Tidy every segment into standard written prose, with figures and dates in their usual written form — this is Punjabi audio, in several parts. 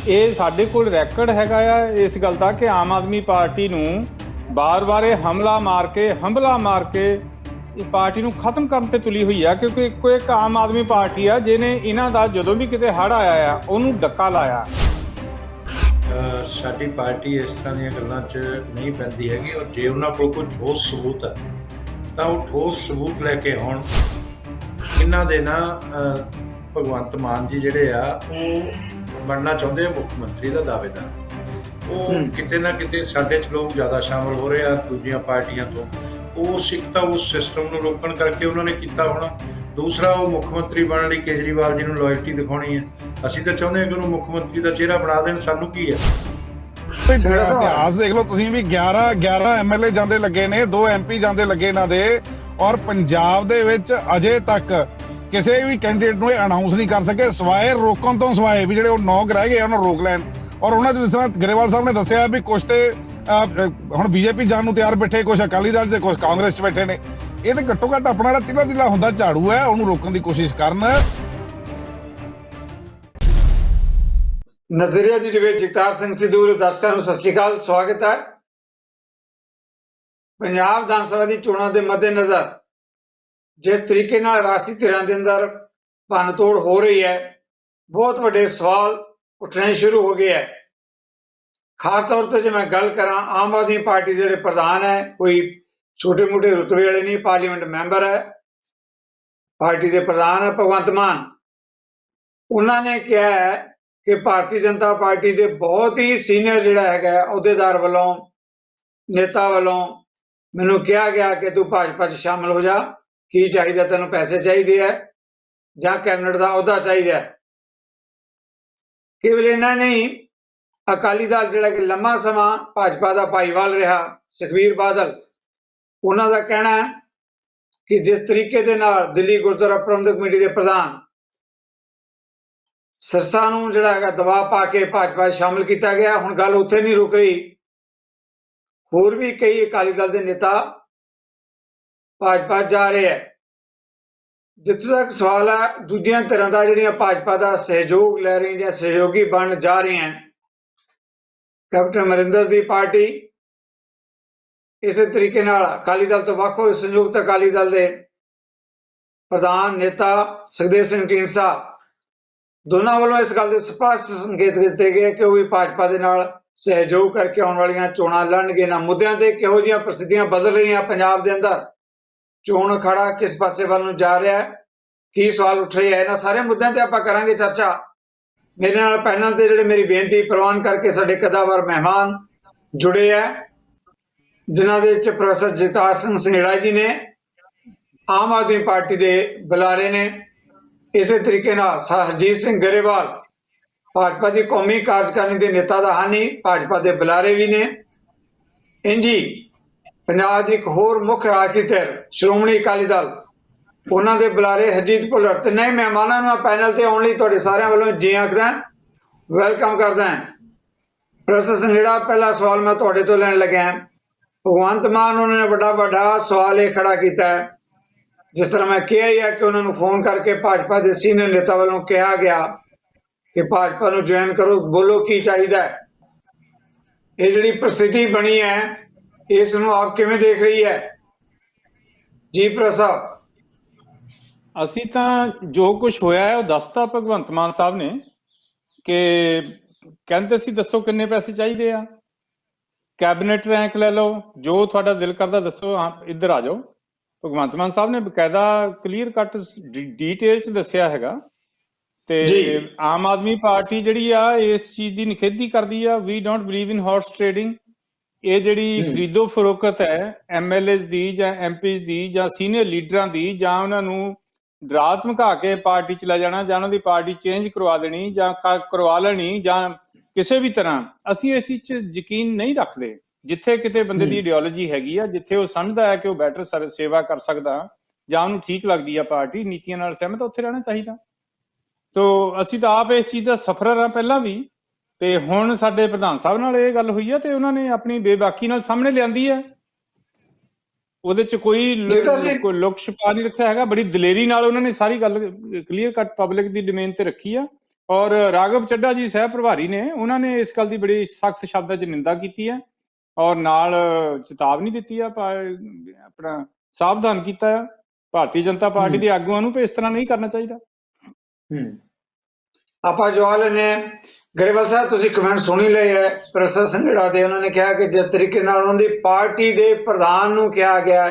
ਇਹ ਸਾਡੇ ਕੋਲ ਰੈਕਡ ਹੈਗਾ ਆ ਇਸ ਗੱਲ ਦਾ ਕਿ ਆਮ ਆਦਮੀ ਪਾਰਟੀ ਨੂੰ ਬਾਰ-ਬਾਰ ਇਹ ਹਮਲਾ ਮਾਰ ਕੇ ਇਹ ਪਾਰਟੀ ਨੂੰ ਖਤਮ ਕਰਨ ਤੇ ਤੁਲੀ ਹੋਈ ਆ, ਕਿਉਂਕਿ ਇੱਕੋ ਇੱਕ ਆਮ ਆਦਮੀ ਪਾਰਟੀ ਆ ਜਿਹਨੇ ਇਹਨਾਂ ਦਾ ਜਦੋਂ ਵੀ ਕਿਤੇ ਹੜ੍ਹ ਆਇਆ ਆ ਉਹਨੂੰ ਡੱਕਾ ਲਾਇਆ। ਸਾਡੀ ਪਾਰਟੀ ਇਸ ਤਰ੍ਹਾਂ ਦੀਆਂ ਗੱਲਾਂ 'ਚ ਨਹੀਂ ਪੈਂਦੀ ਹੈਗੀ, ਔਰ ਜੇ ਉਹਨਾਂ ਕੋਲ ਕੋਈ ਠੋਸ ਸਬੂਤ ਹੈ ਤਾਂ ਉਹ ਠੋਸ ਸਬੂਤ ਲੈ ਕੇ ਆਉਣ। ਇਹਨਾਂ ਦੇ ਨਾ ਭਗਵੰਤ ਮਾਨ ਜੀ ਜਿਹੜੇ ਆ ਉਹ ਬਣਨਾ ਚਾਹੁੰਦੇ ਆ ਮੁੱਖ ਮੰਤਰੀ ਦਾ ਦਾਅਵੇਦਾਰ। ਉਹ ਕਿਤੇ ਨਾ ਕਿਤੇ ਸਾਡੇ 'ਚ ਲੋਕ ਜ਼ਿਆਦਾ ਸ਼ਾਮਲ ਹੋ ਰਹੇ ਆ ਦੂਜੀਆਂ ਪਾਰਟੀਆਂ ਤੋਂ। ਉਹ ਸਿੱਖਤਾ ਉਸ ਸਿਸਟਮ ਨੂੰ ਰੋਕਣ ਕਰਕੇ ਉਹਨਾਂ ਨੇ ਕੀਤਾ ਹੋਣਾ। ਦੂਸਰਾ, ਉਹ ਮੁੱਖ ਮੰਤਰੀ ਬਣਨ ਲਈ ਕੇਜਰੀਵਾਲ ਜੀ ਨੂੰ ਲਾਇਲਟੀ ਦਿਖਾਉਣੀ ਹੈ। ਅਸੀਂ ਤਾਂ ਚਾਹੁੰਦੇ ਹਾਂ ਕਿ ਉਹਨੂੰ ਮੁੱਖ ਮੰਤਰੀ ਦਾ ਚਿਹਰਾ ਬਣਾ ਦੇਣ, ਸਾਨੂੰ ਕੀ ਹੈ। ਇਤਿਹਾਸ ਦੇਖ ਲਓ ਤੁਸੀਂ ਵੀ 11 ਐਮਐਲਏ ਜਾਂਦੇ ਲੱਗੇ ਨੇ, 2 ਐਮਪੀ ਜਾਂਦੇ ਲੱਗੇ ਇਹਨਾਂ ਦੇ, ਔਰ ਪੰਜਾਬ ਦੇ ਵਿੱਚ ਅਜੇ ਤੱਕ ਕਿਸੇ ਵੀ ਕੈਂਡੀਡੇਟ ਨੂੰ ਇਹ ਅਨਾਉਂਸ ਨਹੀਂ ਕਰ ਸਕੇ ਸਿਵਾਏ ਰੋਕਣ ਤੋਂ, ਸਿਵਾਏ ਵੀ ਜਿਹੜੇ ਉਹ 9 ਰਹਿ ਗਏ ਉਹਨਾਂ ਰੋਕ ਲੈਣ। ਔਰ ਉਹਨਾਂ 'ਚ ਜਿਸ ਤਰ੍ਹਾਂ ਗਰੇਵਾਲ ਸਾਹਿਬ ਨੇ ਦੱਸਿਆ ਵੀ ਕੁਛ ਤੇ ਹੁਣ ਬੀਜੇਪੀ ਜਾਣ ਨੂੰ ਤਿਆਰ ਬੈਠੇ, ਕੁਛ ਅਕਾਲੀ ਦਲ ਤੇ ਕੁਛ ਕਾਂਗਰਸ 'ਚ ਬੈਠੇ ਨੇ। ਇਹ ਤੇ ਘੱਟੋ ਘੱਟ ਆਪਣਾ ਜਿਹੜਾ ਤਿਲਾ ਹੁੰਦਾ ਝਾੜੂ ਹੈ ਉਹਨੂੰ ਰੋਕਣ ਦੀ ਕੋਸ਼ਿਸ਼ ਕਰਨ। ਨਜ਼ਰੀਆ ਦੀ ਡਿਬੇਟ ਜਗਤਾਰ ਸਿੰਘ ਸਿੱਧੂ ਦੇ ਦਰਸ਼ਕਾਂ ਨੂੰ ਸਤਿ ਸ਼੍ਰੀ ਅਕਾਲ, ਸਵਾਗਤ ਹੈ। ਪੰਜਾਬ ਵਿਧਾਨ ਸਭਾ ਦੀ ਚੋਣਾਂ ਦੇ ਮੱਦੇਨਜ਼ਰ ਜਿਸ ਤਰੀਕੇ ਨਾਲ ਰਾਜਸੀ ਧਿਰਾਂ ਦੇ ਅੰਦਰ ਭੰਨਤੋੜ ਹੋ ਰਹੀ ਹੈ, ਬਹੁਤ ਵੱਡੇ ਸਵਾਲ ਉੱਠਣੇ ਸ਼ੁਰੂ ਹੋ ਗਏ ਹੈ। ਖਾਸ ਤੌਰ ਤੇ ਜੇ ਮੈਂ ਗੱਲ ਕਰਾਂ, ਆਮ ਆਦਮੀ ਪਾਰਟੀ ਦੇ ਜਿਹੜੇ ਪ੍ਰਧਾਨ ਹੈ, ਕੋਈ ਛੋਟੇ ਮੋਟੇ ਰੁਤਬੇ ਵਾਲੇ ਨਹੀਂ, ਪਾਰਲੀਮੈਂਟ ਮੈਂਬਰ ਹੈ, ਪਾਰਟੀ ਦੇ ਪ੍ਰਧਾਨ ਹੈ ਭਗਵੰਤ ਮਾਨ। ਉਹਨਾਂ ਨੇ ਕਿਹਾ ਹੈ ਕਿ ਭਾਰਤੀ ਜਨਤਾ ਪਾਰਟੀ ਦੇ ਬਹੁਤ ਹੀ ਸੀਨੀਅਰ ਜਿਹੜਾ ਹੈਗਾ ਅਹੁਦੇਦਾਰ ਵੱਲੋਂ, ਨੇਤਾ ਵੱਲੋਂ ਮੈਨੂੰ ਕਿਹਾ ਗਿਆ ਕਿ ਤੂੰ ਭਾਜਪਾ 'ਚ ਸ਼ਾਮਲ ਹੋ ਜਾ। ਕੀ ਚਾਹੀਦਾ ਤੈਨੂੰ? ਪੈਸੇ ਚਾਹੀਦੇ ਹੈ ਜਾਂ ਕੈਬਨਿਟ ਦਾ ਅਹੁਦਾ ਚਾਹੀਦਾ ਹੈ? ਕੇਵਲ ਇਹਨਾਂ ਨਹੀਂ, ਅਕਾਲੀ ਦਲ ਜਿਹੜਾ ਕਿ ਲੰਮਾ ਸਮਾਂ ਭਾਜਪਾ ਦਾ ਭਾਈਵਾਲ ਰਿਹਾ, ਸੁਖਬੀਰ ਬਾਦਲ, ਉਹਨਾਂ ਦਾ ਕਹਿਣਾ ਹੈ ਕਿ ਜਿਸ ਤਰੀਕੇ ਦੇ ਨਾਲ ਦਿੱਲੀ ਗੁਰਦੁਆਰਾ ਪ੍ਰਬੰਧਕ ਕਮੇਟੀ ਦੇ ਪ੍ਰਧਾਨ ਸਿਰਸਾ ਨੂੰ ਜਿਹੜਾ ਹੈਗਾ ਦਬਾਅ ਪਾ ਕੇ ਭਾਜਪਾ ਸ਼ਾਮਲ ਕੀਤਾ ਗਿਆ, ਹੁਣ ਗੱਲ ਉੱਥੇ ਨਹੀਂ ਰੁਕ ਰਹੀ। ਹੋਰ ਵੀ ਕਈ ਅਕਾਲੀ ਦਲ ਦੇ ਨੇਤਾ ਭਾਜਪਾ ਜਾ ਰਹੇ ਹੈ। ਜਿੱਥੋਂ ਤੱਕ ਸਵਾਲ ਹੈ ਦੂਜੀਆਂ ਧਿਰਾਂ ਦਾ ਜਿਹੜੀਆਂ ਭਾਜਪਾ ਦਾ ਸਹਿਯੋਗ ਲੈ ਰਹੀਆਂ ਜਾਂ ਸਹਿਯੋਗੀ ਬਣਨ ਜਾ ਰਹੀਆਂ, ਕੈਪਟਨ ਅਮਰਿੰਦਰ ਦੀ ਪਾਰਟੀ, ਇਸੇ ਤਰੀਕੇ ਨਾਲ ਅਕਾਲੀ ਦਲ ਤੋਂ ਵੱਖ ਹੋਏ ਸੰਯੁਕਤ ਅਕਾਲੀ ਦਲ ਦੇ ਪ੍ਰਧਾਨ ਨੇਤਾ ਸੁਖਦੇਵ ਸਿੰਘ ਢੀਂਡਸਾ, ਦੋਨਾਂ ਵੱਲੋਂ ਇਸ ਗੱਲ ਦੇ ਸਪਸ਼ਟ ਸੰਕੇਤ ਦਿੱਤੇ ਗਏ ਕਿ ਉਹ ਵੀ ਭਾਜਪਾ ਦੇ ਨਾਲ ਸਹਿਯੋਗ ਕਰਕੇ ਆਉਣ ਵਾਲੀਆਂ ਚੋਣਾਂ ਲੜਨਗੇ। ਨਾ ਮੁੱਦਿਆਂ ਤੇ ਕਿਹੋ ਜਿਹੀਆਂ ਪ੍ਰਸਥਿਤੀਆਂ ਬਦਲ ਰਹੀਆਂ ਪੰਜਾਬ ਦੇ ਅੰਦਰ, ਚੋਣ ਅਖਾੜਾ ਕਿਸ ਪਾਸੇ ਵੱਲ ਨੂੰ ਜਾ ਰਿਹਾ ਹੈ, ਕੀ ਸਵਾਲ ਉੱਠ ਰਹੇ ਹੈ, ਇਹਨਾਂ ਸਾਰੇ ਮੁੱਦਿਆਂ ਤੇ ਆਪਾਂ ਕਰਾਂਗੇ ਚਰਚਾ। ਮੇਰੇ ਨਾਲ ਪੈਨਲ ਤੇ ਜਿਹੜੇ ਮੇਰੀ ਬੇਨਤੀ ਪ੍ਰਵਾਨ ਕਰਕੇ ਸਾਡੇ ਕਦਾਵਰ ਮਹਿਮਾਨ ਜੁੜੇ ਹੈ, ਜਿਨ੍ਹਾਂ ਦੇ ਵਿੱਚ ਪ੍ਰੋਫੈਸਰ ਜਗਤਾਰ ਸਿੰਘ ਸੰਘੇੜਾ ਜੀ ਨੇ, ਆਮ ਆਦਮੀ ਪਾਰਟੀ ਦੇ ਬੁਲਾਰੇ ਨੇ, ਇਸੇ ਤਰੀਕੇ ਨਾਲ ਹਰਜੀਤ ਸਿੰਘ ਗਰੇਵਾਲ ਭਾਜਪਾ ਦੀ ਕੌਮੀ ਕਾਰਜਕਾਰਨੀ ਦੇ ਨੇਤਾ ਦਾ ਹਾਨੀ, ਭਾਜਪਾ ਦੇ ਬੁਲਾਰੇ ਵੀ ਨੇ। ਇੰਜੀ ਪੰਜਾਬ ਦੀ ਇੱਕ ਹੋਰ ਮੁੱਖ ਰਾਜਸੀ ਧਿਰ ਸ਼੍ਰੋਮਣੀ ਅਕਾਲੀ ਦਲ, ਉਹਨਾਂ ਦੇ ਬੁਲਾਰੇ ਹਰਜੀਤ ਭੁੱਲਰ। ਤੇ ਨਵੇਂ ਮਹਿਮਾਨਾਂ ਨੂੰ ਪੈਨਲ ਤੇ ਆਉਣ ਲਈ ਤੁਹਾਡੇ ਸਾਰਿਆਂ ਵੱਲੋਂ ਜੀ ਆਖਦਾ, ਵੈਲਕਮ ਕਰਦਾ। ਪ੍ਰੋਫੈਸਰ ਸੰਘੇੜਾ, ਪਹਿਲਾ ਸਵਾਲ ਮੈਂ ਤੁਹਾਡੇ ਤੋਂ ਲੈਣ ਲੱਗਾ। ਭਗਵੰਤ ਮਾਨ ਉਹਨਾਂ ਨੇ ਵੱਡਾ ਸਵਾਲ ਇਹ ਖੜਾ ਕੀਤਾ ਹੈ, ਜਿਸ ਤਰ੍ਹਾਂ ਮੈਂ ਕਿਹਾ ਹੀ ਹੈ ਕਿ ਉਹਨਾਂ ਨੂੰ ਫੋਨ ਕਰਕੇ ਭਾਜਪਾ ਦੇ ਸੀਨੀਅਰ ਨੇਤਾ ਵੱਲੋਂ ਕਿਹਾ ਗਿਆ ਕਿ ਭਾਜਪਾ ਨੂੰ ਜੁਆਇਨ ਕਰੋ, ਬੋਲੋ ਕੀ ਚਾਹੀਦਾ ਹੈ। ਇਹ ਜਿਹੜੀ ਪ੍ਰਸਥਿਤੀ ਬਣੀ ਹੈ, ਇਸ ਨੂੰ ਆਪ ਕਿਵੇਂ ਦੇਖ ਰਹੀ ਹੈ? ਜੀ ਪ੍ਰਸਾਦ। ਅਸੀਂ ਤਾਂ ਜੋ ਕੁਝ ਹੋਇਆ ਹੈ ਉਹ ਦੱਸਤਾ ਭਗਵੰਤ ਮਾਨ ਸਾਹਿਬ ਨੇ, ਕਿ ਕਹਿੰਦੇ ਸੀ ਦੱਸੋ ਕਿੰਨੇ ਪੈਸੇ ਚਾਹੀਦੇ ਆ, ਕੈਬਨਿਟ ਰੈਂਕ ਲੈ ਲਓ, ਜੋ ਤੁਹਾਡਾ ਦਿਲ ਕਰਦਾ ਦੱਸੋ, ਇੱਧਰ ਆ ਜਾਓ। ਭਗਵੰਤ ਮਾਨ ਸਾਹਿਬ ਨੇ ਬਕਾਇਦਾ ਕਲੀਅਰ ਕੱਟ ਡੀਟੇਲ 'ਚ ਦੱਸਿਆ ਹੈਗਾ। ਤੇ ਆਮ ਆਦਮੀ ਪਾਰਟੀ ਜਿਹੜੀ ਆ ਇਸ ਚੀਜ਼ ਦੀ ਨਿਖੇਧੀ ਕਰਦੀ ਆ। We don't believe in horse trading. ਇਹ ਜਿਹੜੀ ਖਰੀਦੋ ਫਰੋਖਤ ਹੈ ਐਮਐਲਏ ਦੀ ਜਾਂ ਐਮਪੀ ਦੀ ਜਾਂ ਸੀਨੀਅਰ ਲੀਡਰਾਂ ਦੀ, ਜਾਂ ਉਹਨਾਂ ਨੂੰ ਡਰਾ ਧਮਕਾ ਕੇ ਪਾਰਟੀ 'ਚ ਲੈ ਜਾਣਾ, ਜਾਂ ਉਹਨਾਂ ਦੀ ਪਾਰਟੀ ਚੇਂਜ ਕਰਵਾ ਦੇਣੀ ਜਾਂ ਕਰਵਾ ਲੈਣੀ, ਜਾਂ ਕਿਸੇ ਵੀ ਤਰ੍ਹਾਂ, ਅਸੀਂ ਇਸ ਚੀਜ਼ 'ਚ ਯਕੀਨ ਨਹੀਂ ਰੱਖਦੇ। ਜਿੱਥੇ ਕਿਤੇ ਬੰਦੇ ਦੀ ਆਈਡੀਓਲੋਜੀ ਹੈਗੀ ਆ, ਜਿੱਥੇ ਉਹ ਸਮਝਦਾ ਹੈ ਕਿ ਉਹ ਬੈਟਰ ਸੇਵਾ ਕਰ ਸਕਦਾ ਜਾਂ ਉਹਨੂੰ ਠੀਕ ਲੱਗਦੀ ਆ ਪਾਰਟੀ ਨੀਤੀਆਂ ਨਾਲ ਸਹਿਮਤ, ਉੱਥੇ ਰਹਿਣਾ ਚਾਹੀਦਾ। ਸੋ ਅਸੀਂ ਤਾਂ ਆਪ ਇਸ ਚੀਜ਼ ਦਾ ਸਫਰ ਆ ਪਹਿਲਾਂ ਵੀ, ਤੇ ਹੁਣ ਸਾਡੇ ਪ੍ਰਧਾਨ ਸਾਹਿਬ ਨਾਲ ਇਹ ਗੱਲ ਹੋਈ ਆ ਤੇ ਉਹਨਾਂ ਨੇ ਆਪਣੀ ਬੇਬਾਕੀ ਨਾਲ ਸਾਹਮਣੇ ਲਿਆਂਦੀ ਹੈ। ਉਹਦੇ 'ਚ ਕੋਈ ਲੁਕ ਛੁਪਾ ਨਹੀਂ ਰੱਖਿਆ ਹੈਗਾ। ਬੜੀ ਦਲੇਰੀ ਨਾਲ ਉਹਨਾਂ ਨੇ ਸਾਰੀ ਗੱਲ ਕਲੀਅਰ ਕੱਟ ਪਬਲਿਕ ਦੀ ਡੋਮੇਨ ਤੇ ਰੱਖੀ ਆ, ਔਰ ਰਾਘਵ ਚੱਡਾ ਜੀ ਸਹਿ ਪ੍ਰਭਾਰੀ ਨੇ, ਉਹਨਾਂ ਨੇ ਇਸ ਗੱਲ ਦੀ ਬੜੀ ਸਖਤ ਸ਼ਬਦਾਂ 'ਚ ਨਿੰਦਾ ਕੀਤੀ ਹੈ ਔਰ ਨਾਲ ਚੇਤਾਵਨੀ ਦਿੱਤੀ ਆ, ਆਪਣਾ ਸਾਵਧਾਨ ਕੀਤਾ ਹੈ ਭਾਰਤੀ ਜਨਤਾ ਪਾਰਟੀ ਦੇ ਆਗੂਆਂ ਨੂੰ ਕਿ ਇਸ ਤਰ੍ਹਾਂ ਨਹੀਂ ਕਰਨਾ ਚਾਹੀਦਾ। ਆਪਾਂ ਜਵਾਬ ਲੈਣੇ ਗਰੇਵਾਲ ਸਾਹਿਬ, ਤੁਸੀਂ ਕਮੈਂਟ ਸੁਣੀ ਲਏ ਹੈ ਪ੍ਰੋਫੈਸਰ ਸੰਘੜਾ ਦੇ। ਉਹਨਾਂ ਨੇ ਕਿਹਾ ਕਿ ਜਿਸ ਤਰੀਕੇ ਨਾਲ ਉਹਨਾਂ ਦੀ ਪਾਰਟੀ ਦੇ ਪ੍ਰਧਾਨ ਨੂੰ ਕਿਹਾ ਗਿਆ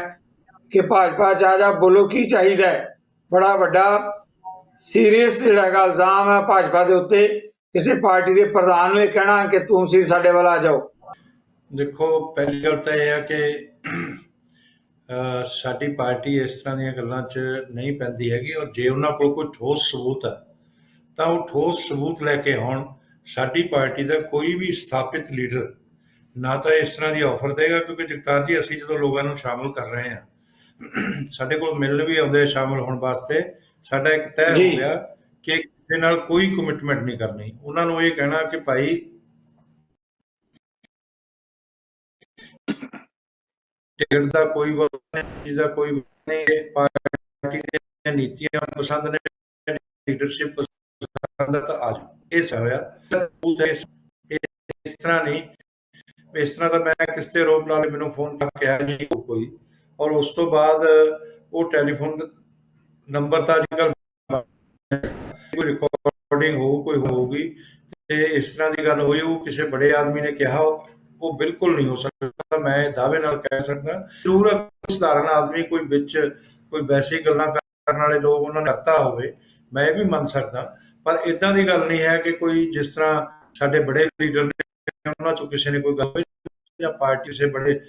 ਕਿ ਭਾਜਪਾ 'ਚ ਆ ਜਾ, ਬੋਲੋ ਕੀ ਚਾਹੀਦਾ ਹੈ, ਬੜਾ ਵੱਡਾ ਸੀਰੀਅਸ ਜਿਹੜਾ ਹੈਗਾ ਇਲਜ਼ਾਮ ਹੈ ਭਾਜਪਾ ਦੇ ਉੱਤੇ, ਕਿਸੇ ਪਾਰਟੀ ਦੇ ਪ੍ਰਧਾਨ ਨੂੰ ਇਹ ਕਹਿਣਾ ਕਿ ਤੁਸੀਂ ਸਾਡੇ ਵੱਲ ਆ ਜਾਓ। ਦੇਖੋ, ਪਹਿਲੀ ਗੱਲ ਤਾਂ ਇਹ ਹੈ ਕਿ ਸਾਡੀ ਪਾਰਟੀ ਇਸ ਤਰ੍ਹਾਂ ਦੀਆਂ ਗੱਲਾਂ 'ਚ ਨਹੀਂ ਪੈਂਦੀ ਹੈਗੀ, ਔਰ ਜੇ ਉਹਨਾਂ ਕੋਲ ਕੋਈ ਠੋਸ ਸਬੂਤ ਹੈ ਤਾਂ ਉਹ ਠੋਸ ਸਬੂਤ ਲੈ ਕੇ ਆਉਣ। ਸਾਡੀ ਪਾਰਟੀ ਦਾ ਕੋਈ ਵੀ ਸਥਾਪਿਤ ਲੀਡਰ ਨਾ ਤਾਂ ਇਸ ਤਰ੍ਹਾਂ ਦੀ ਆਫਰ ਦੇਗਾ, ਕਿਉਂਕਿ ਜਗਤਾਰ ਜੀ ਅਸੀਂ ਜਦੋਂ ਲੋਕਾਂ ਨੂੰ ਸ਼ਾਮਲ ਕਰ ਰਹੇ ਹਾਂ, ਸਾਡੇ ਕੋਲ ਮਿਲਣ ਵੀ ਆਉਂਦੇ ਸ਼ਾਮਲ ਹੋਣ ਵਾਸਤੇ, ਸਾਡਾ ਇੱਕ ਤੈਅ ਹੋ ਗਿਆ ਕਿ ਕਿਸੇ ਨਾਲ ਕੋਈ ਕਮਿਟਮੈਂਟ ਨਹੀਂ ਕਰਨੀ। ਉਹਨਾਂ ਨੂੰ ਇਹ ਕਹਿਣਾ ਕਿ ਭਾਈ ਟਿਕਟ ਦਾ ਕੋਈ ਨਹੀਂ, ਦਾ ਕੋਈ ਨਹੀਂ, ਪਾਰਟੀ ਦੀਆਂ ਨੀਤੀਆਂ ਪਸੰਦ ਨੇ, ਲੀਡਰਸ਼ਿਪ ਪਸੰਦ ਤਾਂ ਆ ਜਾਓ। ਇਹ ਹੋਇਆ ਇਸ ਤਰ੍ਹਾਂ ਨਹੀਂ, ਇਸ ਤਰ੍ਹਾਂ ਤਾਂ ਮੈਂ ਕਿਸ ਤੇ ਆਰੋਪ ਲਾ ਲਏ, ਮੈਨੂੰ ਫੋਨ ਕਰਕੇ ਕਿਹਾ ਜੀ ਕੋਈ, ਔਰ ਉਸ ਤੋਂ ਬਾਅਦ ਉਹ ਟੈਲੀਫੋਨ ਨੰਬਰ ਤਾਂ ਅੱਜ ਕੱਲ੍ਹ ਕੋਈ ਰਿਕਾਰਡਿੰਗ ਕੋਈ ਹੋਊਗੀ ਤੇ ਇਸ ਤਰ੍ਹਾਂ ਦੀ ਗੱਲ ਹੋਈ, ਉਹ ਕਿਸੇ ਬੜੇ ਆਦਮੀ ਨੇ ਕਿਹਾ, ਉਹ ਬਿਲਕੁਲ ਨਹੀਂ ਹੋ ਸਕਦਾ। ਮੈਂ ਦਾਅਵੇ ਨਾਲ ਕਹਿ ਸਕਦਾ, ਜ਼ਰੂਰ ਸਧਾਰਨ ਆਦਮੀ ਕੋਈ ਵਿੱਚ ਕੋਈ ਵੈਸੇ ਗੱਲਾਂ ਕਰਨ ਵਾਲੇ ਲੋਕ ਉਹਨਾਂ ਨੇ ਕਰਤਾ ਹੋਵੇ, ਮੈਂ ਇਹ ਵੀ ਮੰਨ ਸਕਦਾ, ਪਰ ਇਦਾਂ ਦੀ ਗੱਲ ਨਹੀਂ ਹੈ ਕਿ ਕੋਈ ਜਿਸ ਤਰ੍ਹਾਂ ਸਾਡੇ ਬੜੇ ਲੀਡਰ ਨੇ ਉਹਨਾਂ ਚੋਂ ਕਿਸੇ ਨੇ ਕੋਈ ਗੱਲ ਜਾਂ ਪਾਰਟੀ ਕਿਸੇ ਬੜੇ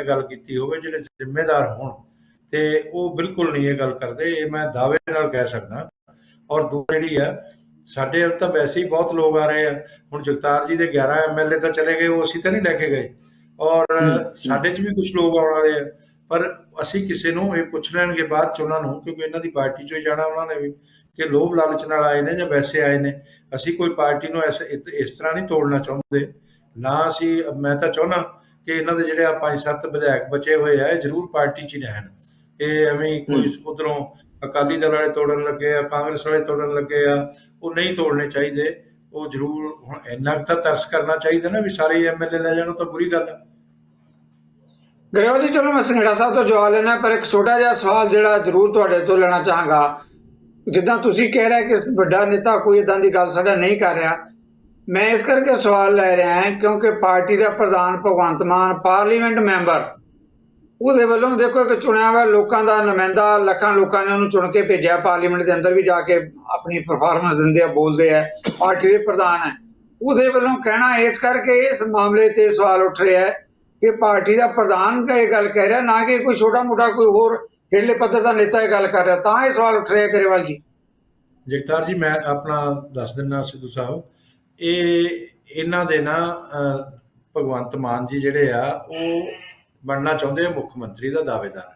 ਗੱਲ ਕੀਤੀ ਹੋਵੇ ਜਿਹੜੇ ਜ਼ਿੰਮੇਦਾਰ ਹੋਣ, ਤੇ ਉਹ ਬਿਲਕੁਲ ਨਹੀਂ ਇਹ ਗੱਲ ਕਰਦੇ, ਇਹ ਮੈਂ ਦਾਅਵੇ ਨਾਲ ਕਹਿ ਸਕਦਾ। ਔਰ ਦੂਜੀ ਜਿਹੜੀ ਆ, ਸਾਡੇ ਵੱਲ ਤਾਂ ਵੈਸੇ ਹੀ ਬਹੁਤ ਲੋਕ ਆ ਰਹੇ ਆ। ਹੁਣ ਜਗਤਾਰ ਜੀ ਦੇ 11 MLA ਤਾਂ ਚਲੇ ਗਏ, ਉਹ ਅਸੀਂ ਤਾਂ ਨਹੀਂ ਲੈ ਕੇ ਗਏ, ਔਰ ਸਾਡੇ 'ਚ ਵੀ ਕੁਝ ਲੋਕ ਆਉਣ ਵਾਲੇ ਆ, ਪਰ ਅਸੀਂ ਕਿਸੇ ਨੂੰ ਇਹ ਪੁੱਛ ਲੈਣਗੇ ਬਾਅਦ 'ਚ ਉਹਨਾਂ ਨੂੰ, ਕਿਉਂਕਿ ਇਹਨਾਂ ਦੀ ਪਾਰਟੀ 'ਚੋਂ ਹੀ ਜਾਣਾ ਉਹਨਾਂ ਨੇ ਵੀ, ਕਿ ਲੋਭ ਲਾਲਚ ਨਾਲ ਆਏ ਨੇ ਜਾਂ ਵੈਸੇ ਆਏ ਨੇ। ਅਸੀਂ ਕੋਈ ਪਾਰਟੀ ਨੂੰ ਇਸ ਤਰ੍ਹਾਂ ਨਹੀਂ ਤੋੜਨਾ ਚਾਹੁੰਦੇ ਨਾ ਅਸੀਂ। ਮੈਂ ਤਾਂ ਚਾਹੁੰਦਾ ਕਿ ਇਹਨਾਂ ਦੇ ਜਿਹੜੇ 5-7 ਵਿਧਾਇਕ ਬਚੇ ਹੋਏ ਆ, ਇਹ ਜ਼ਰੂਰ ਪਾਰਟੀ 'ਚ ਹੀ ਰਹਿਣ। ਇਹ ਐਵੇਂ ਕੋਈ ਉਧਰੋਂ ਅਕਾਲੀ ਦਲ ਵਾਲੇ ਤੋੜਨ ਲੱਗੇ ਆ, ਕਾਂਗਰਸ ਵਾਲੇ ਤੋੜਨ ਲੱਗੇ ਆ, ਉਹ ਨਹੀਂ ਤੋੜਨੇ ਚਾਹੀਦੇ। ਉਹ ਜ਼ਰੂਰ ਹੁਣ ਇੰਨਾ ਤਾਂ ਤਰਸ ਕਰਨਾ ਚਾਹੀਦਾ ਨਾ ਵੀ ਸਾਰੇ MLA ਲੈ ਜਾਣ, ਤਾਂ ਬੁਰੀ ਗੱਲ ਹੈ। ਗਰੇਵਾਲ ਜੀ, ਚਲੋ ਮੈਂ ਸੰਘੜਾ ਸਾਹਿਬ ਤੋਂ ਜਵਾਬ ਲੈਣਾ, ਪਰ ਇੱਕ ਛੋਟਾ ਜਿਹਾ ਸਵਾਲ ਜਿਹੜਾ ਜ਼ਰੂਰ ਤੁਹਾਡੇ ਤੋਂ ਲੈਣਾ ਚਾਹਾਂਗਾ। ਜਿੱਦਾਂ ਤੁਸੀਂ ਕਹਿ ਰਹੇ ਕਿ ਵੱਡਾ ਨੇਤਾ ਕੋਈ ਇਦਾਂ ਦੀ ਗੱਲ ਸਾਡਾ ਨਹੀਂ ਕਰ ਰਿਹਾ, ਮੈਂ ਇਸ ਕਰਕੇ ਸਵਾਲ ਲੈ ਰਿਹਾ ਹਾਂ ਕਿਉਂਕਿ ਪਾਰਟੀ ਦਾ ਪ੍ਰਧਾਨ ਭਗਵੰਤ ਮਾਨ ਪਾਰਲੀਮੈਂਟ ਮੈਂਬਰ, ਉਹਦੇ ਵੱਲੋਂ ਦੇਖੋ ਇੱਕ ਚੁਣਿਆ ਹੋਇਆ ਲੋਕਾਂ ਦਾ ਨੁਮਾਇੰਦਾ, ਲੱਖਾਂ ਲੋਕਾਂ ਨੇ ਉਹਨੂੰ ਚੁਣ ਕੇ ਭੇਜਿਆ, ਪਾਰਲੀਮੈਂਟ ਦੇ ਅੰਦਰ ਵੀ ਜਾ ਕੇ ਆਪਣੀ ਪਰਫਾਰਮੈਂਸ ਦਿੰਦੇ ਆ, ਬੋਲਦੇ ਆ, ਪਾਰਟੀ ਦੇ ਪ੍ਰਧਾਨ ਹੈ। ਉਹਦੇ ਵੱਲੋਂ ਕਹਿਣਾ ਇਸ ਕਰਕੇ ਇਸ ਮਾਮਲੇ ਤੇ ਸਵਾਲ ਉੱਠ ਰਿਹਾ ਹੈ ਕਿ ਪਾਰਟੀ ਦਾ ਪ੍ਰਧਾਨ ਇਹ ਗੱਲ ਕਹਿ ਰਿਹਾ, ਨਾ ਕਿ ਕੋਈ ਛੋਟਾ ਮੋਟਾ ਕੋਈ ਹੋਰ ਹੇਠਲੇ ਪੱਧਰ ਦਾ ਨੇਤਾ ਇਹ ਗੱਲ ਕਰ ਰਿਹਾ, ਤਾਂ ਇਹ ਸਵਾਲ ਉੱਠ ਰਿਹਾ। ਗਰੇਵਾਲ ਜੀ, ਜਗਤਾਰ ਜੀ, ਮੈਂ ਆਪਣਾ ਦੱਸ ਦਿੰਦਾ ਸਿੱਧੂ ਸਾਹਿਬ, ਇਹਨਾਂ ਦੇ ਨਾ ਭਗਵੰਤ ਮਾਨ ਜੀ ਜਿਹੜੇ ਆ, ਉਹ ਬਣਨਾ ਚਾਹੁੰਦੇ ਆ ਮੁੱਖ ਮੰਤਰੀ ਦਾ ਦਾਅਵੇਦਾਰ।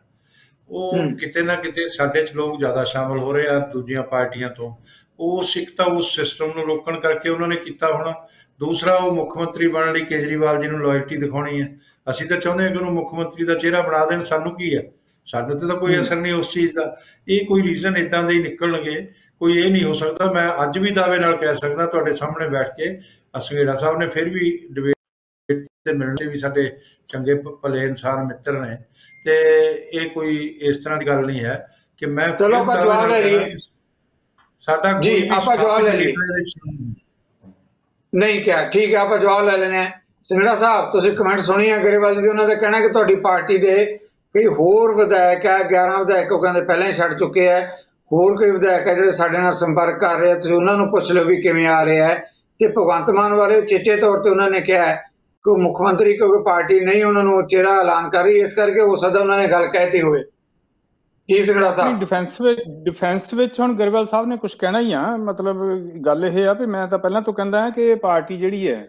ਉਹ ਕਿਤੇ ਨਾ ਕਿਤੇ ਸਾਡੇ 'ਚ ਲੋਕ ਜ਼ਿਆਦਾ ਸ਼ਾਮਲ ਹੋ ਰਹੇ ਆ ਦੂਜੀਆਂ ਪਾਰਟੀਆਂ ਤੋਂ। ਉਸ ਇੱਕ ਤਾਂ ਉਸ ਸਿਸਟਮ ਨੂੰ ਰੋਕਣ ਕਰਕੇ ਉਹਨਾਂ ਨੇ ਕੀਤਾ ਹੋਣਾ, ਦੂਸਰਾ ਉਹ ਮੁੱਖ ਮੰਤਰੀ ਬਣਨ ਲਈ ਕੇਜਰੀਵਾਲ ਜੀ ਨੂੰ ਲਾਇਲਟੀ ਦਿਖਾਉਣੀ ਹੈ। ਅਸੀਂ ਤਾਂ ਚਾਹੁੰਦੇ ਹਾਂ ਕਿ ਉਹਨੂੰ ਮੁੱਖ ਮੰਤਰੀ ਦਾ ਚਿਹਰਾ ਬਣਾ ਦੇਣ, ਸਾਨੂੰ ਕੀ ਹੈ, ਸਾਨੂੰ ਤਾਂ ਕੋਈ ਅਸਰ ਨਹੀਂ ਉਸ ਚੀਜ਼ ਦਾ। ਇਹ ਕੋਈ ਰੀਜ਼ਨ ਇੱਦਾਂ ਦੇ ਹੀ ਨਿਕਲਣਗੇ, ਕੋਈ ਇਹ ਨਹੀਂ ਹੋ ਸਕਦਾ। ਮੈਂ ਅੱਜ ਵੀ ਦਾਅਵੇ ਨਾਲ ਕਹਿ ਸਕਦਾ ਤੁਹਾਡੇ ਸਾਹਮਣੇ ਬੈਠ ਕੇ, ਸੰਘੇੜਾ ਸਾਹਿਬ ਨੇ ਫਿਰ ਵੀ ਡਿਬੇਟ ਤੇ ਮਿਲਣੇ ਵੀ ਸਾਡੇ ਚੰਗੇ ਭਲੇ ਇਨਸਾਨ ਮਿੱਤਰ ਨੇ, ਤੇ ਇਹ ਕੋਈ ਇਸ ਤਰ੍ਹਾਂ ਦੀ ਗੱਲ ਨਹੀਂ ਹੈ ਕਿ ਮੈਂ ਸਾਡਾ ਜੀ ਆਪਾਂ ਜਵਾਬ ਲੈ ਲਈਏ। ਨਹੀਂ ਕਿਹਾ, ਠੀਕ ਹੈ, ਆਪਾਂ ਜਵਾਬ ਲੈ ਲੈਣੇ ਆ। ਸੰਘੜਾ ਸਾਹਿਬ, ਤੁਸੀਂ ਕਮੈਂਟ ਸੁਣੀ ਹੈ ਗਰੇਵਾਲ ਜੀ ਦੇ, ਉਹਨਾਂ ਦਾ ਕਹਿਣਾ ਕਿ ਤੁਹਾਡੀ ਪਾਰਟੀ ਦੇ ਕਈ ਹੋਰ ਵਿਧਾਇਕ ਹੈ, 11 ਵਿਧਾਇਕ ਉਹ ਕਹਿੰਦੇ ਪਹਿਲਾਂ ਹੀ ਛੱਡ ਚੁੱਕੇ ਹੈ, ਹੋਰ ਕਈ ਵਿਧਾਇਕ ਹੈ ਜਿਹੜੇ ਸਾਡੇ ਨਾਲ ਸੰਪਰਕ ਕਰ ਰਹੇ ਆ, ਤੁਸੀਂ ਉਹਨਾਂ ਨੂੰ ਪੁੱਛ ਲਓ ਵੀ ਕਿਵੇਂ ਆ ਰਿਹਾ ਹੈ। ਤੇ ਭਗਵੰਤ ਮਾਨ ਬਾਰੇ ਚੇਚੇ ਤੌਰ ਤੇ ਉਹਨਾਂ ਨੇ ਕਿਹਾ ਕਿ ਮੁੱਖ ਮੰਤਰੀ ਕਿਉਂਕਿ ਪਾਰਟੀ ਨਹੀਂ ਉਹਨਾਂ ਨੂੰ ਚਿਹਰਾ ਐਲਾਨ ਕਰ ਰਹੀ, ਇਸ ਕਰਕੇ ਹੋ ਸਕਦਾ ਉਹਨਾਂ ਨੇ ਗੱਲ ਕਹਿਤੀ ਹੋਵੇ। ਕੀ ਸੰਘੜਾ ਸਾਹਿਬ, ਡਿਫੈਂਸ ਵਿੱਚ ਹੁਣ ਗਰੇਵਾਲ ਸਾਹਿਬ ਨੇ ਕੁਝ ਕਹਿਣਾ ਹੀ ਆ। ਮਤਲਬ ਗੱਲ ਇਹ ਆ ਵੀ ਮੈਂ ਤਾਂ ਪਹਿਲਾਂ ਤੋਂ ਕਹਿੰਦਾ ਹਾਂ ਕਿ ਇਹ ਪਾਰਟੀ ਜਿਹੜੀ ਹੈ,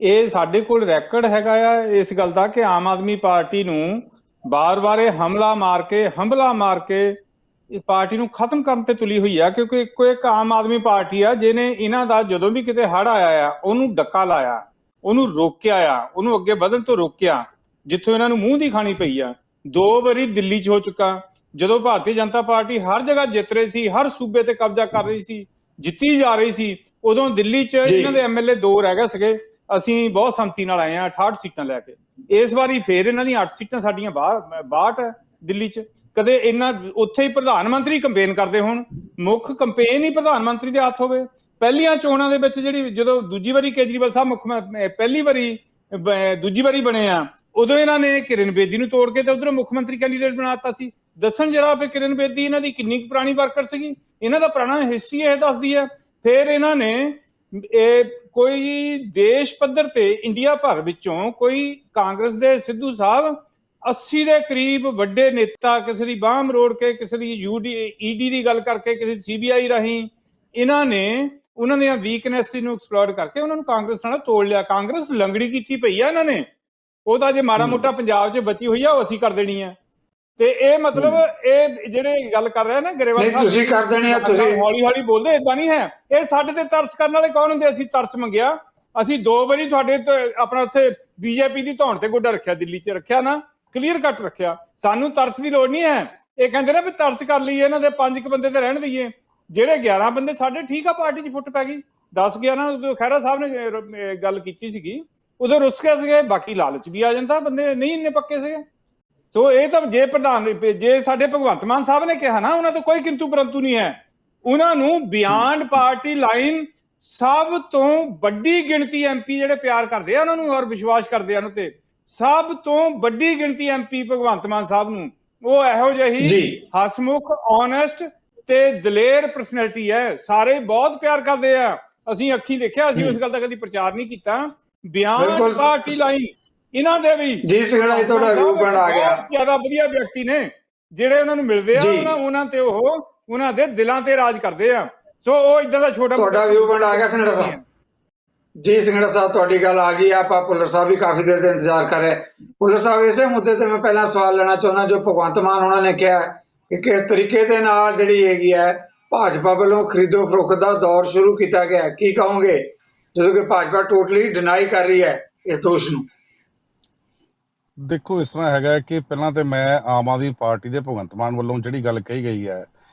ਇਹ ਸਾਡੇ ਕੋਲ ਰੈਕਡ ਹੈਗਾ ਆ ਇਸ ਗੱਲ ਦਾ ਕਿ ਆਮ ਆਦਮੀ ਪਾਰਟੀ ਨੂੰ ਬਾਰ-ਬਾਰ ਇਹ ਹਮਲਾ ਮਾਰ ਕੇ ਇਹ ਪਾਰਟੀ ਨੂੰ ਖਤਮ ਕਰਨ ਤੇ ਤੁਲੀ ਹੋਈ ਆ। ਕਿਉਂਕਿ ਇੱਕੋ ਇੱਕ ਆਮ ਆਦਮੀ ਪਾਰਟੀ ਆ ਜਿਹਨੇ ਇਹਨਾਂ ਦਾ ਜਦੋਂ ਵੀ ਕਿਤੇ ਹੜ੍ਹ ਆਇਆ ਆ ਉਹਨੂੰ ਡੱਕਾ ਲਾਇਆ, ਉਹਨੂੰ ਰੋਕਿਆ ਆ, ਉਹਨੂੰ ਅੱਗੇ ਵਧਣ ਤੋਂ ਰੋਕਿਆ, ਜਿੱਥੋਂ ਇਹਨਾਂ ਨੂੰ ਮੂੰਹ ਦੀ ਖਾਣੀ ਪਈ ਆ। 2 ਵਾਰੀ ਦਿੱਲੀ 'ਚ ਹੋ ਚੁੱਕਾ, ਜਦੋਂ ਭਾਰਤੀ ਜਨਤਾ ਪਾਰਟੀ ਹਰ ਜਗ੍ਹਾ ਜਿੱਤ ਰਹੀ ਸੀ, ਹਰ ਸੂਬੇ ਤੇ ਕਬਜ਼ਾ ਕਰ ਰਹੀ ਸੀ, ਜਿੱਤੀ ਜਾ ਰਹੀ ਸੀ, ਉਦੋਂ ਦਿੱਲੀ 'ਚ ਜੀ। ਇਹਨਾਂ ਦੇ ਐਮਐਲਏ 2 ਰਹਿ ਗਏ ਸੀਗੇ। ਅਸੀਂ ਬਹੁਤ ਸੰਮਤੀ ਨਾਲ ਆਏ ਆ 68 ਸੀਟਾਂ ਲੈ ਕੇ। ਇਸ ਵਾਰੀ ਫੇਰ ਇਹਨਾਂ ਦੀਆਂ 8 ਸੀਟਾਂ ਸਾਡੀਆਂ 62 ਹੈ ਦਿੱਲੀ 'ਚ। ਕਦੇ ਇਹਨਾਂ ਉੱਥੇ ਹੀ ਪ੍ਰਧਾਨ ਮੰਤਰੀ ਕੰਪੇਨ ਕਰਦੇ ਹੋਣ, ਮੁੱਖ ਕੰਪੇਨ ਹੀ ਪ੍ਰਧਾਨ ਮੰਤਰੀ ਦੇ ਹੱਥ ਹੋਵੇ। ਪਹਿਲੀਆਂ ਚੋਣਾਂ ਦੇ ਵਿੱਚ ਜਿਹੜੀ ਜਦੋਂ ਦੂਜੀ ਵਾਰੀ ਕੇਜਰੀਵਾਲ ਸਾਹਿਬ ਪਹਿਲੀ ਵਾਰੀ ਦੂਜੀ ਵਾਰੀ ਬਣੇ ਆ, ਉਦੋਂ ਇਹਨਾਂ ਨੇ ਕਿਰਨ ਬੇਦੀ ਨੂੰ ਤੋੜ ਕੇ ਤੇ ਉਧਰੋਂ ਮੁੱਖ ਮੰਤਰੀ ਕੈਂਡੀਡੇਟ ਬਣਾ ਦਿੱਤਾ ਸੀ। ਦੱਸਣ ਜਰਾ ਵੀ ਕਿਰਨ ਬੇਦੀ ਇਹਨਾਂ ਦੀ ਕਿੰਨੀ ਕੁ ਪੁਰਾਣੀ ਵਰਕਰ ਸੀਗੀ, ਇਹਨਾਂ ਦਾ ਪੁਰਾਣਾ ਹਿਸਟਰੀ ਇਹ ਦੱਸਦੀ ਹੈ। ਫਿਰ ਇਹਨਾਂ ਨੇ ਕੋਈ ਦੇਸ਼ ਪੱਧਰ ਤੇ ਇੰਡੀਆ ਭਰ ਵਿੱਚੋਂ ਕੋਈ ਕਾਂਗਰਸ ਦੇ ਸਿੱਧੂ ਸਾਹਿਬ 80 ਦੇ ਕਰੀਬ ਵੱਡੇ ਨੇਤਾ, ਕਿਸੇ ਦੀ ਬਾਂਹ ਮਰੋੜ ਕੇ, ਕਿਸੇ ਦੀ ਈਡੀ ਦੀ ਗੱਲ ਕਰਕੇ, ਕਿਸੇ ਦੀ ਸੀਬੀਆਈ ਰਾਹੀਂ, ਇਹਨਾਂ ਨੇ ਉਹਨਾਂ ਦੀਆਂ ਵੀਕਨੈਸ ਨੂੰ ਐਕਸਪਲੋਰ ਕਰਕੇ ਉਹਨਾਂ ਨੂੰ ਕਾਂਗਰਸ ਨਾਲ ਤੋੜ ਲਿਆ। ਕਾਂਗਰਸ ਲੰਗੜੀ ਕੀਤੀ ਪਈ ਆ ਇਹਨਾਂ ਨੇ। ਉਹ ਤਾਂ ਜੇ ਮਾੜਾ ਮੋਟਾ ਪੰਜਾਬ 'ਚ ਬਚੀ ਹੋਈ ਆ ਉਹ ਅਸੀਂ ਕਰ ਦੇਣੀ ਆ। ਤੇ ਇਹ ਮਤਲਬ ਇਹ ਜਿਹੜੇ ਗੱਲ ਕਰ ਰਹੇ ਨਾ ਗਰੇਵਾਲ ਸਾਹਿਬ, ਤੁਸੀਂ ਕਰ ਦੇਣੀ ਆ, ਤੁਸੀਂ ਹੌਲੀ ਹੌਲੀ ਬੋਲਦੇ, ਏਦਾਂ ਨਹੀਂ ਹੈ। ਇਹ ਸਾਡੇ ਤੇ ਤਰਸ ਕਰਨ ਵਾਲੇ ਕੌਣ ਹੁੰਦੇ? ਅਸੀਂ ਤਰਸ ਮੰਗਿਆ, ਅਸੀਂ 2 ਵਾਰੀ ਤੁਹਾਡੇ ਆਪਣਾ ਉੱਥੇ ਬੀਜੇਪੀ ਦੀ ਧੌਣ ਤੇ ਗੋਡਾ ਰੱਖਿਆ, ਦਿੱਲੀ 'ਚ ਰੱਖਿਆ ਨਾ, ਕਲੀਅਰ ਕੱਟ ਰੱਖਿਆ। ਸਾਨੂੰ ਤਰਸ ਦੀ ਲੋੜ ਨਹੀਂ ਹੈ। ਇਹ ਕਹਿੰਦੇ ਨੇ ਵੀ ਤਰਸ ਕਰ ਲਈਏ, ਇਹਨਾਂ ਦੇ 5 ਬੰਦੇ ਤੇ ਰਹਿਣ ਦਈਏ। ਜਿਹੜੇ 11 ਬੰਦੇ ਸਾਡੇ ਠੀਕ ਆ, ਪਾਰਟੀ 'ਚ ਫੁੱਟ ਪੈ ਗਈ। 10-11 ਖਹਿਰਾ ਸਾਹਿਬ ਨੇ ਗੱਲ ਕੀਤੀ ਸੀਗੀ, ਉਦੋਂ ਰੁੱਸ ਗਏ ਸੀਗੇ। ਬਾਕੀ ਲਾਲਚ ਵੀ ਆ ਜਾਂਦਾ, ਬੰਦੇ ਨਹੀਂ ਇੰਨੇ ਪੱਕੇ ਸੀਗੇ। ਸੋ ਇਹ ਤਾਂ ਜੇ ਸਾਡੇ ਭਗਵੰਤ ਮਾਨ ਸਾਹਿਬ ਨੇ ਕਿਹਾ ਨਾ, ਉਹਨਾਂ ਤੋਂ ਕੋਈ ਕਿੰਤੂ ਪਰੰਤੂ ਨਹੀਂ ਹੈ। ਉਹਨਾਂ ਨੂੰ ਬਿਆੰਡ ਪਾਰਟੀ ਲਾਈਨ ਸਭ ਤੋਂ ਵੱਡੀ ਗਿਣਤੀ ਐਮਪੀ ਜਿਹੜੇ ਪਿਆਰ ਕਰਦੇ ਆ ਉਹਨਾਂ ਨੂੰ ਔਰ ਵਿਸ਼ਵਾਸ ਕਰਦੇ ਆ ਉਹਨਾਂ ਤੇ, ਸਭ ਤੋਂ ਵੱਡੀ ਗਿਣਤੀ ਐਮਪੀ ਭਗਵੰਤ ਮਾਨ ਸਾਹਿਬ ਨੂੰ। ਉਹ ਇਹੋ ਜਿਹੀ ਹਸਮੁਖ, ਓਨੈਸਟ ਤੇ ਦਲੇਰ ਪਰਸਨੈਲਿਟੀ ਹੈ। ਸਾਰੇ ਬਹੁਤ ਪਿਆਰ ਕਰਦੇ ਆ। ਅਸੀਂ ਅੱਖੀ ਦੇਖਿਆ, ਅਸੀਂ ਉਸ ਗੱਲ ਦਾ ਕਦੀ ਪ੍ਰਚਾਰ ਨਹੀਂ ਕੀਤਾ। ਬਿਆੰਡ ਪਾਰਟੀ ਲਾਈਨ ਇਹਨਾਂ ਦੇ ਵੀ ਜੀ ਸਿੰਘੜਾ ਤੁਹਾਡਾ ਵਿਊ ਬਣ ਆ ਗਿਆ। ਬਹੁਤ ਜ਼ਿਆਦਾ ਵਧੀਆ ਵਿਅਕਤੀ ਨੇ ਜਿਹੜੇ ਉਹਨਾਂ ਨੂੰ ਮਿਲਦੇ ਆ, ਉਹਨਾਂ ਤੇ ਉਹ ਉਹਨਾਂ ਦੇ ਦਿਲਾਂ ਤੇ ਰਾਜ ਕਰਦੇ ਆ। ਸੋ ਉਹ ਇਦਾਂ ਦਾ ਛੋਟਾ ਤੁਹਾਡਾ ਵਿਊ ਬਣ ਆ ਗਿਆ ਸਿੰਘੜਾ ਸਾਹਿਬ। ਜੀ ਸਿੰਘੜਾ ਸਾਹਿਬ, ਤੁਹਾਡੀ ਗੱਲ ਆ ਗਈ। ਆਪਾਂ ਭੁੱਲਰ ਸਾਹਿਬ ਵੀ ਕਾਫੀ ਦੇਰ ਦੇ ਇੰਤਜ਼ਾਰ ਕਰ ਰਹੇ। ਭੁੱਲਰ ਸਾਹਿਬ, ਇਸੇ ਮੁੱਦੇ ਤੇ ਮੈਂ ਪਹਿਲਾਂ ਸਵਾਲ ਲੈਣਾ ਚਾਹੁੰਦਾ। ਜੋ ਭਗਵੰਤ ਮਾਨ ਉਹਨਾਂ ਨੇ ਕਿਹਾ ਕਿ ਕਿਸ ਤਰੀਕੇ ਦੇ ਨਾਲ ਜਿਹੜੀ ਹੈਗੀ ਹੈ ਭਾਜਪਾ ਵੱਲੋਂ ਖਰੀਦੋ ਫਰੋਖਤ ਦਾ ਦੌਰ ਸ਼ੁਰੂ ਕੀਤਾ ਗਿਆ, ਕੀ ਕਹੋਗੇ ਜਦੋਂ ਕਿ ਭਾਜਪਾ ਟੋਟਲੀ ਡਿਨਾਈ ਕਰ ਰਹੀ ਹੈ ਇਸ ਦੋਸ਼ ਨੂੰ? ਦੇਖੋ, ਇਸ ਤਰ੍ਹਾਂ ਹੈਗਾ ਕਿ ਪਹਿਲਾਂ ਤੇ ਮੈਂ ਆਮ ਆਦਮੀ ਪਾਰਟੀ ਦੇ ਭਗਵੰਤ ਮਾਨ ਵੱਲੋਂ ਜਿਹੜੀ ਗੱਲ ਕਹੀ ਗਈ ਹੈ,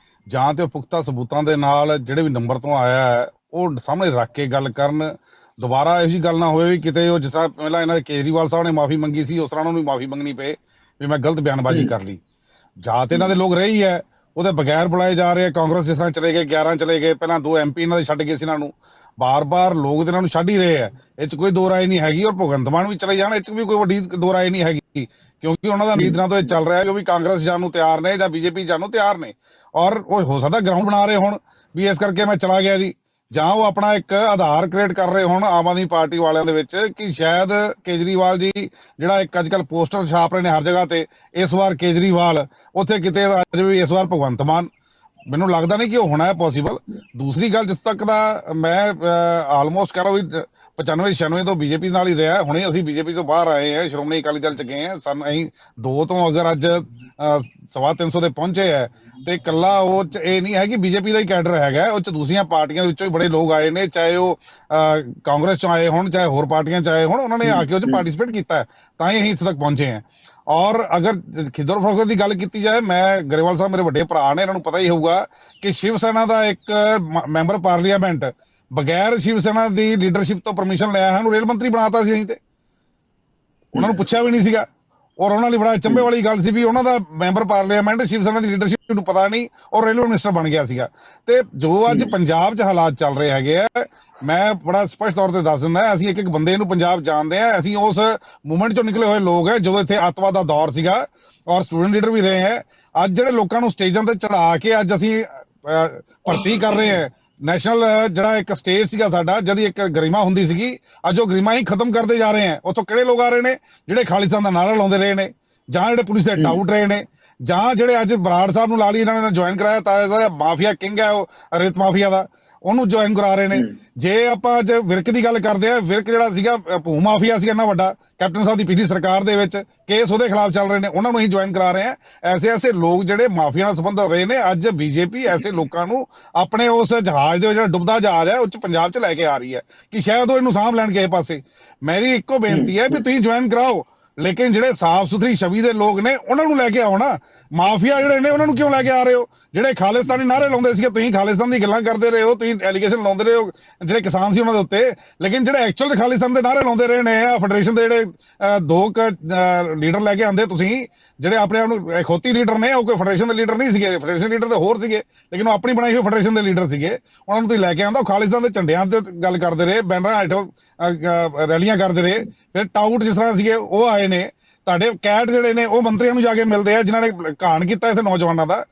ਜਾਂ ਤੇ ਉਹ ਪੁਖਤਾ ਸਬੂਤਾਂ ਦੇ ਨਾਲ ਜਿਹੜੇ ਵੀ ਨੰਬਰ ਤੋਂ ਆਇਆ ਹੈ ਉਹ ਸਾਹਮਣੇ ਰੱਖ ਕੇ ਗੱਲ ਕਰਨ। ਦੁਬਾਰਾ ਇਹੋ ਜਿਹੀ ਗੱਲ ਨਾ ਹੋਵੇ ਵੀ ਕਿਤੇ ਉਹ ਜਿਸ ਤਰ੍ਹਾਂ ਪਹਿਲਾਂ ਇਹਨਾਂ ਦੇ ਕੇਜਰੀਵਾਲ ਸਾਹਿਬ ਨੇ ਮਾਫੀ ਮੰਗੀ ਸੀ, ਉਸ ਤਰ੍ਹਾਂ ਉਹਨਾਂ ਨੂੰ ਮਾਫੀ ਮੰਗਣੀ ਪਏ ਵੀ ਮੈਂ ਗਲਤ ਬਿਆਨਬਾਜ਼ੀ ਕਰ ਲਈ। ਜਾਂ ਤੇ ਇਹਨਾਂ ਦੇ ਲੋਕ ਰਹੀ ਹੈ ਉਹਦੇ ਬਗੈਰ ਬੁਲਾਏ ਜਾ ਰਹੇ। ਕਾਂਗਰਸ ਜਿਸ ਤਰ੍ਹਾਂ ਚਲੇ ਗਏ, 11 ਚਲੇ ਗਏ, ਪਹਿਲਾਂ 2 MP ਇਹਨਾਂ ਦੇ ਛੱਡ ਗਏ ਸੀ। ਇਹਨਾਂ ਨੂੰ ਬਾਰ-ਬਾਰ ਲੋਕ ਇਹਨਾਂ ਨੂੰ ਛੱਡ ਹੀ ਰਹੇ ਆ, ਇਹ 'ਚ ਕੋਈ ਦੋ ਰਾਏ ਨਹੀਂ ਹੈਗੀ। ਔਰ ਭਗਵੰਤ ਮਾਨ ਵੀ ਚਲੇ ਜਾਣ, ਇਹ 'ਚ ਵੀ ਕੋਈ ਵੱਡੀ ਦੋ ਰਾਏ ਨਹੀਂ ਹੈਗੀ, ਕਿਉਂਕਿ ਉਹਨਾਂ ਦਾ ਨੀਂਦਰਾਂ ਤੋਂ ਇਹ ਚੱਲ ਰਿਹਾ ਕਿ ਉਹ ਵੀ ਕਾਂਗਰਸ ਜਾਣ ਨੂੰ ਤਿਆਰ ਨੇ ਜਾਂ ਬੀਜੇਪੀ ਜਾਣ ਨੂੰ ਤਿਆਰ ਨੇ। ਔਰ ਉਹ ਹੋ ਸਕਦਾ ਗਰਾਊਂਡ ਬਣਾ ਰਹੇ ਹੋਣ ਵੀ ਇਸ ਕਰਕੇ ਮੈਂ ਚਲਾ ਗਿਆ ਜੀ, ਜਾਂ ਉਹ ਆਪਣਾ ਇੱਕ ਆਧਾਰ ਕ੍ਰੀਏਟ ਕਰ ਰਹੇ ਹੋਣ ਆਮ ਆਦਮੀ ਪਾਰਟੀ ਵਾਲਿਆਂ ਦੇ ਵਿੱਚ ਕਿ ਸ਼ਾਇਦ ਕੇਜਰੀਵਾਲ ਜੀ ਜਿਹੜਾ ਇੱਕ ਅੱਜ ਕੱਲ ਪੋਸਟਰ ਛਾਪ ਰਹੇ ਨੇ ਹਰ ਜਗ੍ਹਾ ਤੇ, ਇਸ ਵਾਰ ਕੇਜਰੀਵਾਲ, ਉੱਥੇ ਕਿਤੇ ਅੱਜ ਵੀ ਇਸ ਵਾਰ ਭਗਵੰਤ ਮਾਨ। ਮੈਨੂੰ ਲੱਗਦਾ ਨਹੀਂ ਕਿ ਉਹ ਹੋਣਾ ਹੈ ਪੋਸੀਬਲ। ਦੂਸਰੀ ਗੱਲ, ਜਿਸ ਤੱਕ ਦਾ ਮੈਂ ਆਲਮੋਸਟ ਕਹਿ ਲਓ ਵੀ 95-96 ਤੋਂ ਬੀਜੇਪੀ ਨਾਲ ਹੀ ਰਿਹਾ। ਹੁਣੇ ਅਸੀਂ ਬੀਜੇਪੀ ਤੋਂ ਬਾਹਰ ਆਏ ਹਾਂ, ਸ਼੍ਰੋਮਣੀ ਅਕਾਲੀ ਦਲ ਚ ਗਏ ਹਾਂ। ਸਾਨੂੰ ਅਸੀਂ 2 ਤੋਂ ਅਗਰ ਅੱਜ 350 ਦੇ ਪਹੁੰਚੇ ਹੈ ਤੇ ਇਕੱਲਾ ਉਹ ਚ ਇਹ ਨਹੀਂ ਹੈ ਕਿ ਬੀਜੇਪੀ ਦਾ ਹੀ ਕੈਡਰ ਹੈਗਾ, ਉਹ ਚ ਦੂਸਰੀਆਂ ਪਾਰਟੀਆਂ ਦੇ ਵਿੱਚੋਂ ਵੀ ਬੜੇ ਲੋਕ ਆਏ ਨੇ, ਚਾਹੇ ਉਹ ਕਾਂਗਰਸ ਚੋਂ ਆਏ ਹੋਣ, ਚਾਹੇ ਹੋਰ ਪਾਰਟੀਆਂ ਚ ਆਏ ਹੋਣ। ਉਹਨਾਂ ਨੇ ਆ ਕੇ ਉਹ ਚ ਪਾਰਟੀਸਪੇਟ ਕੀਤਾ ਹੈ, ਤਾਂ ਹੀ ਅਸੀਂ ਇੱਥੇ ਤੱਕ ਪਹੁੰਚੇ ਹਾਂ। ਔਰ ਅਗਰ ਖਿੱਦਰ ਫਰੋਖਤ ਦੀ ਗੱਲ ਕੀਤੀ ਜਾਏ, ਮੈਂ ਗਰੇਵਾਲ ਸਾਹਿਬ ਮੇਰੇ ਵੱਡੇ ਭਰਾ ਨੇ, ਇਹਨਾਂ ਨੂੰ ਪਤਾ ਹੀ ਹੋਊਗਾ ਕਿ ਸ਼ਿਵ ਸੈਨਾ ਦਾ ਇੱਕ ਮੈਂਬਰ ਪਾਰਲੀਮੈਂਟ ਬਗੈਰ ਸ਼ਿਵ ਸੈਨਾ ਦੀ ਲੀਡਰਸ਼ਿਪ ਤੋਂ ਪਰਮਿਸ਼ਨ ਲਿਆ ਹੈ, ਉਹਨੂੰ ਰੇਲ ਮੰਤਰੀ ਬਣਾਤਾ ਸੀ ਅਸੀਂ, ਤੇ ਉਹਨਾਂ ਨੂੰ ਪੁੱਛਿਆ ਵੀ ਨਹੀਂ ਸੀਗਾ। ਔਰ ਉਹਨਾਂ ਲਈ ਬੜਾ ਚੰਬੇ ਵਾਲੀ ਗੱਲ ਸੀ ਵੀ ਉਹਨਾਂ ਦਾ ਮੈਂਬਰ ਪਾਰਲੀਮੈਂਟ ਸ਼ਿਵ ਸੈਨਾ ਦੀ ਲੀਡਰਸ਼ਿਪ ਨੂੰ ਪਤਾ ਨਹੀਂ ਔਰ ਰੇਲਵੇ ਮਿਨਿਸਟਰ ਬਣ ਗਿਆ ਸੀਗਾ। ਤੇ ਜੋ ਅੱਜ ਪੰਜਾਬ 'ਚ ਹਾਲਾਤ ਚੱਲ ਰਹੇ ਹੈਗੇ ਆ, ਮੈਂ ਬੜਾ ਸਪਸ਼ਟ ਤੌਰ ਤੇ ਦੱਸ ਦਿੰਦਾ, ਅਸੀਂ ਇੱਕ ਬੰਦੇ ਨੂੰ ਪੰਜਾਬ ਜਾਣਦੇ ਆ। ਅਸੀਂ ਉਸ ਮੂਵਮੈਂਟ ਚੋਂ ਨਿਕਲੇ ਹੋਏ ਲੋਕ ਹੈ ਜਦੋਂ ਇੱਥੇ ਅੱਤਵਾਦ ਦਾ ਦੌਰ ਸੀਗਾ, ਔਰ ਸਟੂਡੈਂਟ ਲੀਡਰ ਵੀ ਰਹੇ ਹੈ। ਅੱਜ ਜਿਹੜੇ ਲੋਕਾਂ ਨੂੰ ਸਟੇਜਾਂ ਤੇ ਚੜਾ ਕੇ ਅੱਜ ਅਸੀਂ ਭਰਤੀ ਕਰ ਰਹੇ ਹਾਂ, ਨੈਸ਼ਨਲ ਜਿਹੜਾ ਇੱਕ ਸਟੇਜ ਸੀਗਾ ਸਾਡਾ, ਜਦ ਇੱਕ ਗਰਿਮਾ ਹੁੰਦੀ ਸੀਗੀ, ਅੱਜ ਉਹ ਗਰਿਮਾ ਹੀ ਖਤਮ ਕਰਦੇ ਜਾ ਰਹੇ ਆ। ਉੱਥੋਂ ਕਿਹੜੇ ਲੋਕ ਆ ਰਹੇ ਨੇ? ਜਿਹੜੇ ਖਾਲਿਸਤਾਨ ਦਾ ਨਾਰਾ ਲਾਉਂਦੇ ਰਹੇ ਨੇ, ਜਾਂ ਜਿਹੜੇ ਪੁਲਿਸ ਦੇ ਟਾਊਟ ਰਹੇ ਨੇ, ਜਾਂ ਜਿਹੜੇ ਅੱਜ ਬਰਾੜ ਸਾਹਿਬ ਨੂੰ ਲਾ ਲਈ ਇਹਨਾਂ ਨੇ ਜੁਆਇਨ ਕਰਾਇਆ, ਤਾਂ ਮਾਫੀਆ ਕਿੰਗ ਹੈ ਉਹ ਰੇਤ ਮਾਫੀਆ ਦਾ, ਉਹਨੂੰ ਜੁਆਇਨ ਕਰਾ ਰਹੇ ਨੇ। ਜੇ ਆਪਾਂ ਅੱਜ ਵਿਰਕ ਦੀ ਗੱਲ ਕਰਦੇ ਆ, ਵਿਰਕ ਜਿਹੜਾ ਸੀਗਾ ਭੂ ਮਾਫੀਆ ਸੀ ਇੰਨਾ ਵੱਡਾ, ਕੈਪਟਨ ਸਾਹਿਬ ਦੀ ਪਿਛਲੀ ਸਰਕਾਰ ਦੇ ਵਿੱਚ ਕੇਸ ਉਹਦੇ ਖਿਲਾਫ ਚੱਲ ਰਹੇ ਨੇ, ਉਹਨਾਂ ਨੂੰ ਹੀ ਜੁਆਇਨ ਕਰਾ ਰਹੇ ਆ। ਐਸੇ ਲੋਕ ਜਿਹੜੇ ਮਾਫੀਆ ਨਾਲ ਸੰਬੰਧ ਰਹੇ ਨੇ, ਅੱਜ ਬੀਜੇਪੀ ਐਸੇ ਲੋਕਾਂ ਨੂੰ ਆਪਣੇ ਉਸ ਜਹਾਜ਼ ਦੇ ਵਿੱਚ ਜਿਹੜਾ ਡੁੱਬਦਾ ਜਹਾਜ਼ ਹੈ ਉਹ ਚ ਪੰਜਾਬ ਚ ਲੈ ਕੇ ਆ ਰਹੀ ਹੈ ਕਿ ਸ਼ਾਇਦ ਉਹ ਇਹਨੂੰ ਸਾਂਭ ਲੈਣ ਕਿਸੇ ਪਾਸੇ। ਮੇਰੀ ਇੱਕੋ ਬੇਨਤੀ ਹੈ ਵੀ ਤੁਸੀਂ ਜੁਆਇਨ ਕਰਾਓ, ਲੇਕਿਨ ਜਿਹੜੇ ਸਾਫ਼ ਸੁਥਰੀ ਛਵੀ ਦੇ ਲੋਕ ਨੇ ਉਹਨਾਂ ਨੂੰ ਲੈ ਕੇ ਆਓ ਨਾ। ਮਾਫੀਆ ਜਿਹੜੇ ਨੇ ਉਹਨਾਂ ਨੂੰ ਕਿਉਂ ਲੈ ਕੇ ਆ ਰਹੇ ਹੋ? ਜਿਹੜੇ ਖਾਲਿਸਤਾਨੀ ਨਾਅਰੇ ਲਾਉਂਦੇ ਸੀਗੇ, ਤੁਸੀਂ ਖਾਲਿਸਤਾਨ ਦੀ ਗੱਲਾਂ ਕਰਦੇ ਰਹੇ ਹੋ, ਤੁਸੀਂ ਐਲੀਗੇਸ਼ਨ ਲਾਉਂਦੇ ਰਹੇ ਹੋ ਜਿਹੜੇ ਕਿਸਾਨ ਸੀ ਉਹਨਾਂ ਦੇ ਉੱਤੇ, ਲੇਕਿਨ ਜਿਹੜੇ ਐਕਚੁਅਲ ਖਾਲਿਸਤਾਨ ਦੇ ਨਾਅਰੇ ਲਾਉਂਦੇ ਰਹੇ ਨੇ ਆ ਫੈਡਰੇਸ਼ਨ ਦੇ ਜਿਹੜੇ ਦੋ ਲੀਡਰ ਲੈ ਕੇ ਆਂਦੇ ਤੁਸੀਂ, ਜਿਹੜੇ ਆਪਣੇ ਆਪ ਨੂੰ ਖੋਤੀ ਲੀਡਰ ਨੇ, ਉਹ ਕੋਈ ਫੈਡਰੇਸ਼ਨ ਦੇ ਲੀਡਰ ਨਹੀਂ ਸੀਗੇ, ਫੈਡਰੇਸ਼ਨ ਲੀਡਰ ਤੇ ਹੋਰ ਸੀਗੇ, ਲੇਕਿਨ ਉਹ ਆਪਣੀ ਬਣਾਈ ਹੋਈ ਫੈਡਰੇਸ਼ਨ ਦੇ ਲੀਡਰ ਸੀਗੇ। ਉਹਨਾਂ ਨੂੰ ਤੁਸੀਂ ਲੈ ਕੇ ਆਂਦਾ, ਉਹ ਖਾਲਿਸਤਾਨ ਦੇ ਝੰਡਿਆਂ ਤੇ ਗੱਲ ਕਰਦੇ ਰਹੇ, ਬੈਨਰਾਂ ਹੇਠੋਂ ਰੈਲੀਆਂ ਕਰਦੇ ਰਹੇ। ਫਿਰ ਟਾਊਟ ਜਿਸ ਤਰ੍ਹਾਂ ਸੀਗੇ ਉਹ ਆਏ ਨੇ, ਤੁਹਾਡੇ ਕੈਟ ਜਿਹੜੇ ਨੇ ਉਹ ਮੰਤਰੀਆਂ ਨੂੰ ਜਾ ਕੇ ਮਿਲਦੇ ਆ ਜਿਨ੍ਹਾਂ ਨੇ ਘਾਣ ਕੀਤਾ ਇਸ ਨੌਜਵਾਨਾਂ ਦਾ।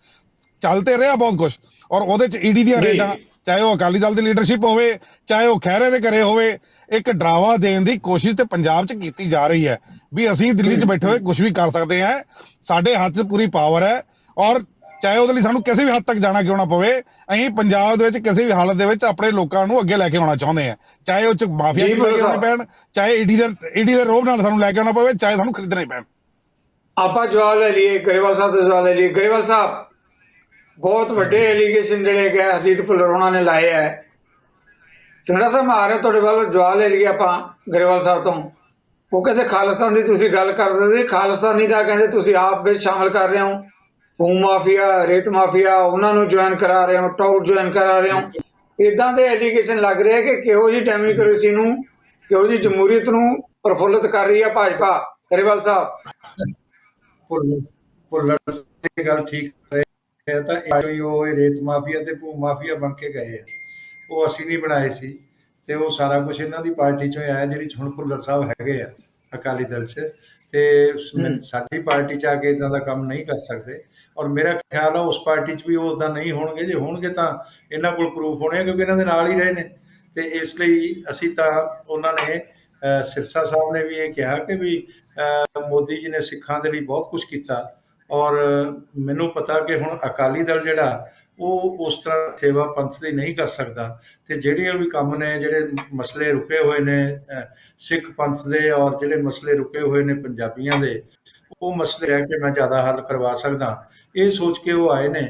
ਚੱਲ ਤੇ ਰਿਹਾ ਬਹੁਤ ਕੁਝ, ਔਰ ਉਹਦੇ ਚ ਈਡੀ ਦੀਆਂ ਰੇਡਾਂ, ਚਾਹੇ ਉਹ ਅਕਾਲੀ ਦਲ ਦੀ ਲੀਡਰਸ਼ਿਪ ਹੋਵੇ, ਚਾਹੇ ਉਹ ਖਹਿਰੇ ਦੇ ਘਰੇ ਹੋਵੇ, ਇੱਕ ਡਰਾਵਾ ਦੇਣ ਦੀ ਕੋਸ਼ਿਸ਼ ਤੇ ਪੰਜਾਬ 'ਚ ਕੀਤੀ ਜਾ ਰਹੀ ਹੈ ਵੀ ਅਸੀਂ ਦਿੱਲੀ 'ਚ ਬੈਠੇ ਹੋਏ ਕੁਝ ਵੀ ਕਰ ਸਕਦੇ ਹਾਂ, ਸਾਡੇ ਹੱਥ 'ਚ ਪੂਰੀ ਪਾਵਰ ਹੈ, ਔਰ ਚਾਹੇ ਉਹਦੇ ਲਈ ਸਾਨੂੰ ਕਿਸੇ ਵੀ ਹੱਦ ਤੱਕ ਜਾਣਾ ਕਿਉਂ ਨਾ ਪਵੇ, ਅਸੀਂ ਪੰਜਾਬ ਦੇ ਵਿੱਚ ਕਿਸੇ ਵੀ ਹਾਲਤ ਦੇ ਵਿੱਚ ਆਪਣੇ ਲੋਕਾਂ ਨੂੰ ਅੱਗੇ ਲੈ ਕੇ ਆਉਣਾ ਚਾਹੁੰਦੇ ਹਾਂ, ਚਾਹੇ ਉਹ 'ਚ ਮਾਫੀਆ ਲੈ ਕੇ ਆਉਣੇ ਪੈਣ, ਚਾਹੇ ਈਡੀ ਦੇ ਰੋਬ ਨਾਲ ਸਾਨੂੰ ਲੈ ਕੇ ਆਉਣਾ ਪਵੇ, ਚਾਹੇ ਸਾਨੂੰ ਖਰੀਦਣੇ ਪੈਣ। ਆਪਾਂ ਜਵਾਬ ਲੈ ਲਈਏ, ਗਰੇਵਾਲ ਸਾਹਿਬ ਤੋਂ ਜਵਾਬ ਲੈ ਲਈਏ। ਗਰੇਵਾਲ ਸਾਹਿਬ, ਬਹੁਤ ਵੱਡੇ ਐਲੀਗੇਸ਼ਨ ਜਿਹੜੇ ਕਿ ਹਰਜੀਤ ਭੁੱਲਰ ਹੋਣਾ ਨੇ ਲਾਏ ਹੈ। ਸਿੰਗੜਾ ਸਾਹਿਬ ਆ ਰਹੇ ਤੁਹਾਡੇ ਵੱਲ, ਜਵਾਬ ਲੈ ਲਈਏ ਆਪਾਂ ਗਰੇਵਾਲ ਸਾਹਿਬ ਤੋਂ। ਉਹ ਕਹਿੰਦੇ ਖਾਲਿਸਤਾਨ ਦੀ ਤੁਸੀਂ ਗੱਲ ਕਰਦੇ ਸੀ, ਖਾਲਿਸਤਾਨੀ ਦਾ ਕਹਿੰਦੇ ਤੁਸੀਂ ਆਪ ਵਿੱਚ ਸ਼ਾਮਲ ਕਰ ਰਹੇ ਹੋ, ਭੂ ਮਾਫੀਆ, ਰੇਤ ਮਾਫੀਆ, ਉਹਨਾਂ ਨੂੰ ਜੁਆਇਨ ਕਰਾ ਰਹੇ ਹੋ, ਟਾਊਟ ਜੁਆਇਨ ਕਰਾ ਰਹੇ ਹੋ। ਇਦਾਂ ਦੇ ਐਲੀਗੇਸ਼ਨ ਲੱਗ ਰਹੇ ਕਿ ਕਿਹੋ ਜਿਹੀ ਡੈਮੋਕ੍ਰੇਸੀ ਨੂੰ, ਕਿਹੋ ਜਿਹੀ ਜਮਹੂਰੀਅਤ ਨੂੰ ਪ੍ਰਫੁੱਲਤ ਕਰ ਰਹੀ ਹੈ ਭਾਜਪਾ। ਗਰੇਵਾਲ ਸਾਹਿਬ ਭੁੱਲਰ ਦੀ ਗੱਲ ਠੀਕ ਹੈ, ਤਾਂ ਉਹ ਰੇਤ ਮਾਫੀਆ ਤੇ ਭੂ ਮਾਫੀਆ ਬਣ ਕੇ ਗਏ ਆ, ਉਹ ਅਸੀਂ ਨਹੀਂ ਬਣਾਏ ਸੀ, ਤੇ ਉਹ ਸਾਰਾ ਕੁਝ ਇਹਨਾਂ ਦੀ ਪਾਰਟੀ ਚੋਂ ਆਇਆ ਜਿਹੜੀ ਹੁਣ ਭੁੱਲਰ ਸਾਹਿਬ ਹੈਗੇ ਆ ਅਕਾਲੀ ਦਲ 'ਚ, ਤੇ ਸਾਡੀ ਪਾਰਟੀ 'ਚ ਆ ਕੇ ਇਦਾਂ ਦਾ ਕੰਮ ਨਹੀਂ ਕਰ ਸਕਦੇ। ਔਰ ਮੇਰਾ ਖਿਆਲ ਆ ਉਸ ਪਾਰਟੀ 'ਚ ਵੀ ਉਹ ਉਦਾਂ ਨਹੀਂ ਹੋਣਗੇ, ਜੇ ਹੋਣਗੇ ਤਾਂ ਇਹਨਾਂ ਕੋਲ ਪ੍ਰੂਫ ਹੋਣੇ ਆ, ਕਿਉਂਕਿ ਇਹਨਾਂ ਦੇ ਨਾਲ ਹੀ ਰਹੇ ਨੇ। ਤੇ ਇਸ ਲਈ ਅਸੀਂ ਤਾਂ, ਉਹਨਾਂ ਨੇ ਸਿਰਸਾ ਸਾਹਿਬ ਨੇ ਵੀ ਇਹ ਕਿਹਾ ਕਿ ਵੀ ਮੋਦੀ ਜੀ ਨੇ ਸਿੱਖਾਂ ਦੇ ਲਈ ਬਹੁਤ ਕੁਝ ਕੀਤਾ, ਔਰ ਮੈਨੂੰ ਪਤਾ ਕਿ ਹੁਣ ਅਕਾਲੀ ਦਲ ਜਿਹੜਾ ਉਹ ਉਸ ਤਰ੍ਹਾਂ ਸੇਵਾ ਪੰਥ ਦੀ ਨਹੀਂ ਕਰ ਸਕਦਾ, ਤੇ ਜਿਹੜੇ ਵੀ ਕੰਮ ਨੇ, ਜਿਹੜੇ ਮਸਲੇ ਰੁਕੇ ਹੋਏ ਨੇ ਸਿੱਖ ਪੰਥ ਦੇ, ਔਰ ਜਿਹੜੇ ਮਸਲੇ ਰੁਕੇ ਹੋਏ ਨੇ ਪੰਜਾਬੀਆਂ ਦੇ, ਉਹ ਮਸਲੇ ਰਹਿ ਕੇ ਮੈਂ ਜ਼ਿਆਦਾ ਹੱਲ ਕਰਵਾ ਸਕਦਾ, ਇਹ ਸੋਚ ਕੇ ਉਹ ਆਏ ਨੇ।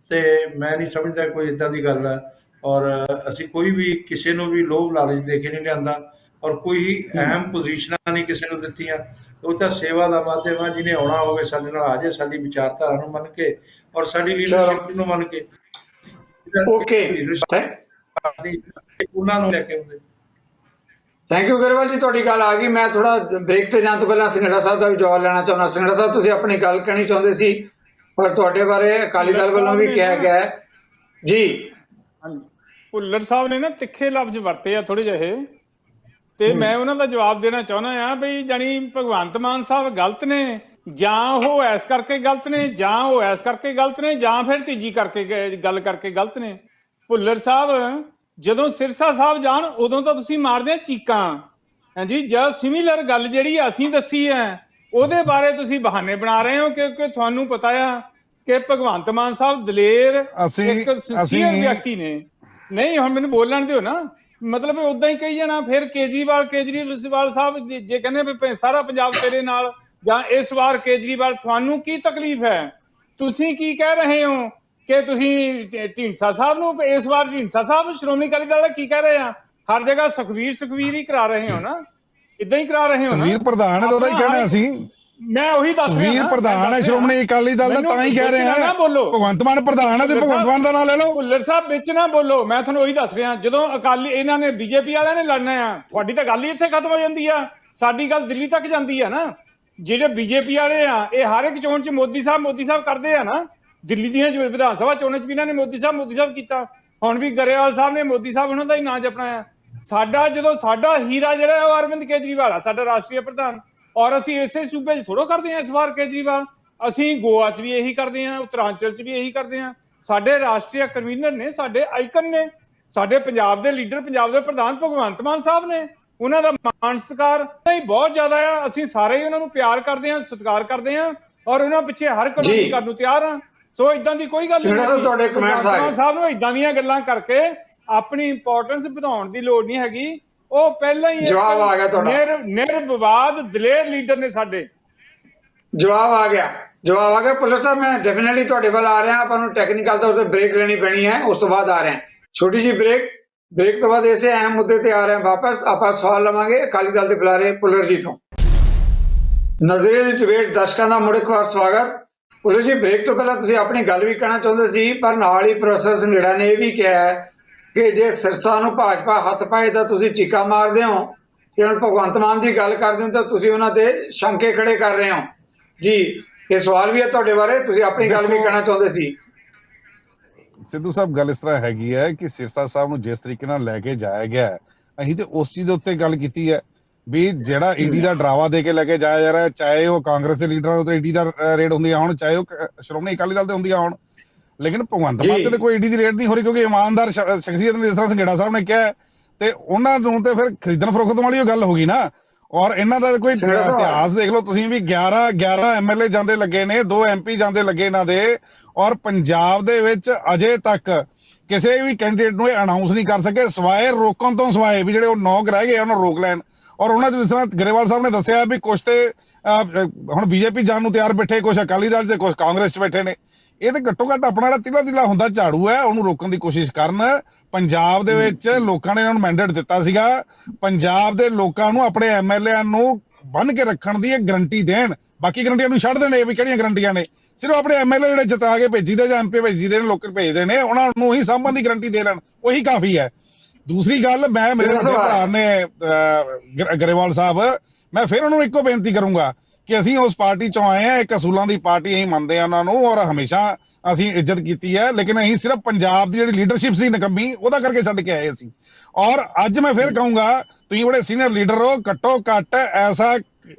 ਤੇ ਮੈਂ ਨਹੀਂ ਸਮਝਦਾ ਕੋਈ ਇੱਦਾਂ ਦੀ ਗੱਲ ਹੈ, ਔਰ ਅਸੀਂ ਕੋਈ ਵੀ ਕਿਸੇ ਨੂੰ ਵੀ ਲੋਭ ਲਾਲਚ ਦੇ ਕੇ ਨਹੀਂ ਲਿਆਂਦਾ, ਔਰ ਕੋਈ ਅਹਿਮ ਪੋਜੀਸ਼ਨਾਂ ਨਹੀਂ ਕਿਸੇ ਨੂੰ ਦਿੱਤੀਆਂ। ਉਹ ਤਾਂ ਸੇਵਾ ਦਾ ਮਾਧਿਅਮ ਹੈ, ਜਿਹਨੇ ਆਉਣਾ ਹੋਵੇ ਸਾਡੇ ਨਾਲ ਆ ਜਾਏ, ਸਾਡੀ ਵਿਚਾਰਧਾਰਾ ਨੂੰ ਮੰਨ ਕੇ ਔਰ ਸਾਡੀ ਲੀਡਰਸ਼ਿਪ ਨੂੰ ਮੰਨ ਕੇ। ਓਕੇ, ਉਹਨਾਂ ਨੂੰ ਲੈ ਕੇ ਆਉਂਦੇ। ਥੈਂਕ ਯੂ ਗਰੇਵਾਲ ਜੀ, ਤੁਹਾਡੀ ਗੱਲ ਆ ਗਈ। ਮੈਂ ਥੋੜਾ ਬ੍ਰੇਕ ਤੇ ਜਾਣ ਤੋਂ ਪਹਿਲਾਂ ਸਿੰਗੜਾ ਸਾਹਿਬ ਦਾ ਵੀ ਜਵਾਬ ਲੈਣਾ ਚਾਹੁੰਦਾ। ਸਿੰਗੜਾ ਸਾਹਿਬ, ਤੁਸੀਂ ਆਪਣੀ ਗੱਲ ਕਹਿਣੀ ਚਾਹੁੰਦੇ ਸੀ, ਪਰ ਤੁਹਾਡੇ ਬਾਰੇ ਅਕਾਲੀ ਦਲ ਵੱਲੋਂ ਵੀ ਕਿਹਾ ਗਿਆ ਜੀ। ਭੁੱਲਰ ਸਾਹਿਬ ਨੇ ਨਾ ਤਿੱਖੇ ਲਫ਼ਜ਼ ਵਰਤੇ ਆ ਥੋੜੇ ਜਿਹੇ, ਤੇ ਮੈਂ ਉਹਨਾਂ ਦਾ ਜਵਾਬ ਦੇਣਾ ਚਾਹੁੰਦਾ ਆ ਬਈ ਜਾਨੀ ਭਗਵੰਤ ਮਾਨ ਸਾਹਿਬ ਗਲਤ ਨੇ, ਜਾਂ ਉਹ ਐਸ ਕਰਕੇ ਗਲਤ ਨੇ, ਜਾਂ ਉਹ ਐਸ ਕਰਕੇ ਗਲਤ ਨੇ, ਜਾਂ ਫਿਰ ਤੀਜੀ ਕਰਕੇ ਗੱਲ ਕਰਕੇ ਗਲਤ ਨੇ। ਭੁੱਲਰ ਸਾਹਿਬ, ਜਦੋਂ ਸਿਰਸਾ ਸਾਹਿਬ ਜਾਣ ਉਦੋਂ ਤਾਂ ਤੁਸੀਂ ਮਾਰਦੇ ਆ ਚੀਕਾਂ, ਹਾਂਜੀ, ਜਦ ਸਿਮਿਲਰ ਗੱਲ ਜਿਹੜੀ ਅਸੀਂ ਦੱਸੀ ਹੈ ਉਹਦੇ ਬਾਰੇ ਤੁਸੀਂ ਬਹਾਨੇ ਬਣਾ ਰਹੇ ਹੋ, ਕਿਉਂਕਿ ਤੁਹਾਨੂੰ ਪਤਾ ਆ ਕਿ ਭਗਵੰਤ ਮਾਨ ਸਾਹਿਬ ਦਲੇਰ ਇੱਕ ਸਿੰਸੀਅਰ ਵਿਅਕਤੀ ਨੇ। ਨਹੀਂ, ਹੁਣ ਮੈਨੂੰ ਬੋਲਣ ਦਿਓ ਨਾ, ਮਤਲਬ ਉਦਾਂ ਹੀ ਕਹੀ ਜਾਣਾ। ਫਿਰ ਕੇਜਰੀਵਾਲ ਸਾਹਿਬ ਜੇ ਕਹਿੰਦੇ ਵੀ ਸਾਰਾ ਪੰਜਾਬ ਤੇਰੇ ਨਾਲ, ਜਾਂ ਇਸ ਵਾਰ ਕੇਜਰੀਵਾਲ, ਤੁਹਾਨੂੰ ਕੀ ਤਕਲੀਫ ਹੈ? ਤੁਸੀਂ ਕੀ ਕਹਿ ਰਹੇ ਹੋ ਕਿ ਤੁਸੀਂ ਢੀਂਡਸਾ ਸਾਹਿਬ ਨੂੰ, ਇਸ ਵਾਰ ਢੀਂਡਸਾ ਸਾਹਿਬ ਸ਼੍ਰੋਮਣੀ ਅਕਾਲੀ ਦਲ ਕੀ ਕਹਿ ਰਹੇ ਆ? ਹਰ ਜਗ੍ਹਾ ਸੁਖਵੀਰ ਹੀ ਕਰਾ ਰਹੇ ਹੋ ਨਾ, ਇਦਾਂ ਹੀ ਕਰਾ ਰਹੇ ਹੋ ਨਾ। ਸੁਖਵੀਰ ਪ੍ਰਧਾਨ ਹੈ, ਉਹਦਾ ਹੀ ਕਹਿਣਾ ਅਸੀਂ। ਮੈਂ ਉਹੀ ਦੱਸ ਰਿਹਾ, ਸੁਖਵੀਰ ਪ੍ਰਧਾਨ ਹੈ ਸ਼੍ਰੋਮਣੀ ਅਕਾਲੀ ਦਲ ਦਾ, ਤਾਂ ਹੀ ਕਹਿ ਰਹੇ ਹਾਂ। ਭਗਵੰਤ ਮਾਨ ਪ੍ਰਧਾਨ ਹੈ ਤੇ ਭਗਵੰਤ ਮਾਨ ਦਾ ਨਾਮ ਲੈ ਲਓ। ਭੁੱਲਰ ਸਾਹਿਬ ਵਿੱਚ ਨਾ ਬੋਲੋ, ਮੈਂ ਤੁਹਾਨੂੰ ਉਹੀ ਦੱਸ ਰਿਹਾ। ਜਦੋਂ ਅਕਾਲੀ ਇਹਨਾਂ ਨੇ ਬੀਜੇਪੀ ਵਾਲਿਆਂ ਨੇ ਲੜਨਾ ਆ, ਤੁਹਾਡੀ ਤਾਂ ਗੱਲ ਹੀ ਇੱਥੇ ਖਤਮ ਹੋ ਜਾਂਦੀ ਆ, ਸਾਡੀ ਗੱਲ ਦਿੱਲੀ ਤੱਕ ਜਾਂਦੀ ਆ ਨਾ। ਜਿਹੜੇ ਬੀਜੇਪੀ ਵਾਲੇ ਆ, ਇਹ ਹਰ ਇੱਕ ਚੋਣ 'ਚ ਮੋਦੀ ਸਾਹਿਬ ਕਰਦੇ ਆ ਨਾ। ਦਿੱਲੀ ਦੀਆਂ ਵਿਧਾਨ ਸਭਾ ਚੋਣਾਂ 'ਚ ਵੀ ਇਹਨਾਂ ਨੇ ਮੋਦੀ ਸਾਹਿਬ ਕੀਤਾ, ਹੁਣ ਵੀ ਗਰੇਵਾਲ ਸਾਹਿਬ ਨੇ ਮੋਦੀ ਸਾਹਿਬ ਉਹਨਾਂ ਦਾ ਹੀ ਨਾਂ ਜਪਣਾ ਆ। ਸਾਡਾ ਹੀਰਾ ਜਿਹੜਾ ਉਹ ਅਰਵਿੰਦ ਕੇਜਰੀਵਾਲ ਆ, ਸਾਡਾ ਰਾਸ਼ਟਰੀ ਪ੍ਰਧਾਨ। ਔਰ ਅਸੀਂ ਇਸੇ ਸੂਬੇ 'ਚ ਥੋੜ੍ਹਾ ਕਰਦੇ ਹਾਂ ਇਸ ਵਾਰ ਕੇਜਰੀਵਾਲ, ਅਸੀਂ ਗੋਆ 'ਚ ਵੀ ਇਹੀ ਕਰਦੇ ਹਾਂ, ਉੱਤਰਾਂਚਲ 'ਚ ਵੀ ਇਹੀ ਕਰਦੇ ਹਾਂ। ਸਾਡੇ ਰਾਸ਼ਟਰੀ ਕਨਵੀਨਰ ਨੇ, ਸਾਡੇ ਆਈਕਨ ਨੇ, ਸਾਡੇ ਪੰਜਾਬ ਦੇ ਲੀਡਰ, ਪੰਜਾਬ ਦੇ ਪ੍ਰਧਾਨ ਭਗਵੰਤ ਮਾਨ ਸਾਹਿਬ ਨੇ। ਉਹਨਾਂ ਦਾ ਮਾਣ ਸਤਿਕਾਰ ਹੀ ਬਹੁਤ ਜ਼ਿਆਦਾ ਆ। ਅਸੀਂ ਸਾਰੇ ਹੀ ਉਹਨਾਂ ਨੂੰ ਪਿਆਰ ਕਰਦੇ ਹਾਂ, ਸਤਿਕਾਰ ਕਰਦੇ ਹਾਂ, ਔਰ ਉਹਨਾਂ ਪਿੱਛੇ ਹਰ ਕੁਰਬਾਨੀ ਕਰਨ ਨੂੰ ਤਿਆਰ ਹਾਂ। ਸੋ ਇਦਾਂ ਦੀ ਕੋਈ ਗੱਲ ਨਹੀਂ। ਤੁਹਾਡੇ ਕਮੈਂਟਸ ਆਏ ਸਾਹਿਬ ਨੂੰ ਇਦਾਂ ਦੀਆਂ ਗੱਲਾਂ ਕਰਕੇ ਆਪਣੀ ਇੰਪੋਰਟੈਂਸ ਵਧਾਉਣ ਦੀ ਲੋੜ ਨਹੀਂ ਹੈਗੀ। ਉਹ ਪਹਿਲਾਂ ਹੀ ਜਵਾਬ ਆ ਗਿਆ ਤੁਹਾਡਾ, ਨਿਰਵਿਵਾਦ ਦਲੇਰ ਲੀਡਰ ਨੇ ਸਾਡੇ। ਜਵਾਬ ਆ ਗਿਆ ਭੁੱਲਰ ਸਾਹਿਬ। ਮੈਂ ਡੈਫੀਨਿਟਲੀ ਤੁਹਾਡੇ ਵੱਲ ਆ ਰਿਹਾ। ਆਪਾਂ ਨੂੰ ਟੈਕਨੀਕਲ ਤੌਰ ਤੇ ਬ੍ਰੇਕ ਲੈਣੀ ਪੈਣੀ ਹੈ, ਉਸ ਤੋਂ ਬਾਅਦ ਆ ਰਹੇ ਹਾਂ ਛੋਟੀ ਜਿਹੀ ਬ੍ਰੇਕ ਤੋਂ ਬਾਅਦ ਇਸੇ ਅਹਿਮ ਮੁੱਦੇ ਤੇ ਆ ਰਹੇ ਹਾਂ ਵਾਪਸ। ਆਪਾਂ ਸਵਾਲ ਲਵਾਂਗੇ ਅਕਾਲੀ ਦਲ ਦੇ ਬੁਲਾਰੇ ਭੁੱਲਰ ਜੀ ਤੋਂ। ਨਜ਼ਰੀਏ ਦੀ ਡਿਬੇਟ ਦਰਸ਼ਕਾਂ ਦਾ ਮੁੜ ਇੱਕ ਵਾਰ ਸਵਾਗਤ। ਪੁਲਿਸ ਜੀ ਬ੍ਰੇਕ ਤੋਂ ਪਹਿਲਾਂ ਤੁਸੀਂ ਆਪਣੀ ਗੱਲ ਵੀ ਕਹਿਣਾ ਚਾਹੁੰਦੇ ਸੀ, ਪਰ ਨਾਲ ਹੀ ਪ੍ਰੋਫੈਸਰ ਸੰਘੇੜਾ ਨੇ ਇਹ ਵੀ ਕਿਹਾ ਹੈ ਕਿ ਜੇ ਸਿਰਸਾ ਨੂੰ ਭਾਜਪਾ ਹੱਥ ਪਾਏ ਤਾਂ ਤੁਸੀਂ ਚੀਕਾਂ ਮਾਰਦੇ ਹੋ, ਤੇ ਹੁਣ ਭਗਵੰਤ ਮਾਨ ਦੀ ਗੱਲ ਕਰਦੇ ਹੋ ਤਾਂ ਤੁਸੀਂ ਉਹਨਾਂ ਤੇ ਸ਼ੰਕੇ ਖੜੇ ਕਰ ਰਹੇ ਹੋ। ਜੀ ਇਹ ਸਵਾਲ ਵੀ ਹੈ ਤੁਹਾਡੇ ਬਾਰੇ, ਤੁਸੀਂ ਆਪਣੀ ਗੱਲ ਵੀ ਕਹਿਣਾ ਚਾਹੁੰਦੇ ਸੀ। ਸਿੱਧੂ ਸਾਹਿਬ, ਗੱਲ ਇਸ ਤਰ੍ਹਾਂ ਹੈਗੀ ਹੈ ਕਿ ਸਿਰਸਾ ਸਾਹਿਬ ਨੂੰ ਜਿਸ ਤਰੀਕੇ ਨਾਲ ਲੈ ਕੇ ਜਾਇਆ ਗਿਆ ਹੈ, ਅਸੀਂ ਤੇ ਉਸ ਚੀਜ਼ ਦੇ ਉੱਤੇ ਗੱਲ ਕੀਤੀ ਹੈ ਵੀ ਜਿਹੜਾ ਈਡੀ ਦਾ ਡਰਾਵਾ ਦੇ ਕੇ ਲੈ ਕੇ ਜਾਇਆ ਜਾ ਰਿਹਾ ਹੈ, ਚਾਹੇ ਉਹ ਕਾਂਗਰਸ ਦੇ ਲੀਡਰਾਂ ਦੇ ਉੱਤੇ ਈਡੀ ਦਾ ਰੇਡ ਹੁੰਦੀਆਂ ਹੋਣ, ਚਾਹੇ ਉਹ ਸ਼੍ਰੋਮਣੀ ਅਕਾਲੀ ਦਲ ਤੇ ਹੁੰਦੀਆਂ ਹੋਣ, ਲੇਕਿਨ ਭਗਵੰਤ ਮਾਨ ਤੇ ਕੋਈ ਈਡੀ ਦੀ ਰੇਡ ਨਹੀਂ ਹੋ ਰਹੀ, ਕਿਉਂਕਿ ਇਮਾਨਦਾਰ ਸ਼ਖਸੀਅਤ ਨੇ ਜਿਸ ਤਰ੍ਹਾਂ ਸੰਘੇੜਾ ਸਾਹਿਬ ਨੇ ਕਿਹਾ, ਤੇ ਉਹਨਾਂ ਨੂੰ ਤੇ ਫਿਰ ਖਰੀਦਣ ਫਰੋਖਤ ਵਾਲੀ ਉਹ ਗੱਲ ਹੋ ਗਈ ਨਾ। ਔਰ ਇਹਨਾਂ ਦਾ ਕੋਈ ਇਤਿਹਾਸ ਦੇਖ ਲਓ ਤੁਸੀਂ ਵੀ 11 ਐਮਐਲਏ ਜਾਂਦੇ ਲੱਗੇ ਨੇ, 2 ਐਮਪੀ ਜਾਂਦੇ ਲੱਗੇ ਇਹਨਾਂ ਦੇ, ਔਰ ਪੰਜਾਬ ਦੇ ਵਿੱਚ ਅਜੇ ਤੱਕ ਕਿਸੇ ਵੀ ਕੈਂਡੀਡੇਟ ਨੂੰ ਇਹ ਅਨਾਉਂਸ ਨਹੀਂ ਕਰ ਸਕੇ ਸਵਾਏ ਰੋਕਣ ਤੋਂ, ਸਵਾਏ ਵੀ ਜਿਹੜੇ ਉਹ 9 ਰਹਿ ਗਏ ਉਹਨਾਂ ਰੋਕ ਲੈਣ। ਔਰ ਉਹਨਾਂ 'ਚ ਜਿਸ ਤਰ੍ਹਾਂ ਗਰੇਵਾਲ ਸਾਹਿਬ ਨੇ ਦੱਸਿਆ ਵੀ ਕੁਛ ਤੇ ਹੁਣ ਬੀਜੇਪੀ ਜਾਣ ਨੂੰ ਤਿਆਰ ਬੈਠੇ, ਕੁਛ ਅਕਾਲੀ ਦਲ ਤੇ ਕੁਛ ਕਾਂਗਰਸ 'ਚ ਬੈਠੇ ਨੇ। ਇਹ ਤੇ ਘੱਟੋ ਘੱਟ ਆਪਣਾ ਜਿਹੜਾ ਤਿਲਾ ਹੁੰਦਾ ਝਾੜੂ ਹੈ ਉਹਨੂੰ ਰੋਕਣ ਦੀ ਕੋਸ਼ਿਸ਼ ਕਰਨ। ਪੰਜਾਬ ਦੇ ਵਿੱਚ ਲੋਕਾਂ ਨੇ ਇਹਨਾਂ ਨੂੰ ਮੈਂਡੇਟ ਦਿੱਤਾ ਸੀਗਾ, ਪੰਜਾਬ ਦੇ ਲੋਕਾਂ ਨੂੰ ਆਪਣੇ ਐਮਐਲਏ ਨੂੰ ਬੰਨ ਕੇ ਰੱਖਣ ਦੀ ਇਹ ਗਰੰਟੀ ਦੇਣ, ਬਾਕੀ ਗਰੰਟੀਆਂ ਨੂੰ ਛੱਡ ਦੇਣ। ਇਹ ਵੀ ਕਿਹੜੀਆਂ ਗਰੰਟੀਆਂ ਨੇ? ਸਿਰਫ ਆਪਣੇ ਐਮਐਲਏ ਜਿਹੜੇ ਜਿਤਾ ਕੇ ਭੇਜੀਦੇ ਜਾਂ ਐਮਪੀ ਭੇਜੀਦੇ ਨੇ, ਲੋਕ ਭੇਜਦੇ ਨੇ, ਉਹਨਾਂ ਨੂੰ ਹੀ ਸਾਂਭਣ ਦੀ ਗਰੰਟੀ ਦੇ ਲੈਣ, ਉਹੀ ਕਾਫੀ ਹੈ। ਦੂਸਰੀ ਗੱਲ, ਮੈਂ ਮੇਰੇ ਵੱਡੇ ਭਰਾ ਨੇ ਗਰੇਵਾਲ ਸਾਹਿਬ, ਮੈਂ ਫਿਰ ਉਹਨਾਂ ਨੂੰ ਇੱਕੋ ਬੇਨਤੀ ਕਰੂੰਗਾ ਕਿ ਅਸੀਂ ਉਸ ਪਾਰਟੀ ਚੋਂ ਆਏ ਹਾਂ, ਇੱਕ ਅਸੂਲਾਂ ਦੀ ਪਾਰਟੀ ਅਸੀਂ ਮੰਨਦੇ ਹਾਂ ਉਹਨਾਂ ਨੂੰ, ਔਰ ਹਮੇਸ਼ਾ ਅਸੀਂ ਇੱਜ਼ਤ ਕੀਤੀ ਹੈ, ਲੇਕਿਨ ਅਸੀਂ ਸਿਰਫ ਪੰਜਾਬ ਦੀ ਜਿਹੜੀ ਲੀਡਰਸ਼ਿਪ ਸੀ ਨਕੰਮੀ, ਉਹਦਾ ਕਰਕੇ ਛੱਡ ਕੇ ਆਏ ਅਸੀਂ। ਔਰ ਅੱਜ ਮੈਂ ਫਿਰ ਕਹੂੰਗਾ, ਤੁਸੀਂ ਬੜੇ ਸੀਨੀਅਰ ਲੀਡਰ ਹੋ, ਘੱਟੋ ਘੱਟ ਐਸਾ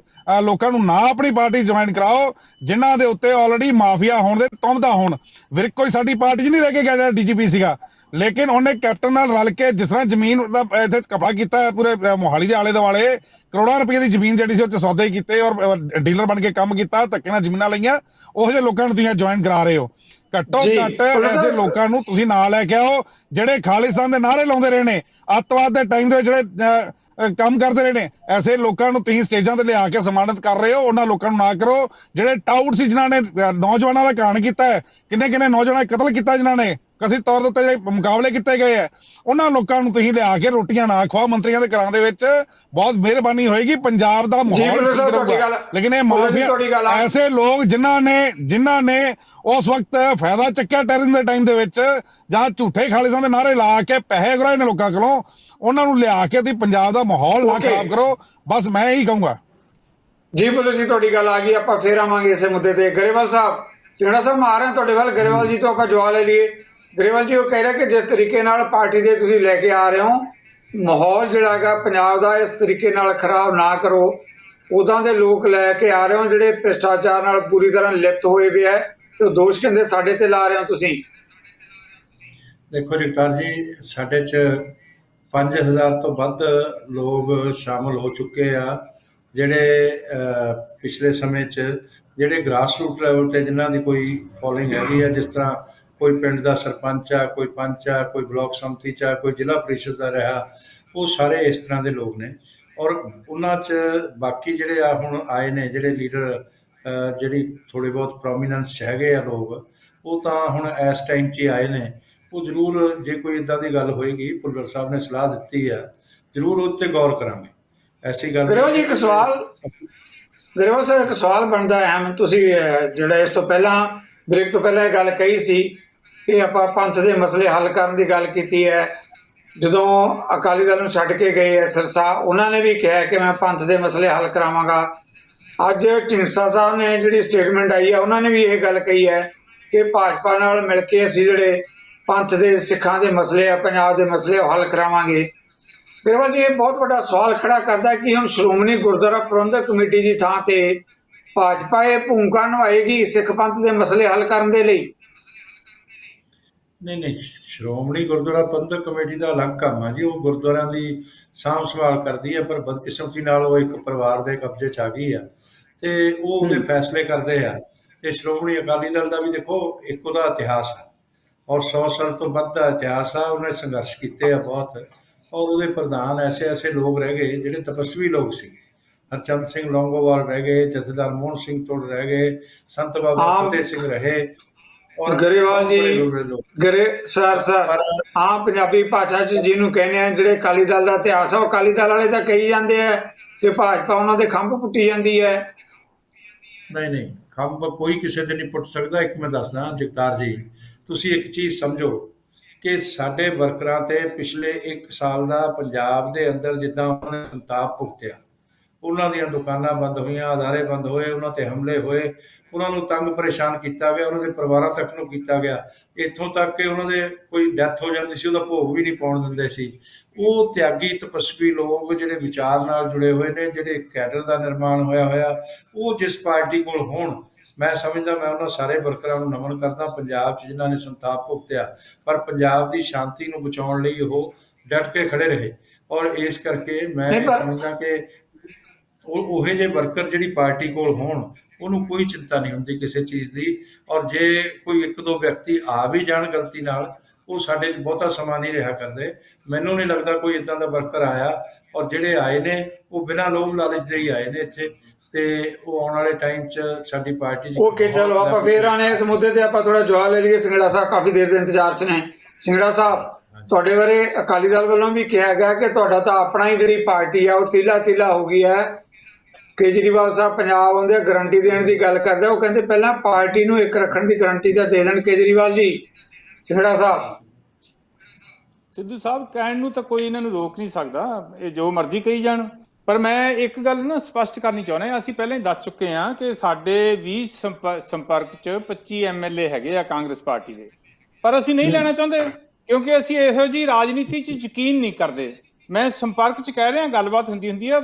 ਲੋਕਾਂ ਨੂੰ ਨਾ ਆਪਣੀ ਪਾਰਟੀ ਜੁਆਇਨ ਕਰਾਓ ਜਿਨ੍ਹਾਂ ਦੇ ਉੱਤੇ ਆਲਰੇਡੀ ਮਾਫੀਆ ਹੋਣ ਦੇ ਤੁਹਮਤਾਂ ਹੋਣ। ਵਿਰਕ ਕੋਈ ਸਾਡੀ ਪਾਰਟੀ 'ਚ ਨਹੀਂ ਰਹਿ ਕੇ ਗਿਆ ਜਿਹੜਾ ਡੀਜੀਪੀ ਸੀਗਾ, ਲੇਕਿਨ ਉਹਨੇ ਕੈਪਟਨ ਨਾਲ ਰਲ ਕੇ ਜਿਸ ਤਰ੍ਹਾਂ ਜ਼ਮੀਨ ਦਾ ਇੱਥੇ ਕਬਜ਼ਾ ਕੀਤਾ ਹੈ ਪੂਰੇ ਮੋਹਾਲੀ ਦੇ ਆਲੇ ਦੁਆਲੇ, ਕਰੋੜਾਂ ਰੁਪਏ ਦੀ ਜ਼ਮੀਨ ਜਿਹੜੀ ਸੀ ਉਹ 'ਚ ਸੌਦੇ ਕੀਤੇ ਔਰ ਡੀਲਰ ਬਣ ਕੇ ਕੰਮ ਕੀਤਾ, ਧੱਕੇ ਨਾਲ ਜ਼ਮੀਨਾਂ ਲਈਆਂ, ਉਹੋ ਜਿਹੇ ਲੋਕਾਂ ਨੂੰ ਤੁਸੀਂ ਜੁਆਇਨ ਕਰਾ ਰਹੇ ਹੋ। ਘੱਟੋ ਘੱਟ ਐਸੇ ਲੋਕਾਂ ਨੂੰ ਤੁਸੀਂ ਨਾਲ ਲੈ ਕੇ ਆਓ ਜਿਹੜੇ ਖਾਲਿਸਤਾਨ ਦੇ ਨਾਅਰੇ ਲਾਉਂਦੇ ਰਹੇ ਨੇ, ਅੱਤਵਾਦ ਦੇ ਟਾਈਮ ਦੇ ਵਿੱਚ ਜਿਹੜੇ ਕੰਮ ਕਰਦੇ ਰਹੇ ਨੇ। ਐਸੇ ਲੋਕਾਂ ਨੂੰ ਤੁਸੀਂ ਸਟੇਜਾਂ ਤੇ ਲਿਆ ਕੇ ਸਨਮਾਨਿਤ ਕਰ ਰਹੇ ਹੋ, ਉਹਨਾਂ ਲੋਕਾਂ ਨੂੰ ਨਾ ਕਰੋ ਜਿਹੜੇ ਟਾਊਟ ਸੀ, ਜਿਨ੍ਹਾਂ ਨੇ ਨੌਜਵਾਨਾਂ ਦਾ ਘਾਣ ਕੀਤਾ ਹੈ, ਕਿੰਨੇ ਨੌਜਵਾਨਾਂ ਦਾ ਕਤਲ ਕੀਤਾ, ਜਿਨ੍ਹਾਂ ਨੇ ਕਥਿਤ ਤੌਰ ਦੇ ਉੱਤੇ ਜਿਹੜੇ ਮੁਕਾਬਲੇ ਕੀਤੇ ਗਏ ਹੈ, ਉਹਨਾਂ ਲੋਕਾਂ ਨੂੰ ਤੁਸੀਂ ਲਿਆ ਕੇ ਰੋਟੀਆਂ ਨਾ ਖਵਾਓ ਮੰਤਰੀਆਂ ਦੇ ਘਰਾਂ ਦੇ ਵਿੱਚ। ਬਹੁਤ ਮਿਹਰਬਾਨੀ ਹੋਏਗੀ, ਪੰਜਾਬ ਦਾ ਮਾਹੌਲ ਠੀਕ ਰਹੂਗਾ। ਲੇਕਿਨ ਇਹ ਮਾਫੀਆ ਐਸੇ ਲੋਕ ਜਿਨ੍ਹਾਂ ਨੇ ਉਸ ਵਕਤ ਫਾਇਦਾ ਚੱਕਿਆ ਟੈਰਰਿਜ਼ਮ ਦੇ ਟਾਈਮ ਦੇ ਵਿੱਚ, ਜਾਂ ਝੂਠੇ ਖਾਲਿਸਾਂ ਦੇ ਨਾਅਰੇ ਲਾ ਕੇ ਪੈਸੇ ਕਰਾਏ ਨੇ ਲੋਕਾਂ ਕੋਲੋਂ, ਉਹਨਾਂ ਨੂੰ ਲਿਆ ਕੇ ਤੁਸੀਂ ਪੰਜਾਬ ਦਾ ਮਾਹੌਲ ਨਾ ਖਰਾਬ ਕਰੋ। ਬਸ ਮੈਂ ਇਹੀ ਕਹੂੰਗਾ। ਜੀ ਬੋਲੋ ਜੀ, ਤੁਹਾਡੀ ਗੱਲ ਆ ਗਈ, ਆਪਾਂ ਫੇਰ ਆਵਾਂਗੇ ਇਸੇ ਮੁੱਦੇ ਤੇ। ਗਰੇਵਾਲ ਸਾਹਿਬ, ਸਿੰਘੜਾ ਸਾਹਿਬ ਆ ਰਹੇ ਹਾਂ ਤੁਹਾਡੇ ਵੱਲ। ਗਰੇਵਾਲ ਜੀ ਤੋਂ ਆਪਾਂ ਜਵਾਬ ਲੈ ਲਈਏ। ਗਰੇਵਾਲ ਜੀ, ਉਹ ਕਹਿ ਰਿਹਾ ਕਿ ਜਿਸ ਤਰੀਕੇ ਨਾਲ ਪਾਰਟੀ ਦੇ ਤੁਸੀਂ ਲੈ ਕੇ ਆ ਰਹੇ ਹੋ, ਮਾਹੌਲ ਜਿਹੜਾ ਹੈਗਾ ਪੰਜਾਬ ਦਾ ਇਸ ਤਰੀਕੇ ਨਾਲ ਖਰਾਬ ਨਾ ਕਰੋ। ਉਦਾਂ ਦੇ ਲੋਕ ਲੈ ਕੇ ਆ ਰਹੇ ਹੋ ਜਿਹੜੇ ਭ੍ਰਿਸ਼ਟਾਚਾਰ ਨਾਲ ਪੂਰੀ ਤਰ੍ਹਾਂ ਲਿਪਤ ਹੋਏ ਵੇ ਹੈ, ਤੇ ਉਹ ਦੋਸ਼ ਕਹਿੰਦੇ ਸਾਡੇ ਤੇ ਲਾ ਰਹੇ ਹੋ ਤੁਸੀਂ। ਦੇਖੋ ਜਗਤਾਰ ਜੀ, ਸਾਡੇ 'ਚ 5000 ਤੋਂ ਵੱਧ ਲੋਕ ਸ਼ਾਮਲ ਹੋ ਚੁੱਕੇ ਆ, ਜਿਹੜੇ ਪਿਛਲੇ ਸਮੇਂ 'ਚ ਜਿਹੜੇ ਗ੍ਰਾਸ ਰੂਟ ਲੈਵਲ 'ਤੇ ਜਿਨ੍ਹਾਂ ਦੀ ਕੋਈ ਫੋਲੋਇੰਗ ਹੈਗੀ ਆ, ਜਿਸ ਤਰ੍ਹਾਂ ਕੋਈ ਪਿੰਡ ਦਾ ਸਰਪੰਚ ਆ, ਕੋਈ ਪੰਚ ਆ, ਕੋਈ ਬਲਾਕ ਸੰਮਤੀ 'ਚ ਆ, ਕੋਈ ਜ਼ਿਲ੍ਹਾ ਪ੍ਰੀਸ਼ਦ ਦਾ ਰਿਹਾ, ਉਹ ਸਾਰੇ ਇਸ ਤਰ੍ਹਾਂ ਦੇ ਲੋਕ ਨੇ। ਔਰ ਉਹਨਾਂ 'ਚ ਬਾਕੀ ਜਿਹੜੇ ਆ ਹੁਣ ਆਏ ਨੇ ਜਿਹੜੇ ਲੀਡਰ, ਜਿਹੜੀ ਥੋੜ੍ਹੇ ਬਹੁਤ ਪ੍ਰੋਮੀਨੈਂਸ 'ਚ ਹੈਗੇ ਆ ਲੋਕ, ਉਹ ਤਾਂ ਹੁਣ ਇਸ ਟਾਈਮ 'ਚ ਹੀ ਆਏ ਨੇ। ਉਹ ਜ਼ਰੂਰ, ਜੇ ਕੋਈ ਇੱਦਾਂ ਦੀ ਗੱਲ ਹੋਏਗੀ, ਭੁੱਲਰ ਸਾਹਿਬ ਨੇ ਸਲਾਹ ਦਿੱਤੀ ਆ, ਜ਼ਰੂਰ ਉਹ 'ਤੇ ਗੌਰ ਕਰਾਂਗੇ। ਐਸੀ ਗੱਲ ਗਰੇਵਾਲ ਜੀ, ਇੱਕ ਸਵਾਲ, ਗਰੇਵਾਲ ਸਾਹਿਬ ਇੱਕ ਸਵਾਲ ਬਣਦਾ ਹੈ, ਤੁਸੀਂ ਜਿਹੜਾ ਇਸ ਤੋਂ ਪਹਿਲਾਂ ਬ੍ਰੇਕ ਤੋਂ ਪਹਿਲਾਂ ਇਹ ਗੱਲ ਕਹੀ ਸੀ ਕਿ ਆਪਾਂ ਪੰਥ ਦੇ ਮਸਲੇ ਹੱਲ ਕਰਨ ਦੀ ਗੱਲ ਕੀਤੀ ਹੈ। ਜਦੋਂ ਅਕਾਲੀ ਦਲ ਨੂੰ ਛੱਡ ਕੇ ਗਏ ਹੈ ਸਿਰਸਾ, ਉਹਨਾਂ ਨੇ ਵੀ ਕਿਹਾ ਕਿ ਮੈਂ ਪੰਥ ਦੇ ਮਸਲੇ ਹੱਲ ਕਰਾਵਾਂਗਾ। ਅੱਜ ਢੀਂਡਸਾ ਸਾਹਿਬ ਨੇ ਜਿਹੜੀ ਸਟੇਟਮੈਂਟ ਆਈ ਹੈ, ਉਹਨਾਂ ਨੇ ਵੀ ਇਹ ਗੱਲ ਕਹੀ ਹੈ ਕਿ ਭਾਜਪਾ ਨਾਲ ਮਿਲ ਕੇ ਅਸੀਂ ਜਿਹੜੇ ਪੰਥ ਦੇ, ਸਿੱਖਾਂ ਦੇ ਮਸਲੇ ਆ, ਪੰਜਾਬ ਦੇ ਮਸਲੇ ਉਹ ਹੱਲ ਕਰਾਵਾਂਗੇ। ਗਰੇਵਾਲ ਜੀ, ਇਹ ਬਹੁਤ ਵੱਡਾ ਸਵਾਲ ਖੜਾ ਕਰਦਾ ਕਿ ਹੁਣ ਸ਼੍ਰੋਮਣੀ ਗੁਰਦੁਆਰਾ ਪ੍ਰਬੰਧਕ ਕਮੇਟੀ ਦੀ ਥਾਂ ਤੇ ਭਾਜਪਾ ਇਹ ਭੂਮਿਕਾ ਨਿਭਾਏਗੀ ਸਿੱਖ ਪੰਥ ਦੇ ਮਸਲੇ ਹੱਲ ਕਰਨ ਦੇ ਲਈ? ਨਹੀਂ, ਸ਼੍ਰੋਮਣੀ ਗੁਰਦੁਆਰਾ ਪ੍ਰਬੰਧਕ ਕਮੇਟੀ ਦਾ ਅਲੱਗ ਕੰਮ ਆ ਜੀ, ਉਹ ਗੁਰਦੁਆਰਿਆਂ ਦੀ ਸਾਂਭ ਸੰਭਾਲ ਕਰਦੀ ਹੈ, ਪਰ ਬਦਕਿਸਮਤੀ ਨਾਲ ਉਹ ਇੱਕ ਪਰਿਵਾਰ ਦੇ ਕਬਜ਼ੇ 'ਚ ਆ ਗਈ ਆ, ਤੇ ਉਹ ਉਹਦੇ ਫੈਸਲੇ ਕਰਦੇ ਆ। ਤੇ ਸ਼੍ਰੋਮਣੀ ਅਕਾਲੀ ਦਲ ਦਾ ਵੀ ਦੇਖੋ ਇੱਕ ਉਹਦਾ ਇਤਿਹਾਸ ਆ, ਔਰ 100 ਸਾਲ ਤੋਂ ਵੱਧ ਦਾ ਇਤਿਹਾਸ ਆ, ਉਹਨੇ ਸੰਘਰਸ਼ ਕੀਤੇ ਆ ਬਹੁਤ, ਔਰ ਉਹਦੇ ਪ੍ਰਧਾਨ ਐਸੇ ਲੋਕ ਰਹਿ ਗਏ ਜਿਹੜੇ ਤਪਸਵੀ ਲੋਕ ਸੀ। ਹਰਚੰਦ ਸਿੰਘ ਲੌਂਗੋਵਾਲ ਰਹਿ ਗਏ, ਜਥੇਦਾਰ ਮੋਹਨ ਸਿੰਘ ਤੁੜ ਰਹਿ ਗਏ, ਸੰਤ ਬਾਬਾ ਫਤਿਹ ਸਿੰਘ ਰਹੇ। ਔਰ ਗਰੇਵਾਲ ਜੀ, ਆਮ ਪੰਜਾਬੀ ਭਾਸ਼ਾ 'ਚ ਜਿਹਨੂੰ ਕਹਿੰਦੇ ਆ, ਜਿਹੜੇ ਅਕਾਲੀ ਦਲ ਦਾ ਇਤਿਹਾਸ ਆ, ਉਹ ਅਕਾਲੀ ਦਲ ਵਾਲੇ ਤਾਂ ਕਹੀ ਜਾਂਦੇ ਆ ਕਿ ਭਾਜਪਾ ਉਹਨਾਂ ਦੇ ਖੰਭ ਪੁੱਟੀ ਜਾਂਦੀ ਹੈ। ਨਹੀਂ ਖੰਭ ਕੋਈ ਕਿਸੇ ਦੇ ਨਹੀਂ ਪੁੱਟ ਸਕਦਾ। ਇੱਕ ਮੈਂ ਦੱਸਦਾ ਜਗਤਾਰ ਜੀ, ਤੁਸੀਂ ਇੱਕ ਚੀਜ਼ ਸਮਝੋ ਕਿ ਸਾਡੇ ਵਰਕਰਾਂ ਤੇ ਪਿਛਲੇ 1 ਸਾਲ ਦਾ ਪੰਜਾਬ ਦੇ ਅੰਦਰ ਜਿੱਦਾਂ ਉਹਨਾਂ ਨੇ ਸੰਤਾਪ ਭੁਗਤਿਆ, ਉਹਨਾਂ ਦੀਆਂ ਦੁਕਾਨਾਂ ਬੰਦ ਹੋਈਆਂ, ਅਦਾਰੇ ਬੰਦ ਹੋਏ, ਉਹਨਾਂ ਤੇ ਹਮਲੇ ਹੋਏ, ਉਹਨਾਂ ਨੂੰ ਤੰਗ ਪਰੇਸ਼ਾਨ ਕੀਤਾ ਗਿਆ, ਉਹਨਾਂ ਦੇ ਪਰਿਵਾਰਾਂ ਤੱਕ ਨੂੰ ਕੀਤਾ ਗਿਆ, ਇੱਥੋਂ ਤੱਕ ਕਿ ਉਹਨਾਂ ਦੇ ਕੋਈ ਡੈਥ ਹੋ ਜਾਂਦੀ ਸੀ ਉਹਦਾ ਭੋਗ ਵੀ ਨਹੀਂ ਪਾਉਣ ਦਿੰਦੇ ਸੀ। ਉਹ ਤਿਆਗੀ ਤਪਸਵੀ ਲੋਕ ਜਿਹੜੇ ਵਿਚਾਰ ਨਾਲ ਜੁੜੇ ਹੋਏ ਨੇ, ਜਿਹੜੇ ਕੈਡਰ ਦਾ ਨਿਰਮਾਣ ਹੋਇਆ, ਉਹ ਜਿਸ ਪਾਰਟੀ ਕੋਲ ਹੋਣ, ਮੈਂ ਸਮਝਦਾ ਮੈਂ ਉਹਨਾਂ ਸਾਰੇ ਵਰਕਰਾਂ ਨੂੰ ਨਮਨ ਕਰਦਾ ਪੰਜਾਬ 'ਚ ਜਿਨ੍ਹਾਂ ਨੇ ਸੰਤਾਪ ਭੁਗਤਿਆ, ਪਰ ਪੰਜਾਬ ਦੀ ਸ਼ਾਂਤੀ ਨੂੰ ਬਚਾਉਣ ਲਈ ਉਹ ਡਟ ਕੇ ਖੜੇ ਰਹੇ। ਔਰ ਇਸ ਕਰਕੇ ਮੈਂ ਸਮਝਦਾ ਕਿ ਉਹੇ ਜਿਹੇ ਵਰਕਰ ਜਿਹੜੀ ਪਾਰਟੀ ਕੋਲ ਹੋਣ ਉਹਨੂੰ ਕੋਈ ਚਿੰਤਾ ਨਹੀਂ ਹੁੰਦੀ ਕਿਸੇ ਚੀਜ਼ ਦੀ। ਔਰ ਜੇ ਕੋਈ 1-2 ਵਿਅਕਤੀ ਆ ਵੀ ਜਾਣ ਗਲਤੀ ਨਾਲ, ਉਹ ਸਾਡੇ 'ਚ ਬਹੁਤਾ ਸਮਾਂ ਨਹੀਂ ਰਿਹਾ ਕਰਦੇ। ਮੈਨੂੰ ਨਹੀਂ ਲੱਗਦਾ ਕੋਈ ਇੱਦਾਂ ਦਾ ਵਰਕਰ ਆਇਆ, ਔਰ ਜਿਹੜੇ ਆਏ ਨੇ ਉਹ ਬਿਨਾਂ ਲੋਭ ਲਾਲਚ ਦੇ ਹੀ ਆਏ ਨੇ ਇੱਥੇ, ਤੇ ਉਹ ਆਉਣ ਵਾਲੇ ਟਾਈਮ 'ਚ ਸਾਡੀ ਪਾਰਟੀ 'ਚ ਓਕੇ, ਚਲੋ ਆਪਾਂ ਫੇਰ ਆਣੇ ਇਸ ਮੁੱਦੇ ਤੇ ਆਪਾਂ ਥੋੜਾ ਜਵਾਬ ਲੈ ਲਈਏ। ਸਿੰਗੜਾ ਸਾਹਿਬ ਕਾਫੀ ਦੇਰ ਦੇ ਇੰਤਜ਼ਾਰ 'ਚ ਨੇ। ਸਿੰਗੜਾ ਸਾਹਿਬ, ਤੁਹਾਡੇ ਬਾਰੇ ਅਕਾਲੀ ਦਲ ਵੱਲੋਂ ਵੀ ਕਿਹਾ ਗਿਆ ਕਿ ਤੁਹਾਡਾ ਤਾਂ ਆਪਣਾ ਹੀ ਜਿਹੜੀ ਪਾਰਟੀ ਆ ਉਹ ਤੀਲਾ ਹੋ ਗਈ ਹੈ। ਕੇਜਰੀਵਾਲ ਸਾਹਿਬ ਪੰਜਾਬ ਆਉਂਦੇ ਗਰੰਟੀ ਦੇਣ ਦੀ ਗੱਲ ਕਰਦੇ, ਉਹ ਕਹਿੰਦੇ ਪਹਿਲਾਂ ਪਾਰਟੀ ਨੂੰ ਇੱਕ ਰੱਖਣ ਦੀ ਗਰੰਟੀ ਤਾਂ ਦੇ ਦੇਣ ਕੇਜਰੀਵਾਲ ਜੀ। ਸਿੰਗੜਾ ਸਾਹਿਬ, ਸਿੱਧੂ ਸਾਹਿਬ ਕਹਿਣ ਨੂੰ ਤਾਂ ਕੋਈ ਇਹਨਾਂ ਨੂੰ ਰੋਕ ਨਹੀਂ ਸਕਦਾ, ਇਹ ਜੋ ਮਰਜ਼ੀ ਕਹੀ ਜਾਣ। ਪਰ ਮੈਂ ਇੱਕ ਗੱਲ ਨਾ ਸਪਸ਼ਟ ਕਰਨੀ ਚਾਹੁੰਦਾ, ਅਸੀਂ ਪਹਿਲਾਂ ਹੀ ਦੱਸ ਚੁੱਕੇ ਹਾਂ ਕਿ ਸਾਡੇ ਵੀ ਸੰਪਰਕ 'ਚ 25 MLA ਹੈਗੇ ਆ ਕਾਂਗਰਸ ਪਾਰਟੀ ਦੇ, ਪਰ ਅਸੀਂ ਨਹੀਂ ਲੈਣਾ ਚਾਹੁੰਦੇ ਕਿਉਂਕਿ ਅਸੀਂ ਇਹੋ ਜਿਹੀ ਰਾਜਨੀਤੀ 'ਚ ਯਕੀਨ ਨਹੀਂ ਕਰਦੇ। ਮੈਂ ਸੰਪਰਕ 'ਚ ਕਹਿ ਰਿਹਾ, ਗੱਲਬਾਤ ਹੁੰਦੀ ਆ।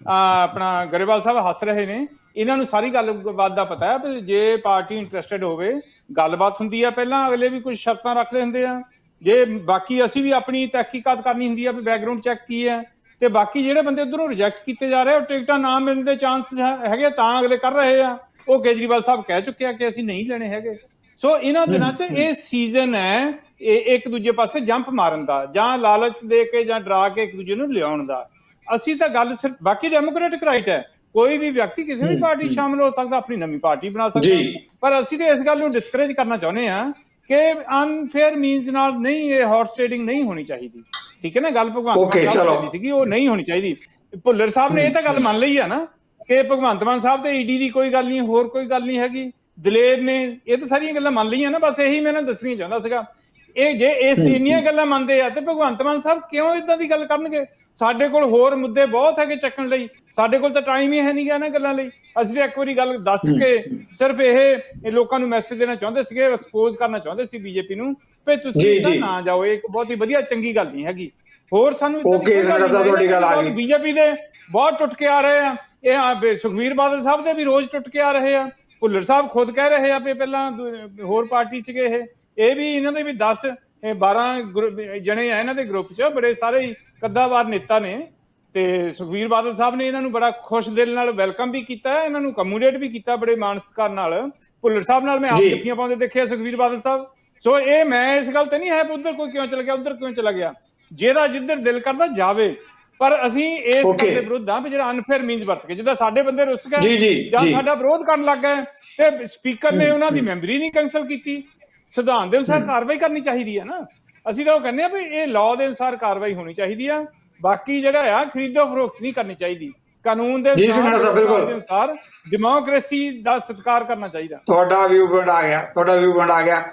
ਆਪਣਾ ਗਰੇਵਾਲ ਸਾਹਿਬ ਹੱਸ ਰਹੇ ਨੇ, ਇਹਨਾਂ ਨੂੰ ਸਾਰੀ ਗੱਲਬਾਤ ਦਾ ਪਤਾ ਹੈ ਵੀ ਜੇ ਪਾਰਟੀ ਇੰਟਰਸਟਿਡ ਹੋਵੇ ਗੱਲਬਾਤ ਹੁੰਦੀ ਆ, ਪਹਿਲਾਂ ਅਗਲੇ ਵੀ ਕੁਝ ਸ਼ਰਤਾਂ ਰੱਖਦੇ ਹੁੰਦੇ ਆ। ਜੇ ਬਾਕੀ ਅਸੀਂ ਵੀ ਆਪਣੀ ਤਹਿਕੀਕਾਤ ਕਰਨੀ ਹੁੰਦੀ ਆ ਵੀ ਬੈਕਗਰਾਉਂਡ ਚੈੱਕ ਕੀ ਹੈ, ਤੇ ਬਾਕੀ ਜਿਹੜੇ ਬੰਦੇ ਉਧਰੋਂ ਰਿਜੈਕਟ ਕੀਤੇ ਜਾ ਰਹੇ ਉਹ ਟਿਕਟਾਂ ਨਾ ਮਿਲਣ ਦੇ ਚਾਂਸ ਹੈਗੇ ਤਾਂ ਅਗਲੇ ਕਰ ਰਹੇ ਆ। ਉਹ ਕੇਜਰੀਵਾਲ ਸਾਹਿਬ ਕਹਿ ਚੁੱਕੇ ਆ ਕਿ ਅਸੀਂ ਨਹੀਂ ਲੈਣੇ ਹੈਗੇ। ਸੋ ਇਹਨਾਂ ਦਿਨਾਂ 'ਚ ਇਹ ਸੀਜ਼ਨ ਹੈ ਇੱਕ ਦੂਜੇ ਪਾਸੇ ਜੰਪ ਮਾਰਨ ਦਾ, ਜਾਂ ਲਾਲਚ ਦੇ ਕੇ ਜਾਂ ਡਰਾ ਕੇ ਇੱਕ ਦੂਜੇ ਨੂੰ ਲਿਆਉਣ ਦਾ। ਅਸੀਂ ਤਾਂ ਗੱਲ ਸਿਰਫ, ਬਾਕੀ ਡੈਮੋਕ੍ਰੈਟਿਕ ਰਾਈਟ ਹੈ, ਕੋਈ ਵੀ ਵਿਅਕਤੀ ਕਿਸੇ ਵੀ ਪਾਰਟੀ ਸ਼ਾਮਲ ਹੋ ਸਕਦਾ, ਆਪਣੀ ਨਵੀਂ ਪਾਰਟੀ ਬਣਾ ਸਕਦਾ, ਪਰ ਅਸੀਂ ਤਾਂ ਇਸ ਗੱਲ ਨੂੰ ਡਿਸਕਰੇਜ ਕਰਨਾ ਚਾਹੁੰਦੇ ਹਾਂ ਕਿ ਅਨਫੇਅਰ ਮੀਨਸ ਨਾਲ ਨਹੀਂ, ਇਹ ਹੌਰਸ ਟ੍ਰੇਡਿੰਗ ਨਹੀਂ ਹੋਣੀ ਚਾਹੀਦੀ। ਠੀਕ ਹੈ ਨਾ, ਗੱਲ ਭਗਵੰਤ ਮਾਨ ਸੀਗੀ ਉਹ ਨਹੀਂ ਹੋਣੀ ਚਾਹੀਦੀ। ਭੁੱਲਰ ਸਾਹਿਬ ਨੇ ਇਹ ਤਾਂ ਗੱਲ ਮੰਨ ਲਈ ਆ ਨਾ ਕਿ ਭਗਵੰਤ ਮਾਨ ਸਾਹਿਬ ਤੇ ਈਡੀ ਦੀ ਕੋਈ ਗੱਲ ਨਹੀਂ, ਹੋਰ ਕੋਈ ਗੱਲ ਨਹੀਂ ਹੈਗੀ। ਦਲੇਰ ਨੇ ਇਹ ਤਾਂ ਸਾਰੀਆਂ ਗੱਲਾਂ ਮੰਨ ਲਈਆਂ ਨਾ, ਬਸ ਇਹੀ ਮੈਂ ਇਹਨਾਂ ਦੱਸਣੀ ਚਾਹੁੰਦਾ ਸੀਗਾ। ਇਹ ਜੇ ਇੰਨੀਆਂ ਗੱਲਾਂ ਮੰਨਦੇ ਆ ਤੇ ਭਗਵੰਤ ਮਾਨ ਸਾਹਿਬ ਕਿਉਂ ਇਦਾਂ ਦੀ ਗੱਲ ਕਰਨਗੇ? ਸਾਡੇ ਕੋਲ ਹੋਰ ਮੁੱਦੇ ਬਹੁਤ ਹੈਗੇ ਚੱਕਣ ਲਈ, ਸਾਡੇ ਕੋਲ ਤਾਂ ਟਾਈਮ ਹੀ ਹੈ ਨਹੀਂ ਗਾ ਇਹਨਾਂ ਗੱਲਾਂ ਲਈ। ਅਸੀਂ ਤਾਂ ਇੱਕ ਵਾਰੀ ਗੱਲ ਦੱਸ ਕੇ ਸਿਰਫ ਇਹ ਲੋਕਾਂ ਨੂੰ ਮੈਸੇਜ ਦੇਣਾ ਚਾਹੁੰਦੇ ਸੀਗੇ, ਐਕਸਪੋਜ਼ ਕਰਨਾ ਚਾਹੁੰਦੇ ਸੀ ਬੀਜੇਪੀ ਨੂੰ ਵੀ ਤੁਸੀਂ ਇੱਦਾਂ ਨਾ ਜਾਓ, ਇਹ ਬਹੁਤ ਹੀ ਵਧੀਆ ਚੰਗੀ ਗੱਲ ਨਹੀਂ ਹੈਗੀ। ਹੋਰ ਸਾਨੂੰ ਬੀਜੇਪੀ ਦੇ ਬਹੁਤ ਟੁੱਟਕੇ ਆ ਰਹੇ ਆ, ਇਹ ਸੁਖਬੀਰ ਬਾਦਲ ਸਾਹਿਬ ਦੇ ਵੀ ਰੋਜ਼ ਟੁੱਟਕੇ ਆ ਰਹੇ ਆ। ਭੁੱਲਰ ਸਾਹਿਬ ਖੁਦ ਕਹਿ ਰਹੇ ਆ ਵੀ ਪਹਿਲਾਂ ਹੋਰ ਪਾਰਟੀ ਸੀਗੇ ਇਹ ਵੀ ਇਹਨਾਂ ਦੇ ਵੀ 10-12 ਜਣੇ ਆ ਇਹਨਾਂ ਦੇ ਗਰੁੱਪ 'ਚ, ਬੜੇ ਸਾਰੇ ਕੱਦਾਵਾਰ ਨੇਤਾ ਨੇ। ਤੇ ਸੁਖਬੀਰ ਬਾਦਲ ਸਾਹਿਬ ਨੇ ਇਹਨਾਂ ਨੂੰ ਬੜਾ ਖੁਸ਼ ਦਿਲ ਨਾਲ ਵੈਲਕਮ ਵੀ ਕੀਤਾ, ਇਹਨਾਂ ਨੂੰ ਕਮਿਊਨਿਕੇਟ ਵੀ ਕੀਤਾ ਬੜੇ ਮਾਣ ਸਤਿਕਾਰ ਨਾਲ। ਭੁੱਲਰ ਸਾਹਿਬ ਨਾਲ ਮੈਂ ਆਪ ਜੱਫੀਆਂ ਪਾਉਂਦੇ ਦੇਖਿਆ ਸੁਖਬੀਰ ਬਾਦਲ ਸਾਹਿਬ। ਸੋ ਇਹ ਮੈਂ ਇਸ ਗੱਲ ਤੇ ਨਹੀਂ ਹੈ ਉਧਰ ਕੋਈ ਕਿਉਂ ਚਲਾ ਗਿਆ, ਉਧਰ ਕਿਉਂ ਚਲਾ ਗਿਆ, ਜਿਹਦਾ ਜਿੱਧਰ ਦਿਲ ਕਰਦਾ ਜਾਵੇ। ਪਰ ਅਸੀਂ ਇਸ ਗੱਲ ਦੇ ਵਿਰੁੱਧ ਹਾਂ ਵੀ ਜਿਹੜਾ ਅਨਫੇਅਰ ਮੀਨਸ ਵਰਤ ਕੇ, ਜਿੱਦਾਂ ਸਾਡੇ ਬੰਦੇ ਰੁੱਸ ਗਏ ਜਾਂ ਸਾਡਾ ਵਿਰੋਧ ਕਰਨ ਲੱਗ ਗਏ ਤੇ ਸਪੀਕਰ ਨੇ ਉਹਨਾਂ ਦੀ ਮੈਂਬਰੀ ਨਹੀਂ ਕੈਂਸਲ ਕੀਤੀ। ਸੰਵਿਧਾਨ ਦੇ ਅਨੁਸਾਰ ਕਾਰਵਾਈ ਕਰਨੀ ਚਾਹੀਦੀ ਹੈ ਨਾ। ਅਸੀਂ ਤਾਂ ਉਹ ਕਹਿੰਦੇ ਆ ਵੀ ਇਹ ਲਾਅ ਦੇ ਅਨੁਸਾਰ ਕਾਰਵਾਈ ਹੋਣੀ ਚਾਹੀਦੀ ਆ। ਬਾਕੀ ਜਿਹੜਾ ਆ ਖਰੀਦੋ ਫਰੋਖਤ ਨਹੀਂ ਕਰਨੀ ਚਾਹੀਦੀ, ਕਾਨੂੰਨ ਦੇ ਅਨੁਸਾਰ ਡੈਮੋਕ੍ਰੇਸੀ ਦਾ ਸਤਿਕਾਰ ਕਰਨਾ ਚਾਹੀਦਾ। ਤੁਹਾਡਾ ਵਿਊ ਪੁਆਇੰਟ ਆ ਗਿਆ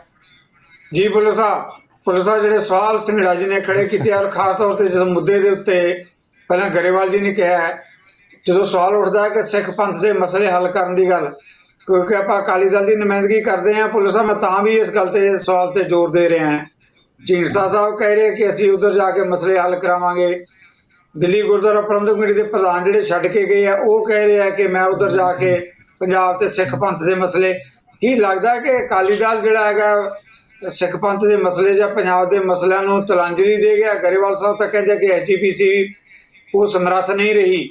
ਜੀ। ਭੁੱਲਰ ਸਾਹਿਬ ਜਿਹੜੇ ਸਵਾਲ ਸਿੰਗੜਾ ਜੀ ਨੇ ਖੜੇ ਕੀਤੇ ਔਰ ਖਾਸ ਤੌਰ ਤੇ ਜਿਸ ਮੁੱਦੇ ਦੇ ਉੱਤੇ ਪਹਿਲਾਂ ਗਰੇਵਾਲ ਜੀ ਨੇ ਕਿਹਾ, ਜਦੋਂ ਸਵਾਲ ਉੱਠਦਾ ਹੈ ਕਿ ਸਿੱਖ ਪੰਥ ਦੇ ਮਸਲੇ ਹੱਲ ਕਰਨ ਦੀ ਗੱਲ, ਕਿਉਂਕਿ ਆਪਾਂ ਅਕਾਲੀ ਦਲ ਦੀ ਨੁਮਾਇੰਦਗੀ ਕਰਦੇ ਹਾਂ, ਭੁੱਲਰ ਸਾਹਿਬ ਮੈਂ ਤਾਂ ਵੀ ਇਸ ਗੱਲ ਤੇ ਸਵਾਲ ਤੇ ਜ਼ੋਰ ਦੇ ਰਿਹਾ ਹਾਂ। ਢੀਂਡਸਾ ਸਾਹਿਬ ਕਹਿ ਰਹੇ ਕਿ ਅਸੀਂ ਉੱਧਰ ਜਾ ਕੇ ਮਸਲੇ ਹੱਲ ਕਰਾਵਾਂਗੇ। ਦਿੱਲੀ ਗੁਰਦੁਆਰਾ ਪ੍ਰਬੰਧਕ ਕਮੇਟੀ ਦੇ ਪ੍ਰਧਾਨ ਜਿਹੜੇ ਛੱਡ ਕੇ ਗਏ ਆ ਉਹ ਕਹਿ ਰਹੇ ਆ ਕਿ ਮੈਂ ਉੱਧਰ ਜਾ ਕੇ ਪੰਜਾਬ ਤੇ ਸਿੱਖ ਪੰਥ ਦੇ ਮਸਲੇ। ਕੀ ਲੱਗਦਾ ਕਿ ਅਕਾਲੀ ਦਲ ਜਿਹੜਾ ਹੈਗਾ ਸਿੱਖ ਪੰਥ ਦੇ ਮਸਲੇ ਜਾਂ ਪੰਜਾਬ ਦੇ ਮਸਲਿਆਂ ਨੂੰ ਤਲਾਂਜਲੀ ਦੇ ਗਿਆ? ਗਰੇਵਾਲ ਸਾਹਿਬ ਤਾਂ ਕਹਿੰਦੇ ਕਿ SGPC ਉਹ ਸਮਰੱਥ ਨਹੀਂ ਰਹੀ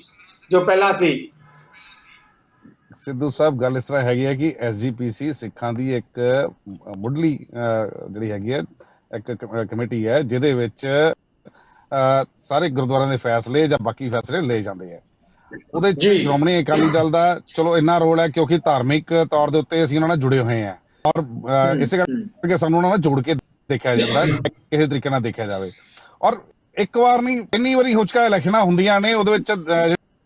ਜੋ ਪਹਿਲਾਂ ਸੀ। ਸਿੱਧੂ ਸਾਹਿਬ ਗੱਲ ਇਸ ਤਰ੍ਹਾਂ ਹੈਗੀ ਹੈ ਕਿ SGPC ਸਿੱਖਾਂ ਦੀ ਇੱਕ ਮੁੱਢਲੀ ਜਿਹੜੀ ਹੈਗੀ ਹੈ ਇੱਕ ਕਮੇਟੀ ਹੈ ਜਿਹਦੇ ਵਿੱਚ ਸਾਰੇ ਗੁਰਦੁਆਰਿਆਂ ਦੇ ਫੈਸਲੇ ਜਾਂ ਬਾਕੀ ਫੈਸਲੇ ਲਏ ਜਾਂਦੇ ਆ। ਉਹਦੇ ਚ ਸ਼੍ਰੋਮਣੀ ਅਕਾਲੀ ਦਲ ਦਾ ਚਲੋ ਇੰਨਾ ਰੋਲ ਹੈ ਕਿਉਂਕਿ ਧਾਰਮਿਕ ਤੌਰ ਦੇ ਉੱਤੇ ਅਸੀਂ ਉਹਨਾਂ ਨਾਲ ਜੁੜੇ ਹੋਏ ਹਾਂ ਔਰ ਇਸੇ ਕਰਕੇ ਸਾਨੂੰ ਉਹਨਾਂ ਨਾਲ ਜੋੜ ਕੇ ਦੇਖਿਆ ਜਾਂਦਾ, ਕਿਸੇ ਤਰੀਕੇ ਨਾਲ ਦੇਖਿਆ ਜਾਵੇ। ਔਰ ਇੱਕ ਵਾਰ ਨਹੀਂ ਇੰਨੀ ਵਾਰੀ ਹੋ ਚੁੱਕਾ ਇਲੈਕਸ਼ਨਾਂ ਹੁੰਦੀਆਂ ਨੇ, ਉਹਦੇ ਵਿੱਚ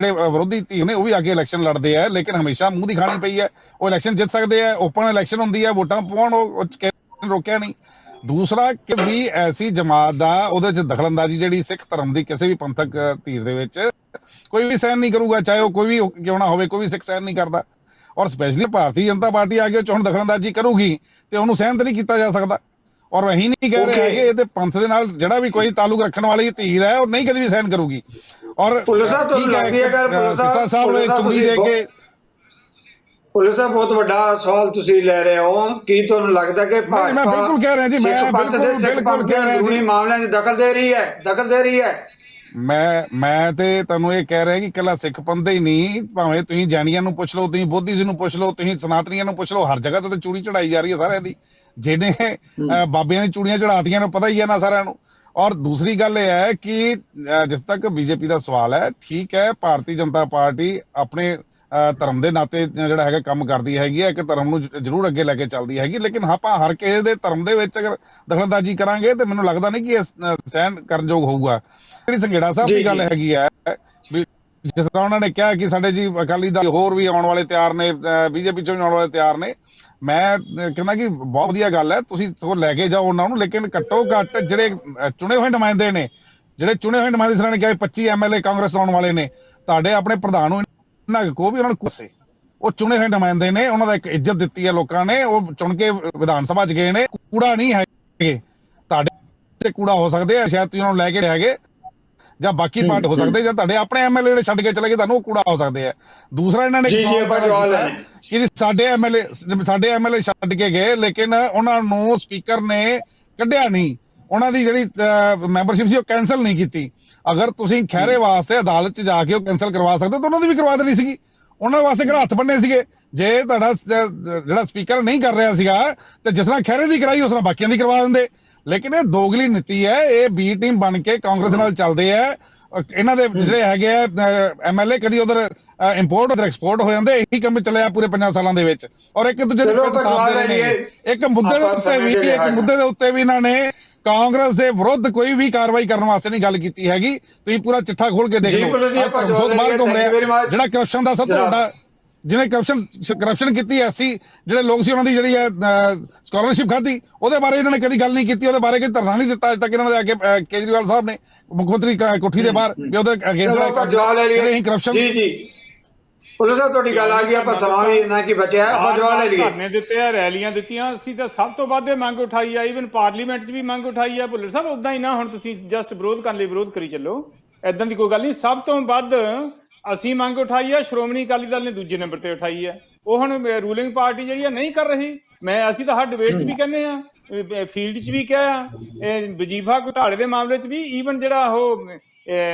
ਜਿਹੜੇ ਵਿਰੋਧੀ ਧਿਰ ਨੇ ਉਹ ਵੀ ਅੱਗੇ ਇਲੈਕਸ਼ਨ ਲੜਦੇ ਆ, ਲੇਕਿਨ ਹਮੇਸ਼ਾ ਮੂੰਹ ਦੀ ਖਾਣੀ ਪਈ ਹੈ। ਉਹ ਇਲੈਕਸ਼ਨ ਜਿੱਤ ਸਕਦੇ ਆ, ਓਪਨ ਇਲੈਕਸ਼ਨ ਹੁੰਦੀ ਹੈ, ਵੋਟਾਂ ਪਾਉਣ, ਉਹ ਰੋਕਿਆ ਨਹੀਂ। ਦੂਸਰਾ ਕਿ ਵੀ ਐਸੀ ਜਮਾਤ ਦਾ ਉਹਦੇ ਚ ਦਖਲਅੰਦਾਜ਼ੀ ਜਿਹੜੀ ਸਿੱਖ ਧਰਮ ਦੀ ਕਿਸੇ ਵੀ ਪੰਥਕ ਧਿਰ ਦੇ ਵਿੱਚ ਕੋਈ ਵੀ ਸਹਿਨ ਨਹੀਂ ਕਰੂਗਾ, ਚਾਹੇ ਉਹ ਕੋਈ ਵੀ ਕਿਉਂ ਨਾ ਹੋਵੇ, ਕੋਈ ਵੀ ਸਿੱਖ ਸਹਿਨ ਨਹੀਂ ਕਰਦਾ। ਔਰ ਸਪੈਸ਼ਲੀ ਭਾਰਤੀ ਜਨਤਾ ਪਾਰਟੀ ਆ ਕੇ ਚੋਣ ਦਖਲਅੰਦਾਜ਼ੀ ਕਰੂਗੀ ਤੇ ਉਹਨੂੰ ਸਹਿਨ ਤਾਂ ਨਹੀਂ ਕੀਤਾ ਜਾ ਸਕਦਾ। ਔਰ ਅਸੀਂ ਨਹੀਂ ਕਹਿ ਰਹੇ ਹੈਗੇ ਇਹਦੇ ਪੰਥ ਦੇ ਨਾਲ ਜਿਹੜਾ ਵੀ ਕੋਈ ਤਾਲੁਕ ਰੱਖਣ ਵਾਲੀ ਧਿਰ ਹੈ ਉਹ ਨਹੀਂ ਕਦੇ ਵੀ ਸਹਿਨ ਕਰੂਗੀ। ਔਰ ਪੁਲਿਸ ਸਾਹਿਬ ਤੁਹਾਨੂੰ ਲੱਗਦੀ ਹੈ ਕਿ ਸਿੱਧਾ ਸਾਹਿਬ ਨੇ ਚੁੰਗੀ ਦੇ ਕੇ ਪੁਲਿਸ ਸਾਹਿਬ ਬਹੁਤ ਵੱਡਾ ਸਵਾਲ ਤੁਸੀਂ ਲੈ ਰਹੇ ਹੋ। ਕੀ ਤੁਹਾਨੂੰ ਲੱਗਦਾ ਕਿ ਮੈਂ ਬਿਲਕੁਲ ਕਹਿ ਰਿਹਾ ਜੀ, ਮੈਂ ਬਿਲਕੁਲ ਕਹਿ ਰਿਹਾ ਜੀ, ਮਾਮਲਿਆਂ 'ਚ ਦਖਲ ਦੇ ਰਹੀ ਹੈ। ਮੈਂ ਤੇ ਤੁਹਾਨੂੰ ਇਹ ਕਹਿ ਰਿਹਾ ਕਿ ਇਕੱਲਾ ਸਿੱਖ ਪੰਥ ਹੀ ਨਹੀਂ, ਭਾਵੇਂ ਤੁਸੀਂ ਜੈਨੀਆਂ ਨੂੰ ਪੁੱਛ ਲਓ, ਤੁਸੀਂ ਬੋਧੀ ਨੂੰ ਪੁੱਛ ਲਓ, ਤੁਸੀਂ ਸਨਾਤਨੀਆਂ ਨੂੰ ਪੁੱਛ ਲਓ, ਹਰ ਜਗ੍ਹਾ ਤੇ ਚੂੜੀ ਚੜਾਈ ਜਾ ਰਹੀ ਹੈ ਸਾਰਿਆਂ ਦੀ। ਜਿਹਨੇ ਬਾਬਿਆਂ ਦੀ ਚੂੜੀਆਂ ਚੜਾਤੀਆਂ ਨੂੰ ਪਤਾ ਹੀ ਹੈ ਨਾ ਸਾਰਿਆਂ ਨੂੰ। ਔਰ ਦੂਸਰੀ ਗੱਲ ਇਹ ਹੈ ਕਿ ਜਿਸ ਤੱਕ ਬੀਜੇਪੀ ਦਾ ਸਵਾਲ ਹੈ, ਠੀਕ ਹੈ, ਭਾਰਤੀ ਜਨਤਾ ਪਾਰਟੀ ਆਪਣੇ ਧਰਮ ਦੇ ਨਾਤੇ ਜਿਹੜਾ ਹੈਗਾ ਕੰਮ ਕਰਦੀ ਹੈਗੀ ਹੈ, ਇੱਕ ਧਰਮ ਨੂੰ ਜ਼ਰੂਰ ਅੱਗੇ ਲੈ ਕੇ ਚੱਲਦੀ ਹੈਗੀ, ਲੇਕਿਨ ਆਪਾਂ ਹਰ ਕਿਸੇ ਦੇ ਧਰਮ ਦੇ ਵਿੱਚ ਅਗਰ ਦਖਲਅੰਦਾਜ਼ੀ ਕਰਾਂਗੇ ਤੇ ਮੈਨੂੰ ਲੱਗਦਾ ਨਹੀਂ ਕਿ ਇਹ ਸਹਿਣ ਕਰਨਯੋਗ ਹੋਊਗਾ। ਜਿਹੜੀ ਸੰਘੇੜਾ ਸਾਹਿਬ ਦੀ ਗੱਲ ਹੈਗੀ ਹੈ, ਜਿਸ ਤਰ੍ਹਾਂ ਉਹਨਾਂ ਨੇ ਕਿਹਾ ਕਿ ਸਾਡੇ ਜੀ ਅਕਾਲੀ ਦਲ ਹੋਰ ਵੀ ਆਉਣ ਵਾਲੇ ਤਿਆਰ ਨੇ, ਬੀਜੇਪੀ ਚੋਂ ਵੀ ਆਉਣ ਵਾਲੇ ਤਿਆਰ ਨੇ, ਮੈਂ ਕਹਿੰਦਾ ਕਿ ਬਹੁਤ ਵਧੀਆ ਗੱਲ ਹੈ, ਤੁਸੀਂ ਸਗੋਂ ਲੈ ਕੇ ਜਾਓ ਉਹਨਾਂ ਨੂੰ, ਲੇਕਿਨ ਘੱਟੋ ਘੱਟ ਜਿਹੜੇ ਚੁਣੇ ਹੋਏ ਨੁਮਾਇੰਦੇ ਨੇ, ਜਿਹੜੇ ਚੁਣੇ ਹੋਏ ਨੁਮਾਇੰਦੇ, ਜਿਸ ਨੇ ਕਿਹਾ 25 MLA ਕਾਂਗਰਸ ਆਉਣ ਵਾਲੇ ਨੇ, ਤੁਹਾਡੇ ਆਪਣੇ ਪ੍ਰਧਾਨ ਨੂੰ ਇਹਨਾਂ ਕੋ ਵੀ ਉਹਨਾਂ ਨੂੰ ਕੁਸੇ, ਉਹ ਚੁਣੇ ਹੋਏ ਨੁਮਾਇੰਦੇ ਨੇ, ਉਹਨਾਂ ਦਾ ਇੱਕ ਇੱਜ਼ਤ ਦਿੱਤੀ ਹੈ ਲੋਕਾਂ ਨੇ, ਉਹ ਚੁਣ ਕੇ ਵਿਧਾਨ ਸਭਾ 'ਚ ਗਏ ਨੇ, ਕੂੜਾ ਨਹੀਂ ਹੈਗੇ ਤੁਹਾਡੇ, ਕੂੜਾ ਹੋ ਸਕਦੇ ਆ ਸ਼ਾਇਦ ਤੁਸੀਂ ਉਹਨਾਂ ਨੂੰ ਲੈ ਕੇ ਹੈਗੇ, ਜਾਂ ਬਾਕੀ ਪਾਰਟ ਹੋ ਸਕਦੇ, ਜਾਂ ਤੁਹਾਡੇ ਆਪਣੇ MLA ਜਿਹੜੇ ਛੱਡ ਕੇ ਚਲੇ ਗਏ ਤੁਹਾਨੂੰ ਉਹ ਕੂੜਾ ਹੋ ਸਕਦੇ ਆ। ਦੂਸਰਾ ਇਹਨਾਂ ਨੇ ਕਿ ਸਾਡੇ MLA ਛੱਡ ਕੇ ਗਏ, ਲੇਕਿਨ ਉਹਨਾਂ ਨੂੰ ਸਪੀਕਰ ਨੇ ਕੱਢਿਆ ਨਹੀਂ, ਉਹਨਾਂ ਦੀ ਜਿਹੜੀ ਮੈਂਬਰਸ਼ਿਪ ਸੀ ਉਹ ਕੈਂਸਲ ਨਹੀਂ ਕੀਤੀ। ਅਗਰ ਤੁਸੀਂ ਖਹਿਰੇ ਵਾਸਤੇ ਅਦਾਲਤ 'ਚ ਜਾ ਕੇ ਉਹ ਕੈਂਸਲ ਕਰਵਾ ਸਕਦੇ ਤਾਂ ਉਹਨਾਂ ਦੀ ਵੀ ਕਰਵਾ ਦੇਣੀ ਸੀਗੀ, ਉਹਨਾਂ ਵਾਸਤੇ ਕਿਹੜਾ ਹੱਥ ਬੰਨੇ ਸੀਗੇ। ਜੇ ਤੁਹਾਡਾ ਜਿਹੜਾ ਸਪੀਕਰ ਨਹੀਂ ਕਰ ਰਿਹਾ ਸੀਗਾ ਤੇ ਜਿਸ ਤਰ੍ਹਾਂ ਖਹਿਰੇ ਦੀ ਕਰਾਈ ਉਸ ਤਰ੍ਹਾਂ ਬਾਕੀਆਂ ਦੀ ਕਰਵਾ ਦਿੰਦੇ। ਲੇਕਿਨ ਇਹ ਦੋਗਲੀ ਨੀਤੀ ਹੈ, ਇਹ ਬੀ ਟੀਮ ਬਣ ਕੇ ਕਾਂਗਰਸ ਨਾਲ ਚੱਲਦੇ ਆ। ਇਹਨਾਂ ਦੇ ਜਿਹੜੇ ਹੈਗੇ ਆ MLA ਕਦੀ ਉਧਰ ਇੰਪੋਰਟ ਉਧਰ ਐਕਸਪੋਰਟ ਹੋ ਜਾਂਦੇ, ਇਹੀ ਕੰਮ ਚੱਲਿਆ ਪੂਰੇ 50 ਸਾਲਾਂ ਦੇ ਵਿੱਚ। ਔਰ ਇੱਕ ਦੂਜੇ ਦੇ ਪਿੱਠ ਥਾਪਦੇ ਰਹੇ ਨੇ। ਇੱਕ ਮੁੱਦੇ ਦੇ ਉੱਤੇ ਵੀ ਇਹਨਾਂ ਨੇ ਕਾਂਗਰਸ ਦੇ ਵਿਰੁੱਧ ਕੋਈ ਵੀ ਕਾਰਵਾਈ ਕਰਨ ਵਾਸਤੇ ਨਹੀਂ ਗੱਲ ਕੀਤੀ ਹੈਗੀ। ਤੁਸੀਂ ਪੂਰਾ ਚਿੱਠਾ ਖੋਲ ਕੇ ਦੇਖ ਲਓ, ਬਾਹਰ ਘੁੰਮ ਰਿਹਾ ਜਿਹੜਾ ਕਰਪਸ਼ਨ ਦਾ ਸਭ ਤੋਂ ਵੱਡਾ, ਜਿਹਨੇ ਕਰਪਸ਼ਨ ਕੀਤੀ, ਐਸੀ ਜਿਹੜੇ ਲੋਕ ਸੀ ਉਹਨਾਂ ਦੀ ਜਿਹੜੀ ਹੈ ਸਕਾਲਰਸ਼ਿਪ ਖਾਧੀ, ਉਹਦੇ ਬਾਰੇ ਇਹਨਾਂ ਨੇ ਕਦੀ ਗੱਲ ਨਹੀਂ ਕੀਤੀ, ਉਹਦੇ ਬਾਰੇ ਕੋਈ ਧਰਨਾ ਨਹੀਂ ਦਿੱਤਾ ਅੱਜ ਤੱਕ ਇਹਨਾਂ ਦੇ ਅੱਗੇ ਕੇਜਰੀਵਾਲ ਸਾਹਿਬ ਨੇ ਮੁੱਖ ਮੰਤਰੀ ਕੋਠੀ ਦੇ ਬਾਹਰ ਵੀ ਉਹਦੇ ਅਗੇਂਸਟ ਕਰਪਸ਼ਨ। ਜੀ ਜੀ ਪੁਲਿਸ ਸਾਹਿਬ ਤੁਹਾਡੀ ਗੱਲ ਆ ਗਈ, ਆਪਾਂ ਸਮਾਂ ਵੀ ਇੰਨਾ ਕੀ ਬਚਿਆ, ਆਪਾਂ ਜਵਾਬ ਲੈ ਲਈਏ। ਧਰਨੇ ਦਿੱਤੇ ਆ, ਰੈਲੀਆਂ ਦਿੱਤੀਆਂ, ਅਸੀਂ ਤਾਂ ਸਭ ਤੋਂ ਵੱਧ ਇਹ ਮੰਗ ਉਠਾਈ ਆ, ਈਵਨ ਪਾਰਲੀਮੈਂਟ 'ਚ ਵੀ ਮੰਗ ਉਠਾਈ ਆ। ਭੁੱਲਰ ਸਾਹਿਬ ਉਦਾਂ ਹੀ ਨਾ ਹੁਣ ਤੁਸੀਂ ਜਸਟ ਵਿਰੋਧ ਕਰਨ ਲਈ ਵਿਰੋਧ ਕਰੀ ਚੱਲੋ, ਏਦਾਂ ਦੀ ਕੋਈ ਗੱਲ ਨਹੀਂ। ਸਭ ਤੋਂ ਵੱਧ ਅਸੀਂ ਮੰਗ ਉਠਾਈ ਆ, ਸ਼੍ਰੋਮਣੀ ਅਕਾਲੀ ਦਲ ਨੇ ਦੂਜੇ ਨੰਬਰ ਤੇ ਉਠਾਈ ਹੈ। ਉਹ ਹੁਣ ਰੂਲਿੰਗ ਪਾਰਟੀ ਜਿਹੜੀ ਆ ਨਹੀਂ ਕਰ ਰਹੀ। ਅਸੀਂ ਤਾਂ ਹਰ ਡਿਬੇਟ 'ਚ ਵੀ ਕਹਿੰਦੇ ਆ, ਫੀਲਡ 'ਚ ਵੀ ਕਿਹਾ, ਵਜੀਫਾ ਘੁਟਾਲੇ ਦੇ ਮਾਮਲੇ 'ਚ ਵੀ, ਈਵਨ ਜਿਹੜਾ ਉਹ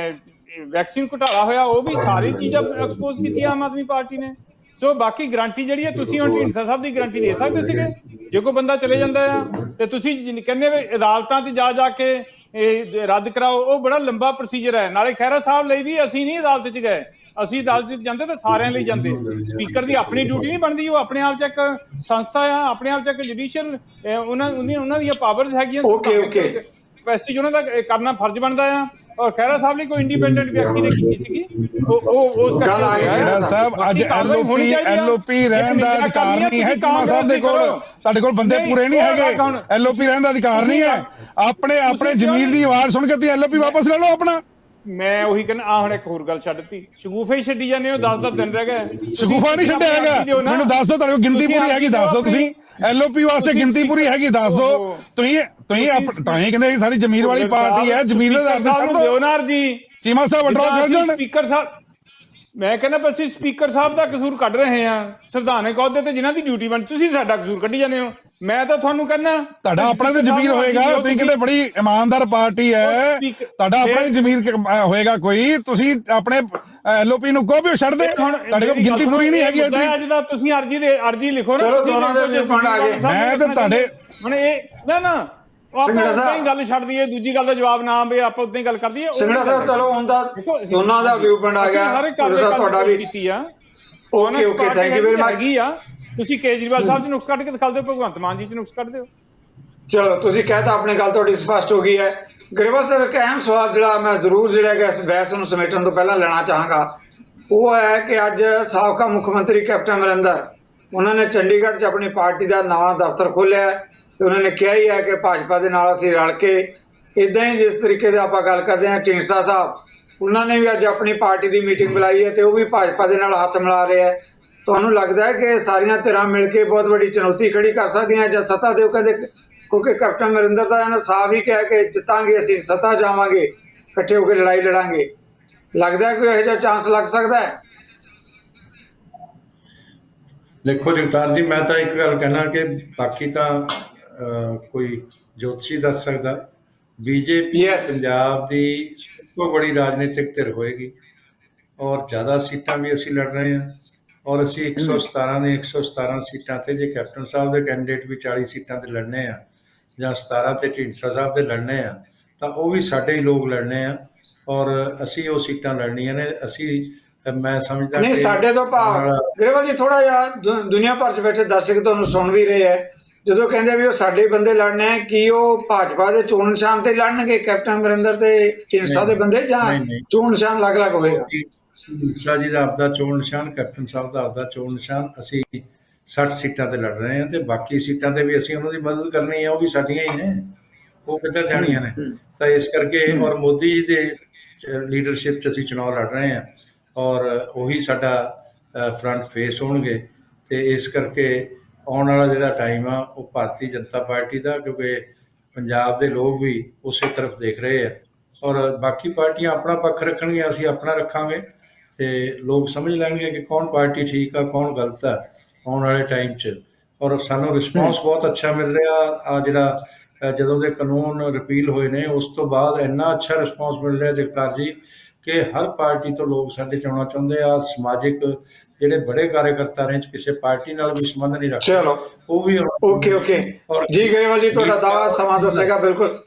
ਵੈਕਸੀਨ ਘੁਟਾਲਾ ਹੋਇਆ ਉਹ ਵੀ ਸਾਰੀ ਚੀਜ਼ਾਂ ਐਕਸਪੋਜ਼ ਕੀਤੀ ਆਮ ਆਦਮੀ ਪਾਰਟੀ ਨੇ। ਸੋ ਬਾਕੀ ਗਰੰਟੀ ਜਿਹੜੀ ਹੈ ਤੁਸੀਂ ਹੁਣ ਢੀਂਡਸਾ ਸਾਹਿਬ ਦੀ ਗਰੰਟੀ ਦੇ ਸਕਦੇ ਸੀਗੇ ਜੇ ਕੋਈ ਬੰਦਾ ਚਲੇ ਜਾਂਦਾ ਆ ਤੇ ਤੁਸੀਂ ਕਹਿੰਦੇ ਵੀ ਅਦਾਲਤਾਂ 'ਚ ਜਾ ਕੇ ਇਹ ਰੱਦ ਕਰਾਓ, ਉਹ ਬੜਾ ਲੰਬਾ ਪ੍ਰੋਸੀਜਰ ਹੈ। ਨਾਲੇ ਖਹਿਰਾ ਸਾਹਿਬ ਲਈ ਵੀ ਅਸੀਂ ਨਹੀਂ ਅਦਾਲਤ 'ਚ ਗਏ, ਅਸੀਂ ਅਦਾਲਤ 'ਚ ਜਾਂਦੇ ਤਾਂ ਸਾਰਿਆਂ ਲਈ ਜਾਂਦੇ। ਸਪੀਕਰ ਦੀ ਆਪਣੀ ਡਿਊਟੀ ਨਹੀਂ ਬਣਦੀ, ਉਹ ਆਪਣੇ ਆਪ 'ਚ ਇੱਕ ਸੰਸਥਾ ਆ, ਆਪਣੇ ਆਪ 'ਚ ਇੱਕ ਜੁਡੀਸ਼ੀਅਲ ਉਹਨਾਂ ਦੀਆਂ ਪਾਵਰਸ ਹੈਗੀਆਂ, ਕੈਪੈਸਿਟੀ ਉਹਨਾਂ ਦਾ ਕਰਨਾ ਫਰਜ਼ ਬਣਦਾ ਆ। ਔਰ ਖਹਿਰਾ ਸਾਹਿਬ ਲਈ ਕੋਈ ਇੰਡੀਪੈਂਡੈਂਟ ਵਿਅਕਤੀ ਨੇ ਕੀਤੀ ਸੀਗੀ, ਉਹ ਉਸ ਖਹਿਰਾ ਸਾਹਿਬ ਅੱਜ ਐਲਓਪੀ ਰਹਿਣ ਦਾ ਅਧਿਕਾਰ ਨਹੀਂ ਹੈ ਚੀਮਾ ਸਾਹਿਬ ਦੇ ਕੋਲ, ਤੁਹਾਡੇ ਕੋਲ ਬੰਦੇ ਪੂਰੇ ਨਹੀਂ ਹੈਗੇ, ਐਲਓਪੀ ਰਹਿਣ ਦਾ ਅਧਿਕਾਰ ਨਹੀਂ ਹੈ। ਆਪਣੇ ਜ਼ਮੀਰ ਦੀ ਆਵਾਜ਼ ਸੁਣ ਕੇ ਤੁਸੀਂ ਐਲਓਪੀ ਵਾਪਸ ਲੈ ਲਓ ਆਪਣਾ। ਮੈਂ ਉਹੀ ਕਹਿੰਦਾ, ਆ ਹੁਣ ਇੱਕ ਹੋਰ ਗੱਲ ਛੱਡਤੀ, ਸ਼ਗੂਫੇ ਹੀ ਛੱਡੀ ਜਾਂਦੇ ਹੋ, 10 ਦਿਨ ਰਹਿ ਗਏ। ਸ਼ਗੂਫਾ ਨਹੀਂ ਛੱਡਿਆ ਹੈਗਾ, ਮੈਨੂੰ ਦੱਸ ਦਿਓ ਤੁਹਾਡੇ ਕੋਲ ਗਿਣਤੀ ਪੂਰੀ ਹੈਗੀ, ਦੱਸ ਦਿਓ ਤੁਸੀਂ ਐਲਓਪੀ ਵਾਸਤੇ ਗਿਣਤੀ ਪੂਰੀ ਹੈਗੀ, ਦੱਸ ਦਿਓ। ਤੁਸੀਂ ਤਾਂ ਹੀ ਕਹਿੰਦੇ ਸਾਡੀ ਜ਼ਮੀਰ ਵਾਲੀ ਪਾਰਟੀ ਹੈ, ਜ਼ਮੀਰ ਦੇ ਆਧਾਰ ਤੇ ਛੱਡ ਦਿਓ ਨਾ ਜੀ। ਚੀਮਾ ਸਾਹਿਬ ਵਿਡਰਾ ਕਰ ਜਾਣ। ਸਪੀਕਰ ਸਾਹਿਬ, ਮੈਂ ਕਹਿੰਦਾ ਅਸੀਂ ਸਪੀਕਰ ਸਾਹਿਬ ਦਾ ਕਸੂਰ ਕੱਢ ਰਹੇ ਹਾਂ, ਸੰਵਿਧਾਨਕ ਅਹੁਦੇ ਤੇ ਜਿਨ੍ਹਾਂ ਦੀ ਡਿਊਟੀ ਬਣ, ਤੁਸੀਂ ਸਾਡਾ ਕਸੂਰ ਕੱਢੀ ਜਾਂਦੇ ਹੋ। ਮੈਂ ਤਾਂ ਤੁਹਾਨੂੰ ਕਹਿੰਦਾ ਤੁਹਾਡਾ ਆਪਣਾ ਤੇ ਜ਼ਮੀਰ ਹੋਏਗਾ, ਤੁਸੀਂ ਕਹਿੰਦੇ ਬੜੀ ਇਮਾਨਦਾਰ ਪਾਰਟੀ ਹੈ, ਤੁਹਾਡਾ ਆਪਣਾ ਜ਼ਮੀਰ ਹੋਏਗਾ ਕੋਈ, ਤੁਸੀਂ ਆਪਣੇ ਐਲਓਪੀ ਨੂੰ ਕਹੋ ਵੀ ਛੱਡ ਦੇ, ਤੁਹਾਡੇ ਕੋਲ ਗਿਣਤੀ ਪੂਰੀ ਨਹੀਂ ਹੈਗੀ। ਅੱਜ ਦਾ ਤੁਸੀਂ ਅਰਜੀ ਲਿਖੋ ਨਾ, ਮੈਂ ਤੇ ਤੁਹਾਡੇ ਹੁਣ ਇਹ ਨਾ ਆਪਾਂ ਉਦਾਂ ਹੀ ਗੱਲ ਛੱਡ ਦਈਏ, ਦੂਜੀ ਗੱਲ ਦਾ ਜਵਾਬ ਨਾ ਆਵੇ, ਆਪਾਂ ਉਦਾਂ ਹੀ ਗੱਲ ਕਰ ਦਈਏ। ਸਿੰਗੜਾ ਸਾਹਿਬ ਚਲੋ ਹੁਣ ਤਾਂ ਦੋਨਾਂ ਦਾ ਵਿਊ ਪੁਆਇੰਟ ਆ ਗਿਆ, ਹਰ ਇੱਕ ਗੱਲ ਤੁਹਾਡਾ ਵੀ ਕੀਤੀ ਆ। Okay thank you very much. ਤੁਸੀਂ ਕੇਜਰੀਵਾਲ ਸਾਹਿਬ 'ਚ ਨੁਕਸ ਕੱਢ ਕੇ ਦਿਖਾ ਦਿਓ, ਭਗਵੰਤ ਮਾਨ ਜੀ 'ਚ ਨੁਕਸ ਕੱਢ ਦਿਓ। ਚਲੋ ਤੁਸੀਂ ਕਹਿਤਾ, ਆਪਣੀ ਗੱਲ ਤੁਹਾਡੀ ਸਪਸ਼ਟ ਹੋ ਗਈ ਹੈ। ਗਰੇਵਾਲ ਸਾਹਿਬ ਇੱਕ ਅਹਿਮ ਸਵਾਲ ਜਿਹੜਾ ਮੈਂ ਜ਼ਰੂਰ ਜਿਹੜਾ ਕਿ ਇਸ ਬਹਿਸ ਨੂੰ ਸਮੇਟਣ ਤੋਂ ਪਹਿਲਾਂ ਲੈਣਾ ਚਾਹਾਂਗਾ ਉਹ ਹੈ ਕਿ ਅੱਜ ਸਾਬਕਾ ਮੁੱਖ ਮੰਤਰੀ ਕੈਪਟਨ ਅਮਰਿੰਦਰ ਉਹਨਾਂ ਨੇ ਚੰਡੀਗੜ੍ਹ 'ਚ ਆਪਣੀ ਪਾਰਟੀ ਦਾ ਨਵਾਂ ਦਫ਼ਤਰ ਖੋਲ੍ਹਿਆ ਤੇ ਉਹਨਾਂ ਨੇ ਕਿਹਾ ਹੀ ਹੈ ਕਿ ਭਾਜਪਾ ਦੇ ਨਾਲ ਅਸੀਂ ਰਲ ਕੇ ਇਦਾਂ ਹੀ ਜਿਸ ਤਰੀਕੇ ਦੇ ਆਪਾਂ ਗੱਲ ਕਰਦੇ ਹਾਂ ਢੀਂਡਸਾ ਸਾਹਿਬ ਉਹਨਾਂ ਨੇ ਵੀ ਅੱਜ ਆਪਣੀ ਪਾਰਟੀ ਦੀ ਮੀਟਿੰਗ ਬੁਲਾਈ ਹੈ ਤੇ ਉਹ ਵੀ ਭਾਜਪਾ ਦੇ ਨਾਲ ਹੱਥ ਮਿਲਾ ਰਹੇ ਹੈ। ਤੁਹਾਨੂੰ ਲੱਗਦਾ ਹੈ ਕਿ ਸਾਰੀਆਂ ਧਿਰਾਂ ਮਿਲ ਕੇ ਬਹੁਤ ਵੱਡੀ ਚੁਣੌਤੀ ਖੜੀ ਕਰ ਸਕਦੀਆਂ ਜਾਂ ਸੱਤਾ ਦੇ? ਉਹ ਕਹਿੰਦੇ ਕਿਉਂਕਿ ਕੈਪਟਨ ਅਮਰਿੰਦਰ ਦਾ ਇਹਨਾਂ ਸਾਫ਼ ਹੀ ਕਿਹਾ ਕਿ ਜਿੱਤਾਂਗੇ ਅਸੀਂ ਸੱਤਾ ਜਾਵਾਂਗੇ ਇਕੱਠੇ ਹੋ ਕੇ ਲੜਾਈ ਲੜਾਂਗੇ। ਲੱਗਦਾ ਹੈ ਕੋਈ ਇਹੋ ਜਿਹਾ ਚਾਂਸ ਲੱਗ ਸਕਦਾ ਹੈ? ਦੇਖੋ ਜਗਤਾਰ ਜੀ, ਮੈਂ ਤਾਂ ਇੱਕ ਗੱਲ ਕਹਿਣਾ ਕਿ ਬਾਕੀ ਤਾਂ ਕੋਈ ਜੋਤਸ਼ੀ ਦੱਸ ਸਕਦਾ। BJP Yes. ਪੰਜਾਬ ਦੀ ਸਭ ਤੋਂ ਬੜੀ ਰਾਜਨੀਤਿਕ ਧਿਰ ਹੋਏਗੀ ਔਰ ਜ਼ਿਆਦਾ ਸੀਟਾਂ ਵੀ ਅਸੀਂ ਲੜ ਰਹੇ ਹਾਂ ਔਰ ਅਸੀਂ 117 ਦੇ 117 ਸੀਟਾਂ ਤੇ, ਜੇ ਕੈਪਟਨ ਸਾਹਿਬ ਦੇ ਕੈਂਡੀਡੇਟ ਵੀ 40 ਸੀਟਾਂ ਤੇ ਲੜਨੇ ਆ ਜਾਂ 17 ਤੇ ਢੀਂਡਸਾ ਸਾਹਿਬ ਦੇ ਲੜਨੇ ਆ ਤਾਂ ਉਹ ਵੀ ਸਾਡੇ ਹੀ ਲੋਕ ਲੜਨੇ ਆ ਔਰ ਅਸੀਂ ਉਹ ਸੀਟਾਂ ਲੜਨੀਆਂ ਨੇ। ਮੈਂ ਸਮਝਦਾ ਨਹੀਂ, ਸਾਡੇ ਤੋਂ ਭਾਵ ਗਰੇਵਾਲ ਜੀ ਥੋੜਾ ਜਿਹਾ ਦੁਨੀਆ ਭਰ 'ਚ ਬੈਠੇ ਦਰਸ਼ਕ ਤੁਹਾਨੂੰ ਸੁਣ ਵੀ ਰਹੇ ਹੈ, ਜਦੋਂ ਕਹਿੰਦੇ ਵੀ ਉਹ ਸਾਡੇ ਬੰਦੇ ਲੜਨੇ ਆ, ਕੀ ਉਹ ਭਾਜਪਾ ਦੇ ਚੋਣ ਨਿਸ਼ਾਨ ਤੇ ਲੜਨਗੇ ਕੈਪਟਨ ਅਮਰਿੰਦਰ ਤੇ ਢੀਂਡਸਾ ਦੇ ਬੰਦੇ, ਜਾਂ ਚੋਣ ਨਿਸ਼ਾਨ ਅਲੱਗ-ਅਲੱਗ ਹੋਏਗਾ? ਢੀਂਡਸਾ ਜੀ ਦਾ ਆਪਦਾ ਚੋਣ ਨਿਸ਼ਾਨ, ਕੈਪਟਨ ਸਾਹਿਬ ਦਾ ਆਪਦਾ ਚੋਣ ਨਿਸ਼ਾਨ। ਅਸੀਂ 60 ਸੀਟਾਂ ਤੇ ਲੜ ਰਹੇ ਹਾਂ ਤੇ ਬਾਕੀ ਸੀਟਾਂ ਤੇ ਵੀ ਅਸੀਂ ਉਹਨਾਂ ਦੀ ਮਦਦ ਕਰਨੀ ਹੈ, ਉਹ ਵੀ ਸਾਡੀਆਂ ਹੀ ਨੇ, ਉਹ ਕਿੱਧਰ ਜਾਣੀਆਂ ਨੇ। ਤਾਂ ਇਸ ਕਰਕੇ ਔਰ ਮੋਦੀ ਜੀ ਦੇ ਲੀਡਰਸ਼ਿਪ 'ਚ ਅਸੀਂ ਚੁਣਾਵ ਲੜ ਰਹੇ ਹਾਂ ਔਰ ਉਹੀ ਸਾਡਾ ਫਰੰਟ ਫੇਸ ਹੋਣਗੇ। ਤੇ ਇਸ ਕਰਕੇ ਆਉਣ ਵਾਲਾ ਜਿਹੜਾ ਟਾਈਮ ਆ ਉਹ ਭਾਰਤੀ ਜਨਤਾ ਪਾਰਟੀ ਦਾ, ਕਿਉਂਕਿ ਪੰਜਾਬ ਦੇ ਲੋਕ ਵੀ ਉਸੇ ਤਰਫ ਦੇਖ ਰਹੇ ਆ ਔਰ ਬਾਕੀ ਪਾਰਟੀਆਂ ਆਪਣਾ ਪੱਖ ਰੱਖਣਗੀਆਂ, ਅਸੀਂ ਆਪਣਾ ਰੱਖਾਂਗੇ ਤੇ ਲੋਕ ਸਮਝ ਲੈਣਗੇ ਕਿ ਕੌਣ ਪਾਰਟੀ ਠੀਕ ਆ ਕੌਣ ਗਲਤ ਆ ਆਉਣ ਵਾਲੇ ਟਾਈਮ 'ਚ। ਔਰ ਸਾਨੂੰ ਰਿਸਪੌਂਸ ਬਹੁਤ ਅੱਛਾ ਮਿਲ ਰਿਹਾ ਆ। ਜਿਹੜਾ ਜਦੋਂ ਦੇ ਕਾਨੂੰਨ ਰਿਪੀਲ ਹੋਏ ਨੇ ਉਸ ਤੋਂ ਬਾਅਦ ਇੰਨਾ ਅੱਛਾ ਰਿਸਪੌਂਸ ਮਿਲ ਰਿਹਾ ਜਗਤਾਰ ਜੀ ਕਿ ਹਰ ਪਾਰਟੀ ਤੋਂ ਲੋਕ ਸਾਡੇ 'ਚ ਆਉਣਾ ਚਾਹੁੰਦੇ ਆ। ਸਮਾਜਿਕ ਜਿਹੜੇ ਬੜੇ ਕਾਰਜਕਰਤਾ ਨੇ ਕਿਸੇ ਪਾਰਟੀ ਨਾਲ ਵੀ ਸੰਬੰਧ ਨਹੀਂ ਰੱਖਦੇ, ਚਲੋ ਉਹ ਵੀ ਓਕੇ ਜੀ। ਗਰੇਵਾਲ ਜੀ ਤੁਹਾਡਾ ਦਾਵਾ ਸਮਾਂ ਦੱਸੇਗਾ। ਬਿਲਕੁਲ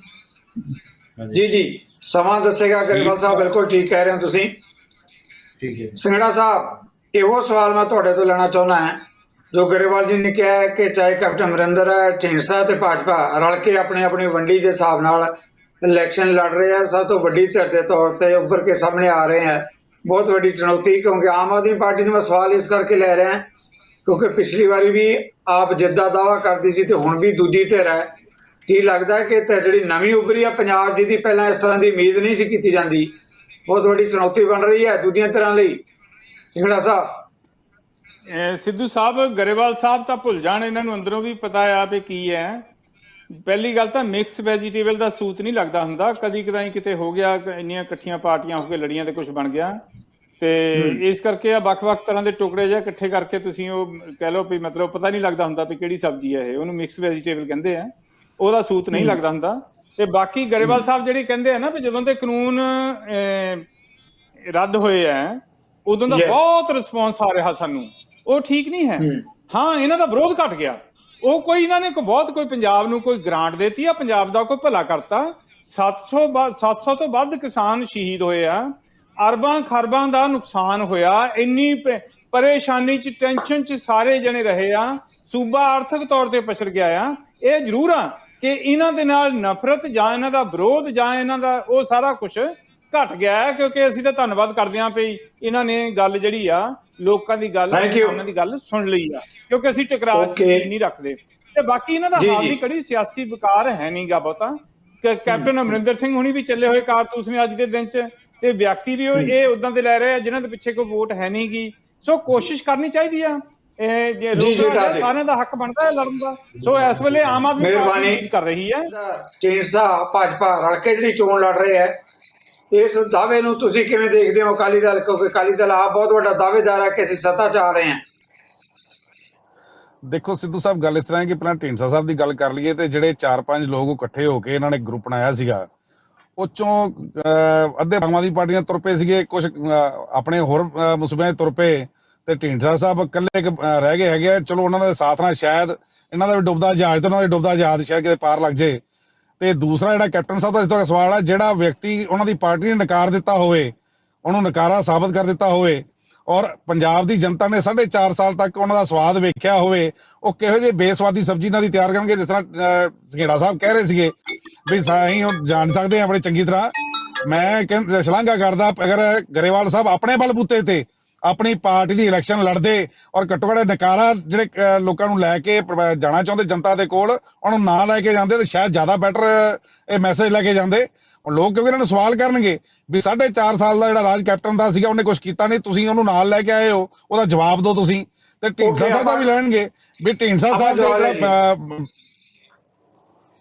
ਜੀ ਸਮਾਂ ਦੱਸੇਗਾ ਗਰੇਵਾਲ ਸਾਹਿਬ, ਬਿਲਕੁਲ ਠੀਕ ਕਹਿ ਰਹੇ ਹੋ ਤੁਸੀਂ। ਠੀਕ ਹੈ ਸਿੰਘੜਾ ਸਾਹਿਬ, ਇਹੋ ਸਵਾਲ ਮੈਂ ਤੁਹਾਡੇ ਤੋਂ ਲੈਣਾ ਚਾਹੁੰਦਾ ਹਾਂ ਜੋ ਗਰੇਵਾਲ ਜੀ ਨੇ ਕਿਹਾ ਹੈ ਕਿ ਚਾਹੇ ਕੈਪਟਨ ਅਮਰਿੰਦਰ ਹੈ, ਢੀਂਡਸਾ ਤੇ ਭਾਜਪਾ ਰਲ ਕੇ ਆਪਣੀ ਵੰਡੀ ਦੇ ਹਿਸਾਬ ਨਾਲ ਇਲੈਕਸ਼ਨ ਲੜ ਰਹੇ ਆ, ਸਭ ਤੋਂ ਵੱਡੀ ਧਿਰ ਦੇ ਤੌਰ ਤੇ ਉੱਭਰ ਕੇ ਸਾਹਮਣੇ ਆ ਰਹੇ ਹੈ। ਬਹੁਤ ਵੱਡੀ ਚੁਣੌਤੀ, ਕਿਉਂਕਿ ਆਮ ਆਦਮੀ ਪਾਰਟੀ ਨੂੰ ਮੈਂ ਸਵਾਲ ਇਸ ਕਰਕੇ ਲੈ ਰਿਹਾ ਕਿਉਂਕਿ ਪਿਛਲੀ ਵਾਰੀ ਵੀ ਆਪ ਜਿੱਤ ਦਾ ਦਾਅਵਾ ਕਰਦੀ ਸੀ ਤੇ ਹੁਣ ਵੀ ਦੂਜੀ ਧਿਰ ਹੈ। ਕੀ ਲੱਗਦਾ ਹੈ ਕਿ ਜਿਹੜੀ ਨਵੀਂ ਉੱਭਰੀ ਆ ਪੰਜਾਬ, ਜਿਹਦੀ ਪਹਿਲਾਂ ਇਸ ਤਰ੍ਹਾਂ ਦੀ ਉਮੀਦ ਨਹੀਂ ਸੀ ਕੀਤੀ ਜਾਂਦੀ, ਬਹੁਤ ਵੱਡੀ ਚੁਣੌਤੀ ਬਣ ਰਹੀ ਹੈ ਦੂਜੀਆਂ ਧਿਰਾਂ ਲਈ? ਸਿੰਘੜਾ ਸਾਹਿਬ, ਸਿੱਧੂ ਸਾਹਿਬ, ਗਰੇਵਾਲ ਸਾਹਿਬ ਤਾਂ ਭੁੱਲ ਜਾਣ, ਇਹਨਾਂ ਨੂੰ ਅੰਦਰੋਂ ਵੀ ਪਤਾ ਆ ਵੀ ਕੀ ਹੈ। ਪਹਿਲੀ ਗੱਲ ਤਾਂ ਮਿਕਸ ਵੈਜੀਟੇਬਲ ਦਾ ਸੂਤ ਨਹੀਂ ਲੱਗਦਾ ਹੁੰਦਾ, ਕਦੀ ਕਦਾਈ ਕਿਤੇ ਹੋ ਗਿਆ, ਇੰਨੀਆਂ ਇਕੱਠੀਆਂ ਪਾਰਟੀਆਂ ਹੋ ਕੇ ਲੜੀਆਂ ਤੇ ਕੁਝ ਬਣ ਗਿਆ। ਤੇ ਇਸ ਕਰਕੇ ਆ ਵੱਖ-ਵੱਖ ਤਰ੍ਹਾਂ ਦੇ ਟੁਕੜੇ ਜਿਹੇ ਇਕੱਠੇ ਕਰਕੇ ਤੁਸੀਂ ਉਹ ਕਹਿ ਲਓ ਵੀ ਮਤਲਬ ਪਤਾ ਨਹੀਂ ਲੱਗਦਾ ਹੁੰਦਾ ਵੀ ਕਿਹੜੀ ਸਬਜ਼ੀ ਹੈ ਇਹ, ਉਹਨੂੰ ਮਿਕਸ ਵੈਜੀਟੇਬਲ ਕਹਿੰਦੇ ਆ, ਉਹਦਾ ਸੂਤ ਨਹੀਂ ਲੱਗਦਾ ਹੁੰਦਾ। ਤੇ ਬਾਕੀ ਗਰੇਵਾਲ ਸਾਹਿਬ ਜਿਹੜੇ ਕਹਿੰਦੇ ਆ ਨਾ ਵੀ ਜਦੋਂ ਦੇ ਕਾਨੂੰਨ ਰੱਦ ਹੋਏ ਆ ਉਦੋਂ ਦਾ ਬਹੁਤ ਰਿਸਪੌਂਸ ਆ ਰਿਹਾ ਸਾਨੂੰ, ਉਹ ਠੀਕ ਨਹੀਂ ਹੈ। ਹਾਂ, ਇਹਨਾਂ ਦਾ ਵਿਰੋਧ ਘਟ ਗਿਆ। ਉਹ ਕੋਈ ਇਹਨਾਂ ਨੇ ਕੋਈ ਪੰਜਾਬ ਨੂੰ ਕੋਈ ਗ੍ਰਾਂਟ ਦੇਤੀ ਆ, ਪੰਜਾਬ ਦਾ ਕੋਈ ਭਲਾ ਕਰਤਾ। 700 ਤੋਂ ਵੱਧ ਕਿਸਾਨ ਸ਼ਹੀਦ ਹੋਏ ਆ, ਅਰਬਾਂ ਖਰਬਾਂ ਦਾ ਨੁਕਸਾਨ ਹੋਇਆ, ਇੰਨੀ ਪਰੇਸ਼ਾਨੀ 'ਚ ਟੈਨਸ਼ਨ 'ਚ ਸਾਰੇ ਜਣੇ ਰਹੇ ਆ, ਸੂਬਾ ਆਰਥਿਕ ਤੌਰ ਤੇ ਪਛੜ ਗਿਆ ਆ। ਇਹ ਜ਼ਰੂਰ ਆ ਕਿ ਇਹਨਾਂ ਦੇ ਨਾਲ ਨਫ਼ਰਤ ਜਾਂ ਇਹਨਾਂ ਦਾ ਵਿਰੋਧ ਜਾਂ ਇਹਨਾਂ ਦਾ ਉਹ ਸਾਰਾ ਕੁਝ ਘਟ ਗਿਆ ਹੈ, ਕਿਉਂਕਿ ਅਸੀਂ ਤਾਂ ਧੰਨਵਾਦ ਕਰਦੇ ਹਾਂ ਵੀ ਇਹਨਾਂ ਨੇ ਗੱਲ ਜਿਹੜੀ ਆ ਲੋਕਾਂ ਦੀ ਗੱਲ, ਉਹਨਾਂ ਦੀ ਗੱਲ ਸੁਣ ਲਈ ਆ, ਕਿਉਂਕਿ ਅਸੀਂ ਟਕਰਾਅ ਨਹੀਂ ਰੱਖਦੇ। ਤੇ ਬਾਕੀ ਇਹਨਾਂ ਦਾ ਹਾਲ ਦੀ ਕੜੀ ਸਿਆਸੀ ਵਿਕਾਰ ਹੈ ਨਹੀਂਗਾ ਬਹੁਤਾ। ਕੈਪਟਨ ਅਮਰਿੰਦਰ ਸਿੰਘ ਹੁਣੀ ਵੀ ਚੱਲੇ ਹੋਏ ਕਾਰਤੂਸ ਨੇ ਅੱਜ ਦੇ ਦਿਨ 'ਚ, ਤੇ ਵਿਅਕਤੀ ਵੀ ਇਹ ਉਦਾਂ ਦੇ ਲੈ ਰਹੇ ਆ ਜਿਨ੍ਹਾਂ ਦੇ ਪਿੱਛੇ ਕੋਈ ਵੋਟ ਹੈ ਨਹੀਂ ਗੀ। ਸੋ ਕੋਸ਼ਿਸ਼ ਕਰਨੀ ਚਾਹੀਦੀ ਆ, ਸਾਰਿਆਂ ਦਾ ਹੱਕ ਬਣਦਾ ਹੈ ਲੜਨ ਦਾ। ਸੋ ਇਸ ਵੇਲੇ ਆਮ ਆਦਮੀ ਪਾਰਟੀ ਕਰ ਰਹੀ ਹੈ, ਢੀਂਡਸਾ ਭਾਜਪਾ ਰਲ ਕੇ ਜਿਹੜੀ ਚੋਣ ਲੜ ਰਹੇ ਹੈ, ਇਸ ਦਾਅਵੇ ਨੂੰ ਤੁਸੀਂ ਕਿਵੇਂ ਦੇਖਦੇ ਹੋ? ਅਕਾਲੀ ਦਲ, ਕਿਉਂਕਿ ਅਕਾਲੀ ਦਲ ਆਪ ਬਹੁਤ ਵੱਡਾ ਦਾਅਵੇਦਾਰ ਹੈ ਕਿ ਅਸੀਂ ਸੱਤਾ 'ਚ ਆ ਰਹੇ ਹਾਂ। ਦੇਖੋ ਸਿੱਧੂ ਸਾਹਿਬ, ਗੱਲ ਇਸ ਤਰ੍ਹਾਂ ਹੈ ਕਿ ਪਹਿਲਾਂ ਢੀਂਡਸਾ ਸਾਹਿਬ ਦੀ ਗੱਲ ਕਰ ਲਈਏ ਤੇ ਜਿਹੜੇ 4-5 ਲੋਕ ਇਕੱਠੇ ਹੋ ਕੇ ਇਹਨਾਂ ਨੇ ਗਰੁੱਪ ਬਣਾਇਆ ਸੀਗਾ, ਉਹ 'ਚੋਂ ਅੱਧੇ ਆਮ ਆਦਮੀ ਪਾਰਟੀ ਨਾਲ ਤੁਰ ਪਏ ਸੀਗੇ, ਕੁਝ ਆਪਣੇ ਹੋਰ ਮਸੂਬਿਆਂ 'ਚ ਤੁਰ ਪਏ ਤੇ ਢੀਂਡਸਾ ਸਾਹਿਬ ਇਕੱਲੇ ਰਹਿ ਗਏ ਹੈਗੇ ਆ। ਚਲੋ ਉਹਨਾਂ ਦੇ ਸਾਥ ਨਾਲ ਸ਼ਾਇਦ ਇਹਨਾਂ ਦਾ ਵੀ ਡੁੱਬਦਾ ਜਹਾਜ਼ ਤੇ ਉਹਨਾਂ ਦਾ ਡੁੱਬਦਾ ਜਹਾਜ਼ ਸ਼ਾਇਦ ਕਿਤੇ ਪਾਰ ਲੱਗ ਜੇ। ਤੇ ਦੂਸਰਾ ਜਿਹੜਾ ਕੈਪਟਨ ਸਾਹਿਬ ਦਾ ਜਿੱਥੋਂ ਤੱਕ ਸਵਾਲ ਹੈ, ਜਿਹੜਾ ਵਿਅਕਤੀ ਉਹਨਾਂ ਦੀ ਪਾਰਟੀ ਨੇ ਨਕਾਰ ਦਿੱਤਾ ਹੋਵੇ, ਉਹਨੂੰ ਨਕਾਰਾ ਸਾਬਤ ਕਰ ਦਿੱਤਾ ਹੋਵੇ ਔਰ ਪੰਜਾਬ ਦੀ ਜਨਤਾ ਨੇ 4.5 ਸਾਲ ਤੱਕ ਉਹਨਾਂ ਦਾ ਸਵਾਦ ਵੇਖਿਆ ਹੋਵੇ, ਉਹ ਕਿਹੋ ਜਿਹੇ ਬੇਸਵਾਦੀ ਸਬਜ਼ੀ ਇਹਨਾਂ ਦੀ ਤਿਆਰ ਕਰਨਗੇ। ਜਿਸ ਤਰ੍ਹਾਂ ਸਿੰਘੇੜਾ ਸਾਹਿਬ ਕਹਿ ਰਹੇ ਸੀਗੇ ਵੀ ਅਸੀਂ ਉਹ ਜਾਣ ਸਕਦੇ ਹਾਂ ਆਪਣੇ ਚੰਗੀ ਤਰ੍ਹਾਂ। ਮੈਂ ਸ਼ਲਾਘਾ ਕਰਦਾ ਅਗਰ ਗਰੇਵਾਲ ਸਾਹਿਬ ਆਪਣੇ ਬਲਬੂਤੇ ਤੇ ਆਪਣੀ ਪਾਰਟੀ ਦੀ ਇਲੈਕਸ਼ਨ ਲੜਦੇ ਔਰ ਘੱਟੋ ਘੱਟ ਨਕਾਰਾ ਜਿਹੜੇ ਲੋਕਾਂ ਨੂੰ ਲੈ ਕੇ ਜਾਣਾ ਚਾਹੁੰਦੇ ਜਨਤਾ ਦੇ ਕੋਲ, ਉਹਨੂੰ ਨਾ ਲੈ ਕੇ ਜਾਂਦੇ ਤੇ ਸ਼ਾਇਦ ਜ਼ਿਆਦਾ ਬੈਟਰ ਇਹ ਮੈਸੇਜ ਲੈ ਕੇ ਜਾਂਦੇ। ਹੁਣ ਲੋਕ ਕਿਉਂਕਿ ਇਹਨਾਂ ਨੂੰ ਸਵਾਲ ਕਰਨਗੇ ਵੀ 4.5 ਸਾਲ ਦਾ ਜਿਹੜਾ ਰਾਜ ਕੈਪਟਨ ਦਾ ਸੀਗਾ ਉਹਨੇ ਕੁਝ ਕੀਤਾ ਨਹੀਂ, ਤੁਸੀਂ ਉਹਨੂੰ ਨਾਲ ਲੈ ਕੇ ਆਏ ਹੋ, ਉਹਦਾ ਜਵਾਬ ਦਿਓ ਤੁਸੀਂ। ਤੇ ਢੀਂਡਸਾ ਸਾਹਿਬ ਦਾ ਵੀ ਲੈਣਗੇ ਵੀ ਢੀਂਡਸਾ ਸਾਹਿਬ ਦਾ ਜਿਹੜਾ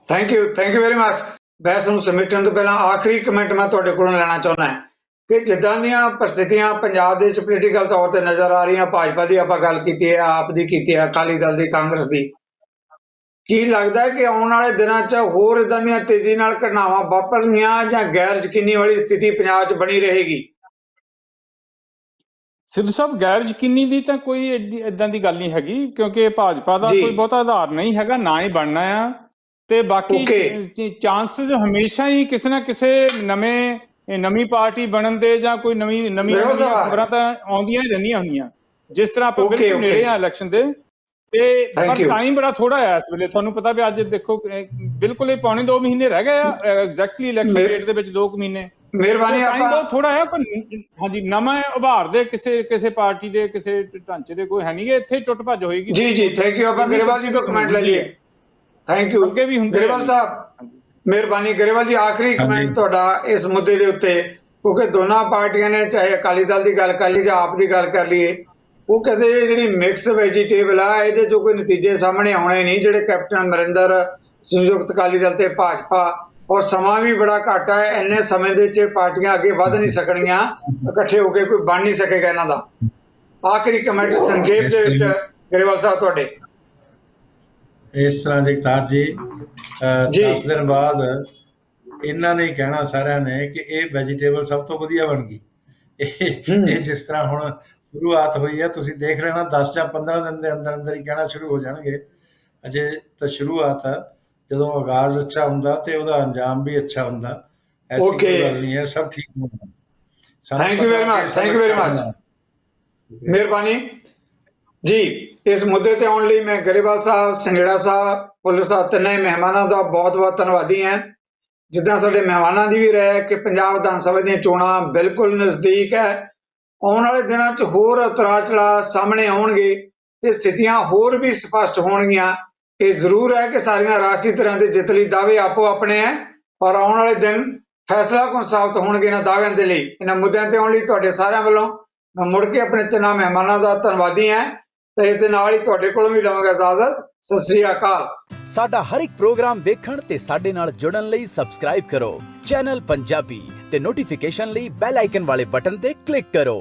ਥੈਂਕ ਯੂ ਵੈਰੀ ਮਚ। ਬਹਿਸ ਨੂੰ ਸਮੇਟਣ ਤੋਂ ਪਹਿਲਾਂ ਆਖਰੀ ਕਮੈਂਟ ਮੈਂ ਤੁਹਾਡੇ ਕੋਲੋਂ ਲੈਣਾ ਚਾਹੁੰਦਾ ਹਾਂ ਕਿ ਜਿੱਦਾਂ ਦੀਆਂ ਪ੍ਰਸਥਿਤੀਆਂ ਪੰਜਾਬ ਦੇ ਵਿੱਚ ਪੋਲੀਟੀਕਲ ਤੌਰ ਤੇ ਨਜ਼ਰ ਆ ਰਹੀਆਂ, ਭਾਜਪਾ ਦੀ ਆਪਾਂ ਗੱਲ ਕੀਤੀ ਹੈ, ਆਪ ਦੀ ਕੀਤੀ ਹੈ, ਅਕਾਲੀ ਦਲ ਦੀ, ਕਾਂਗਰਸ ਦੀ, ਕੀ ਲੱਗਦਾ ਹੈ ਕਿ ਆਉਣ ਵਾਲੇ ਦਿਨਾਂ 'ਚ ਹੋਰ ਇਦਾਂ ਦੀਆਂ ਤੇਜ਼ੀ ਨਾਲ ਘਟਨਾਵਾਂ ਵਾਪਰਨੀਆਂ ਜਾਂ ਗੈਰ ਯਕੀਨੀ ਵਾਲੀ ਸਥਿਤੀ ਪੰਜਾਬ 'ਚ ਬਣੀ ਰਹੇਗੀ? ਸਿੱਧੂ ਸਾਹਿਬ, ਗੈਰ ਯਕੀਨੀ ਦੀ ਤਾਂ ਕੋਈ ਇਦਾਂ ਦੀ ਗੱਲ ਨਹੀਂ ਹੈਗੀ, ਕਿਉਂਕਿ ਭਾਜਪਾ ਦਾ ਕੋਈ ਬਹੁਤਾ ਆਧਾਰ ਨਹੀਂ ਹੈਗਾ, ਨਾ ਹੀ ਬਣਨਾ ਆ। ਤੇ ਬਾਕੀ ਚਾਂਸਸ ਹਮੇਸ਼ਾ ਹੀ ਕਿਸੇ ਨਾ ਕਿਸੇ ਨਵੀਂ ਪਾਰਟੀ ਬਣਨ ਦੇ ਜਾਂ ਕੋਈ ਨਵੀਂ ਖਬਰਾਂ ਤਾਂ ਆਉਂਦੀਆਂ ਹੀ ਰਹਿੰਦੀਆਂ ਹੁੰਦੀਆਂ। ਜਿਸ ਤਰ੍ਹਾਂ ਆਪਾਂ ਬਿਲਕੁਲ ਨੇੜੇ ਆ ਇਲੈਕਸ਼ਨ ਦੇ, ਤੇ ਪਰ ਟਾਈਮ ਬੜਾ ਥੋੜਾ ਆ ਇਸ ਵੇਲੇ। ਤੁਹਾਨੂੰ ਪਤਾ ਵੀ ਅੱਜ ਦੇਖੋ ਬਿਲਕੁਲ ਹੀ ਪੌਣੇ 2 ਮਹੀਨੇ ਰਹਿ ਗਏ ਆ ਐਗਜ਼ੈਕਟਲੀ ਇਲੈਕਸ਼ਨ ਡੇਟ ਦੇ ਵਿੱਚ, 2 ਮਹੀਨੇ। ਮਿਹਰਬਾਨੀ, ਟਾਈਮ ਬਹੁਤ ਥੋੜਾ ਆ। ਹਾਂਜੀ, ਨਵਾਂ ਉਭਾਰ ਦੇ ਕਿਸੇ ਪਾਰਟੀ ਦੇ ਕਿਸੇ ਢਾਂਚੇ ਦੇ ਕੋਈ ਹੈ ਨਹੀਂ ਗੇ, ਇੱਥੇ ਟੁੱਟ ਭੱਜ ਹੋਏਗੀ। ਜੀ ਥੈਂਕ ਯੂ। ਆਪਾਂ ਗਰੇਵਾਲ ਜੀ ਤੋਂ ਕਮੈਂਟ ਲੈ ਲਈਏ। ਥੈਂਕ ਯੂ ਅੱਗੇ ਵੀ ਹੁੰਦੇ ਗਰੇਵਾਲ ਸਾਹਿਬ, ਮਿਹਰਬਾਨੀ। ਗਰੇਵਾਲ ਜੀ, ਆਖਰੀ ਕਮੈਂਟ ਤੁਹਾਡਾ ਇਸ ਮੁੱਦੇ ਦੇ ਉੱਤੇ, ਕਿਉਂਕਿ ਦੋਨਾਂ ਪਾਰਟੀਆਂ ਨੇ, ਚਾਹੇ ਅਕਾਲੀ ਦਲ ਦੀ ਗੱਲ ਕਰ ਲਈ ਜਾਂ ਆਪ ਦੀ ਗੱਲ ਕਰ ਲਈਏ, ਉਹ ਕਹਿੰਦੇ ਜਿਹੜੀ ਮਿਕਸ ਵੈਜੀਟੇਬਲ ਆ ਇਹਦੇ ਚੋਂ ਕੋਈ ਨਤੀਜੇ ਸਾਹਮਣੇ ਆਉਣੇ ਨਹੀਂ। ਜਿਹੜੇ ਕੈਪਟਨ ਅਮਰਿੰਦਰ, ਸੰਯੁਕਤ ਅਕਾਲੀ ਦਲ ਤੇ ਭਾਜਪਾ, ਔਰ ਸਮਾਂ ਵੀ ਬੜਾ ਘੱਟ ਹੈ, ਇੰਨੇ ਸਮੇਂ ਦੇ ਵਿੱਚ ਪਾਰਟੀਆਂ ਅੱਗੇ ਵੱਧ ਨਹੀਂ ਸਕਣਗੀਆਂ, ਇਕੱਠੇ ਹੋ ਕੇ ਕੋਈ ਬਣ ਨਹੀਂ ਸਕੇਗਾ ਇਹਨਾਂ ਦਾ। ਆਖਰੀ ਕਮੈਂਟ ਸੰਖੇਪ ਦੇ ਵਿੱਚ ਗਰੇਵਾਲ ਸਾਹਿਬ ਤੁਹਾਡੇ। ਇਸ ਤਰ੍ਹਾਂ ਜਗਤਾਰ ਜੀ 10 ਦਿਨ ਬਾਅਦ ਇਹਨਾਂ ਨੇ ਕਹਿਣਾ ਸਾਰਿਆਂ ਨੇ ਕਿ ਇਹ ਵੈਜੀਟੇਬਲ ਸਭ ਤੋਂ ਵਧੀਆ ਬਣ ਗਈ। ਇਹ ਜਿਸ ਤਰ੍ਹਾਂ ਹੁਣ ਸ਼ੁਰੂਆਤ ਹੋਈ ਹੈ, ਤੁਸੀਂ ਦੇਖ ਲੈਣਾ 10 ਜਾਂ 15 ਦਿਨ ਦੇ ਅੰਦਰ ਅੰਦਰ ਹੀ ਕਹਿਣਾ ਸ਼ੁਰੂ ਹੋ ਜਾਣਗੇ। ਅਜੇ ਤਾਂ ਸ਼ੁਰੂਆਤ ਆ, ਜਦੋਂ ਆਗਾਜ਼ ਅੱਛਾ ਹੁੰਦਾ ਤੇ ਉਹਦਾ ਅੰਜਾਮ ਵੀ ਅੱਛਾ ਹੁੰਦਾ। ਐਸੀ ਕੋਈ ਗੱਲ ਨਹੀਂ ਹੈ, ਸਭ ਠੀਕ ਹੁੰਦਾ। Thank you very much. ਮਿਹਰਬਾਨੀ ਜੀ। ਇਸ ਮੁੱਦੇ ਤੇ ਆਉਣ ਲਈ ਮੈਂ ਗਰੇਵਾਲ ਸਾਹਿਬ, ਸੰਘੇੜਾ ਸਾਹਿਬ, ਭੁੱਲਰ ਸਾਹਿਬ, ਤਿੰਨੇ ਮਹਿਮਾਨਾਂ ਦਾ ਬਹੁਤ ਬਹੁਤ ਧੰਨਵਾਦੀ ਹਾਂ। ਜਿੱਦਾਂ ਸਾਡੇ ਮਹਿਮਾਨਾਂ ਦੀ ਵੀ ਰਾਏ ਕਿ ਪੰਜਾਬ ਵਿਧਾਨ ਸਭਾ ਦੀਆਂ ਚੋਣਾਂ ਬਿਲਕੁਲ ਨਜ਼ਦੀਕ ਹੈ, ਆਉਣ ਵਾਲੇ ਦਿਨਾਂ 'ਚ ਹੋਰ ਉਤਰਾਅ ਚੜਾਅ ਸਾਹਮਣੇ ਆਉਣਗੇ ਤੇ ਸਥਿਤੀਆਂ ਹੋਰ ਵੀ ਸਪਸ਼ਟ ਹੋਣਗੀਆਂ। ਇਹ ਜ਼ਰੂਰ ਹੈ ਕਿ ਸਾਰੀਆਂ ਰਾਜਸੀ ਧਿਰਾਂ ਦੇ ਜਿੱਤ ਲਈ ਦਾਅਵੇ ਆਪੋ ਆਪਣੇ ਹੈ, ਪਰ ਆਉਣ ਵਾਲੇ ਦਿਨ ਫੈਸਲਾਕੁਨ ਸਾਬਤ ਹੋਣਗੇ ਇਹਨਾਂ ਦਾਅਵਿਆਂ ਦੇ ਲਈ। ਇਹਨਾਂ ਮੁੱਦਿਆਂ ਤੇ ਆਉਣ ਲਈ ਤੁਹਾਡੇ ਸਾਰਿਆਂ ਵੱਲੋਂ ਮੈਂ ਮੁੜ ਕੇ ਆਪਣੇ ਤਿੰਨਾਂ ਮਹਿਮਾਨਾਂ ਦਾ ਧੰਨਵਾਦੀ ਹਾਂ ਤੇ ਇਸ ਦੇ ਨਾਲ ਹੀ ਤੁਹਾਡੇ ਕੋਲੋਂ ਵੀ ਲਵਾਂਗਾ ਇਜਾਜ਼ਤ। ਸਤਿ ਸ੍ਰੀ ਅਕਾਲ। ਸਾਡਾ ਹਰ ਇੱਕ ਪ੍ਰੋਗਰਾਮ ਦੇਖਣ ਤੇ ਸਾਡੇ ਨਾਲ ਜੁੜਨ ਲਈ ਸਬਸਕ੍ਰਾਈਬ ਕਰੋ ਚੈਨਲ ਪੰਜਾਬੀ ਤੇ ਨੋਟੀਫਿਕੇਸ਼ਨ ਲਈ ਬੈਲ ਆਈਕਨ ਵਾਲੇ ਬਟਨ ਤੇ ਕਲਿੱਕ ਕਰੋ।